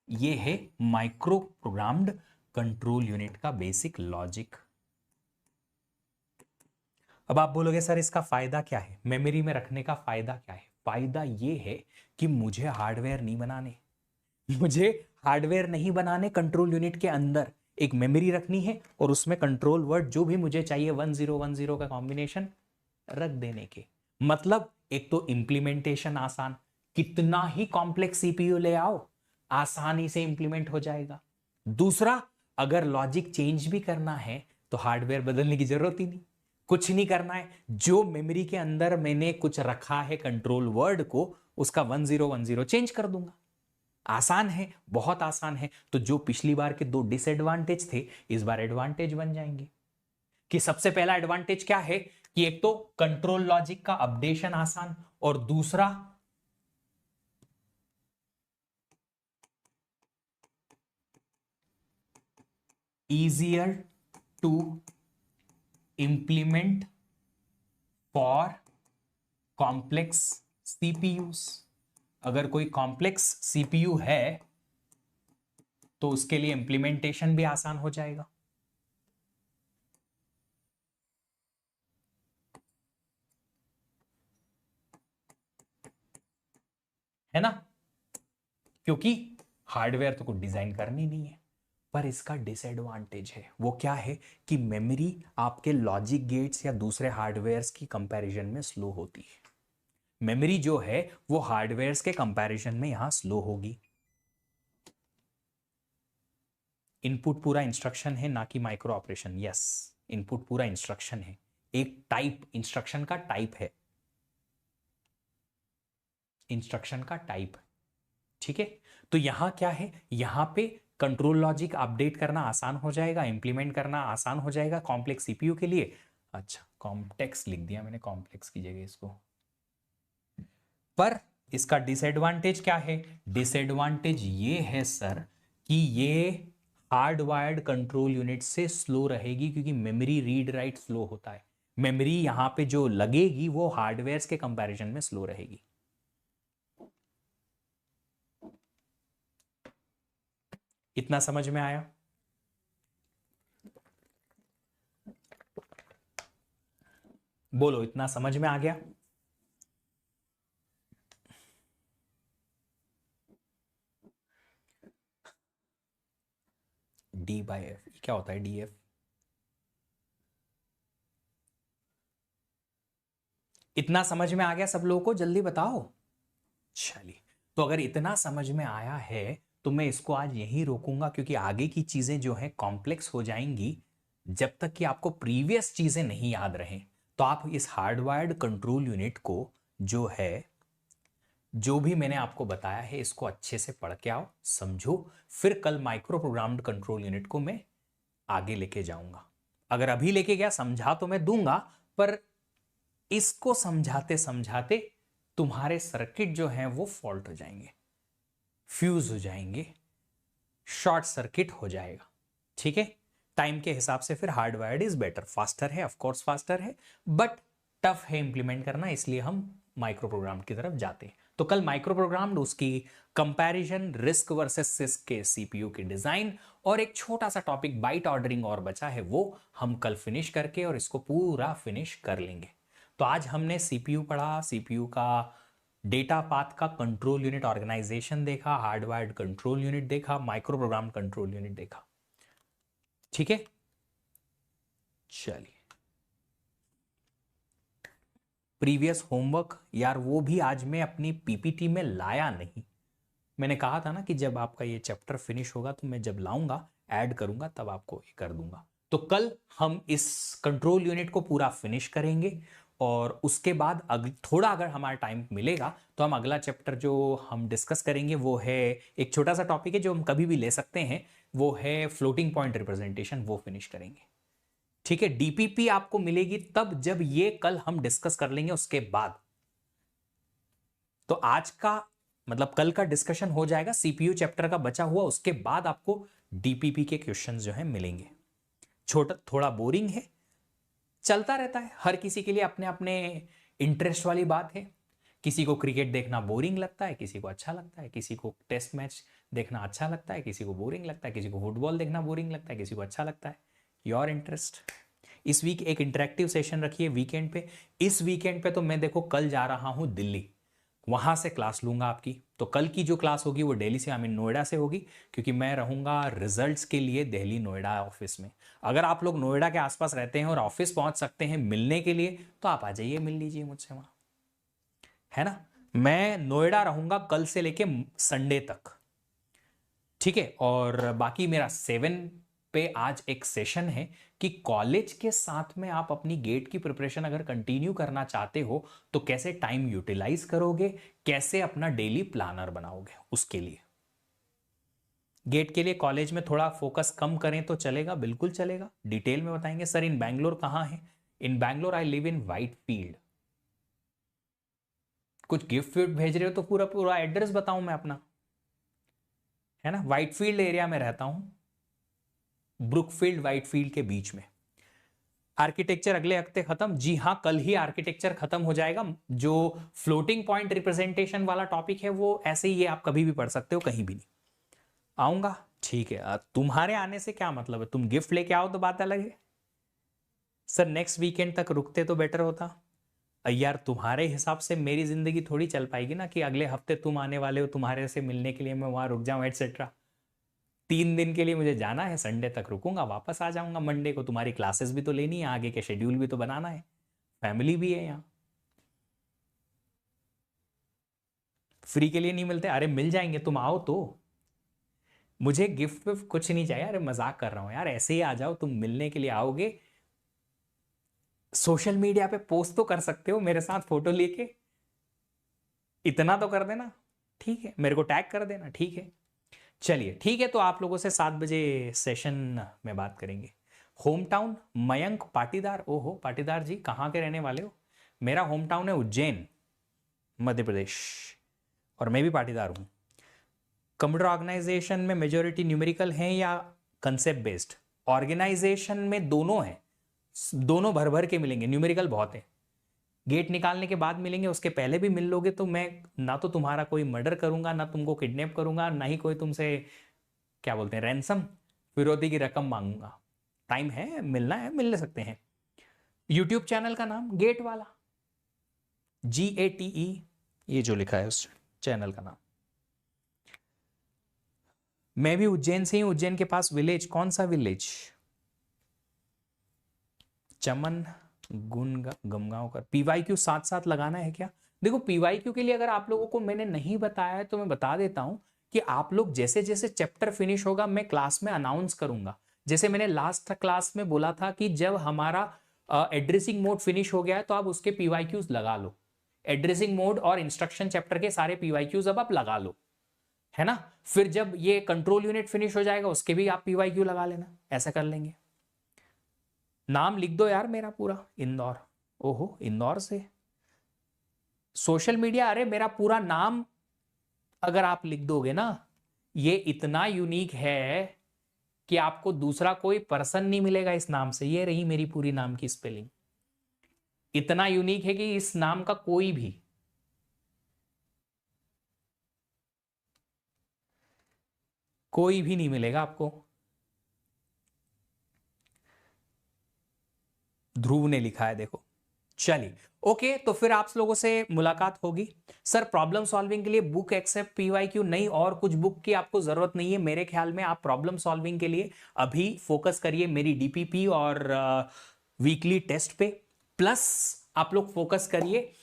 ये है माइक्रो प्रोग्राम्ड कंट्रोल यूनिट का बेसिक लॉजिक। अब आप बोलोगे सर इसका फायदा क्या है, मेमोरी में रखने का फायदा क्या है। फायदा ये है कि मुझे हार्डवेयर नहीं बनाने, मुझे हार्डवेयर नहीं बनाने, कंट्रोल यूनिट के अंदर एक मेमोरी रखनी है और उसमें कंट्रोल वर्ड जो भी मुझे चाहिए 1010 का कॉम्बिनेशन रख देने के। मतलब एक तो इंप्लीमेंटेशन आसान, कितना ही कॉम्प्लेक्स सीपीयू ले आओ आसानी से इंप्लीमेंट हो जाएगा। दूसरा, अगर लॉजिक चेंज भी करना है तो हार्डवेयर बदलने की जरूरत ही नहीं, कुछ नहीं करना है। जो मेमोरी के अंदर मैंने कुछ रखा है कंट्रोल वर्ड को, उसका 1010 चेंज कर दूंगा। आसान है, बहुत आसान है। तो जो पिछली बार के दो डिसएडवांटेज थे इस बार एडवांटेज बन जाएंगे। कि सबसे पहला एडवांटेज क्या है कि एक तो कंट्रोल लॉजिक का अपडेशन आसान, और दूसरा easier to implement for complex CPUs। अगर कोई कॉम्प्लेक्स सीपीयू है तो उसके लिए इंप्लीमेंटेशन भी आसान हो जाएगा। है ना, क्योंकि हार्डवेयर तो कुछ डिजाइन करनी नहीं है। पर इसका डिसएडवांटेज है, वो क्या है कि मेमोरी आपके लॉजिक गेट्स या दूसरे हार्डवेयर्स की कंपैरिजन में स्लो होती है। मेमोरी जो है वो हार्डवेयर्स के कंपैरिजन में यहां स्लो होगी। इनपुट पूरा इंस्ट्रक्शन है ना कि माइक्रो ऑपरेशन। यस, इनपुट पूरा इंस्ट्रक्शन है, एक टाइप, इंस्ट्रक्शन का टाइप है, इंस्ट्रक्शन का टाइप। ठीक है, तो यहां क्या है, यहां पे कंट्रोल लॉजिक अपडेट करना आसान हो जाएगा, इंप्लीमेंट करना आसान हो जाएगा कॉम्प्लेक्स सीपीयू के लिए। अच्छा, कॉम्प्लेक्स लिख दिया मैंने कॉम्प्लेक्स की जगह इसको। पर इसका डिसएडवांटेज क्या है, डिसएडवांटेज ये है सर कि ये हार्ड वायर्ड कंट्रोल यूनिट से स्लो रहेगी, क्योंकि मेमोरी रीड राइट स्लो होता है। मेमोरी यहां पे जो लगेगी वो हार्डवेयर के कंपैरिजन में स्लो रहेगी। इतना समझ में आया? बोलो, इतना समझ में आ गया? डी बाई एफ क्या होता है, डी एफ? इतना समझ में आ गया सब लोगों को? जल्दी बताओ। चलिए, तो अगर इतना समझ में आया है तो मैं इसको आज यहीं रोकूंगा, क्योंकि आगे की चीजें जो है कॉम्प्लेक्स हो जाएंगी जब तक कि आपको प्रीवियस चीजें नहीं याद रहें। तो आप इस हार्डवायर्ड कंट्रोल यूनिट को जो है, जो भी मैंने आपको बताया है, इसको अच्छे से पढ़ के आओ, समझो। फिर कल माइक्रो प्रोग्राम्ड कंट्रोल यूनिट को मैं आगे लेके जाऊंगा। अगर अभी लेके गया, समझा तो मैं दूंगा, पर इसको समझाते समझाते तुम्हारे सर्किट जो हैं वो फॉल्ट हो जाएंगे, फ्यूज हो जाएंगे, शॉर्ट सर्किट हो जाएगा। ठीक है, टाइम के हिसाब से फिर हार्डवायर्ड इज बेटर, फास्टर है, ऑफकोर्स फास्टर है, बट टफ है इंप्लीमेंट करना, इसलिए हम माइक्रो प्रोग्राम की तरफ जाते हैं। तो कल माइक्रो प्रोग्राम, उसकी कंपैरिजन, रिस्क वर्सेस सिस्क के सीपीयू की डिजाइन, और एक छोटा सा टॉपिक बाइट ऑर्डरिंग और बचा है, वो हम कल फिनिश करके और इसको पूरा फिनिश कर लेंगे। तो आज हमने सीपीयू पढ़ा, सीपीयू का डेटा पाथ का कंट्रोल यूनिट ऑर्गेनाइजेशन देखा, हार्डवायर्ड कंट्रोल यूनिट देखा, माइक्रो प्रोग्राम कंट्रोल यूनिट देखा। ठीक है, चलिए। प्रीवियस होमवर्क यार वो भी आज मैं अपनी पीपीटी में लाया नहीं। मैंने कहा था ना कि जब आपका ये चैप्टर फिनिश होगा तो मैं जब लाऊंगा, ऐड करूंगा, तब आपको ये कर दूंगा। तो कल हम इस कंट्रोल यूनिट को पूरा फिनिश करेंगे, और उसके बाद थोड़ा अगर हमारा टाइम मिलेगा तो हम अगला चैप्टर जो हम डिस्कस करेंगे वो है, एक छोटा सा टॉपिक है जो हम कभी भी ले सकते हैं, वो है फ्लोटिंग पॉइंट रिप्रेजेंटेशन, वो फिनिश करेंगे। ठीक है, डीपीपी आपको मिलेगी तब जब ये कल हम डिस्कस कर लेंगे उसके बाद। तो आज का मतलब कल का डिस्कशन हो जाएगा सीपीयू चैप्टर का बचा हुआ, उसके बाद आपको डीपीपी के क्वेश्चंस जो है मिलेंगे। छोटा थोड़ा बोरिंग है, चलता रहता है, हर किसी के लिए अपने अपने इंटरेस्ट वाली बात है। किसी को क्रिकेट देखना बोरिंग लगता है, किसी को अच्छा लगता है, किसी को टेस्ट मैच देखना अच्छा लगता है, किसी को बोरिंग लगता है, किसी को फुटबॉल देखना बोरिंग लगता है, किसी को अच्छा लगता है। Your interest. इस वीक एक इंटरेक्टिव सेशन रखिए वीकेंड पे। इस वीकेंड पे तो मैं देखो कल जा रहा हूं दिल्ली, वहां से क्लास लूंगा आपकी। तो कल की जो क्लास होगी वो दिल्ली से, आई मीन नोएडा से होगी, क्योंकि मैं रहूंगा रिजल्ट्स के लिए दिल्ली नोएडा ऑफिस में। अगर आप लोग नोएडा के आसपास रहते हैं और ऑफिस पहुंच सकते हैं मिलने के लिए, तो आप आ जाइए, मिल लीजिए मुझसे वहां, है ना। मैं नोएडा रहूंगा कल से लेके संडे तक। ठीक है, और बाकी मेरा 7 पे आज एक सेशन है कि कॉलेज के साथ में आप अपनी गेट की प्रिपरेशन अगर कंटिन्यू करना चाहते हो तो कैसे टाइम यूटिलाइज करोगे, कैसे अपना डेली प्लानर बनाओगे। उसके लिए गेट के लिए कॉलेज में थोड़ा फोकस कम करें तो चलेगा, बिल्कुल चलेगा, डिटेल में बताएंगे। सर इन बैंगलोर कहां है? In Bangalore I live in Whitefield. कुछ गिफ्ट विफ्ट भेज रहे हो तो पूरा पूरा एड्रेस बताऊं मैं अपना, है ना। व्हाइट फील्ड एरिया में रहता हूं, ब्रुकफील्ड व्हाइटफील्ड के बीच में। आर्किटेक्चर अगले हफ्ते खत्म? जी हां, कल ही आर्किटेक्चर खत्म हो जाएगा। जो फ्लोटिंग पॉइंट रिप्रेजेंटेशन वाला टॉपिक है वो ऐसे ही है, आप कभी भी पढ़ सकते हो, कहीं भी नहीं। आऊंगा, ठीक है। तुम्हारे आने से क्या मतलब है, तुम गिफ्ट लेके आओ तो बात अलग है। सर नेक्स्ट वीकेंड तक रुकते तो बेटर होता। यार तुम्हारे हिसाब से मेरी जिंदगी थोड़ी चल पाएगी ना कि अगले हफ्ते तुम आने वाले हो, तुम्हारे से मिलने के लिए मैं वहां रुक जाऊं एटसेट्रा। 3 दिन के लिए मुझे जाना है, संडे तक रुकूंगा, वापस आ जाऊंगा मंडे को। तुम्हारी क्लासेस भी तो लेनी है, आगे के शेड्यूल भी तो बनाना है, फैमिली भी है यहाँ। फ्री के लिए नहीं मिलते? अरे मिल जाएंगे, तुम आओ तो। मुझे गिफ्ट विफ्ट कुछ नहीं चाहिए, अरे मजाक कर रहा हूँ यार, ऐसे ही आ जाओ, तुम मिलने के लिए आओगे सोशल मीडिया पे पोस्ट तो कर सकते हो मेरे साथ फोटो लेके, इतना तो कर देना, ठीक है, मेरे को टैग कर देना, ठीक है। चलिए ठीक है, तो आप लोगों से 7 बजे सेशन में बात करेंगे। होम टाउन मयंक पाटीदार, ओहो पाटीदार जी कहाँ के रहने वाले हो? मेरा होम टाउन है उज्जैन, मध्य प्रदेश, और मैं भी पाटीदार हूँ। कंप्यूटर ऑर्गेनाइजेशन में मेजोरिटी न्यूमेरिकल हैं या कंसेप्ट बेस्ड? ऑर्गेनाइजेशन में दोनों हैं, दोनों भर भर के मिलेंगे, न्यूमेरिकल बहुत है। गेट निकालने के बाद मिलेंगे, उसके पहले भी मिल लोगे तो मैं ना तो तुम्हारा कोई मर्डर करूंगा, ना तुमको किडनैप करूंगा, ना ही कोई तुमसे क्या बोलते हैं रैंसम, फिरौती की रकम मांगूंगा। टाइम है, मिलना है, मिल सकते हैं। यूट्यूब चैनल का नाम गेट वाला, GATE, ये जो लिखा है उस चैनल का नाम। मैं भी उज्जैन से ही, उज्जैन के पास विलेज, कौन सा विलेज? चमन गुन गमगांव कर। PYQ साथ साथ लगाना है क्या? देखो PYQ के लिए अगर आप लोगों को मैंने नहीं बताया है तो मैं बता देता हूं कि आप लोग जैसे जैसे चैप्टर फिनिश होगा मैं क्लास में अनाउंस करूंगा। जैसे मैंने लास्ट क्लास में बोला था कि जब हमारा एड्रेसिंग मोड फिनिश हो गया है तो आप उसके PYQs लगा लो। एड्रेसिंग मोड और इंस्ट्रक्शन चैप्टर के सारे PYQs अब आप लगा लो, है ना। फिर जब ये कंट्रोल यूनिट फिनिश हो जाएगा उसके भी आप PYQ लगा लेना, ऐसा कर लेंगे। नाम लिख दो यार मेरा पूरा, इंदौर, ओहो इंदौर से। सोशल मीडिया, अरे मेरा पूरा नाम अगर आप लिख दोगे ना, ये इतना यूनिक है कि आपको दूसरा कोई पर्सन नहीं मिलेगा इस नाम से। ये रही मेरी पूरी नाम की स्पेलिंग, इतना यूनिक है कि इस नाम का कोई भी नहीं मिलेगा आपको। ध्रुव ने लिखा है देखो। चलिए ओके, तो फिर आप लोगों से मुलाकात होगी। सर प्रॉब्लम सॉल्विंग के लिए बुक एक्सेप्ट PYQ नहीं, और कुछ बुक की आपको जरूरत नहीं है मेरे ख्याल में। आप प्रॉब्लम सॉल्विंग के लिए अभी फोकस करिए मेरी DPP और वीकली टेस्ट पे, प्लस आप लोग फोकस करिए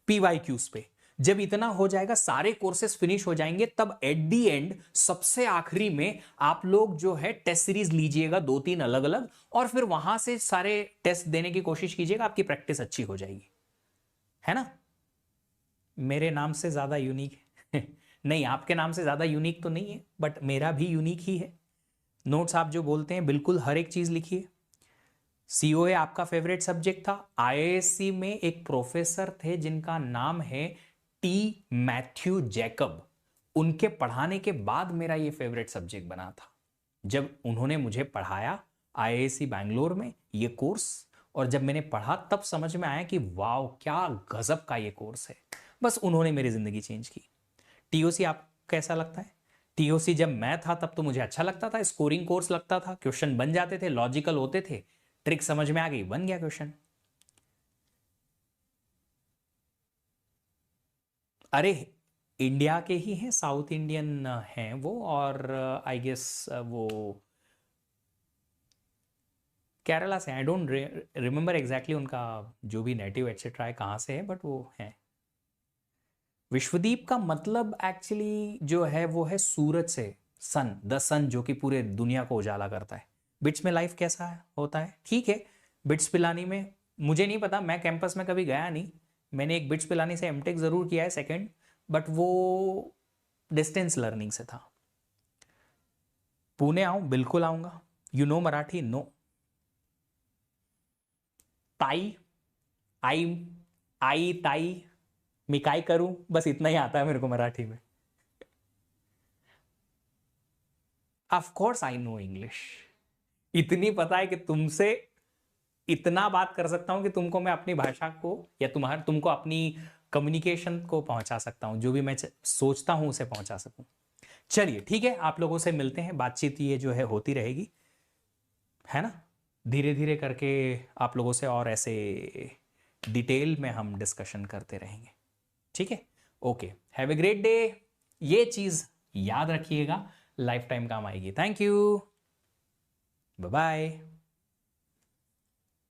PYQs पे। जब इतना हो जाएगा, सारे कोर्सेज फिनिश हो जाएंगे, तब एट दी एंड सबसे आखिरी में आप लोग जो है टेस्ट सीरीज लीजिएगा 2-3 अलग अलग, और फिर वहां से सारे टेस्ट देने की कोशिश कीजिएगा, आपकी प्रैक्टिस अच्छी हो जाएगी, है ना। मेरे नाम से ज्यादा यूनिक है नहीं, आपके नाम से ज्यादा यूनिक तो नहीं है, बट मेरा भी यूनिक ही है। नोट्स आप जो बोलते हैं बिल्कुल हर एक चीज लिखिए। COA आपका फेवरेट सब्जेक्ट था। IISc में एक प्रोफेसर थे जिनका नाम है T मैथ्यू जैकब, उनके पढ़ाने के बाद मेरा ये फेवरेट सब्जेक्ट बना था। जब उन्होंने मुझे पढ़ाया IISc बैंगलोर में ये कोर्स, और जब मैंने पढ़ा तब समझ में आया कि वाह क्या गजब का ये कोर्स है। बस उन्होंने मेरी जिंदगी चेंज की। TOC आप कैसा लगता है? TOC जब मैं था तब तो मुझे अच्छा लगता था, स्कोरिंग कोर्स लगता था, क्वेश्चन बन जाते थे, लॉजिकल होते थे, ट्रिक समझ में आ गई, बन गया क्वेश्चन। अरे इंडिया के ही हैं, साउथ इंडियन हैं वो, और आई गेस वो केरला से। आई डोंट रिमेंबर एग्जैक्टली उनका जो भी नेटिव एटसेट्रा है कहाँ से है, बट वो है। विश्वदीप का मतलब एक्चुअली जो है वो है सूरज से, सन, द सन, जो कि पूरे दुनिया को उजाला करता है। बिट्स में लाइफ कैसा होता है? ठीक है, बिट्स पिलानी में मुझे नहीं पता, मैं कैंपस में कभी गया नहीं। मैंने एक बिट्स पिलानी से एमटेक जरूर किया है सेकंड, बट वो डिस्टेंस लर्निंग से था। पुणे आऊं, बिल्कुल आऊंगा। You know Marathi? नो। ताई, आई, आई ताई, मैं काय करूं, बस इतना ही आता है मेरे को मराठी में। Of course I know English, इतनी पता है कि तुमसे इतना बात कर सकता हूं कि तुमको मैं अपनी भाषा को या तुमको अपनी कम्युनिकेशन को पहुंचा सकता हूं, जो भी मैं सोचता हूं उसे पहुंचा सकूं। चलिए ठीक है, आप लोगों से मिलते हैं, बातचीत ये जो है होती रहेगी, है ना। धीरे धीरे करके आप लोगों से और ऐसे डिटेल में हम डिस्कशन करते रहेंगे, ठीक है। Okay, have a great day. ये चीज याद रखिएगा, लाइफ टाइम काम आएगी। Thank you, bye bye.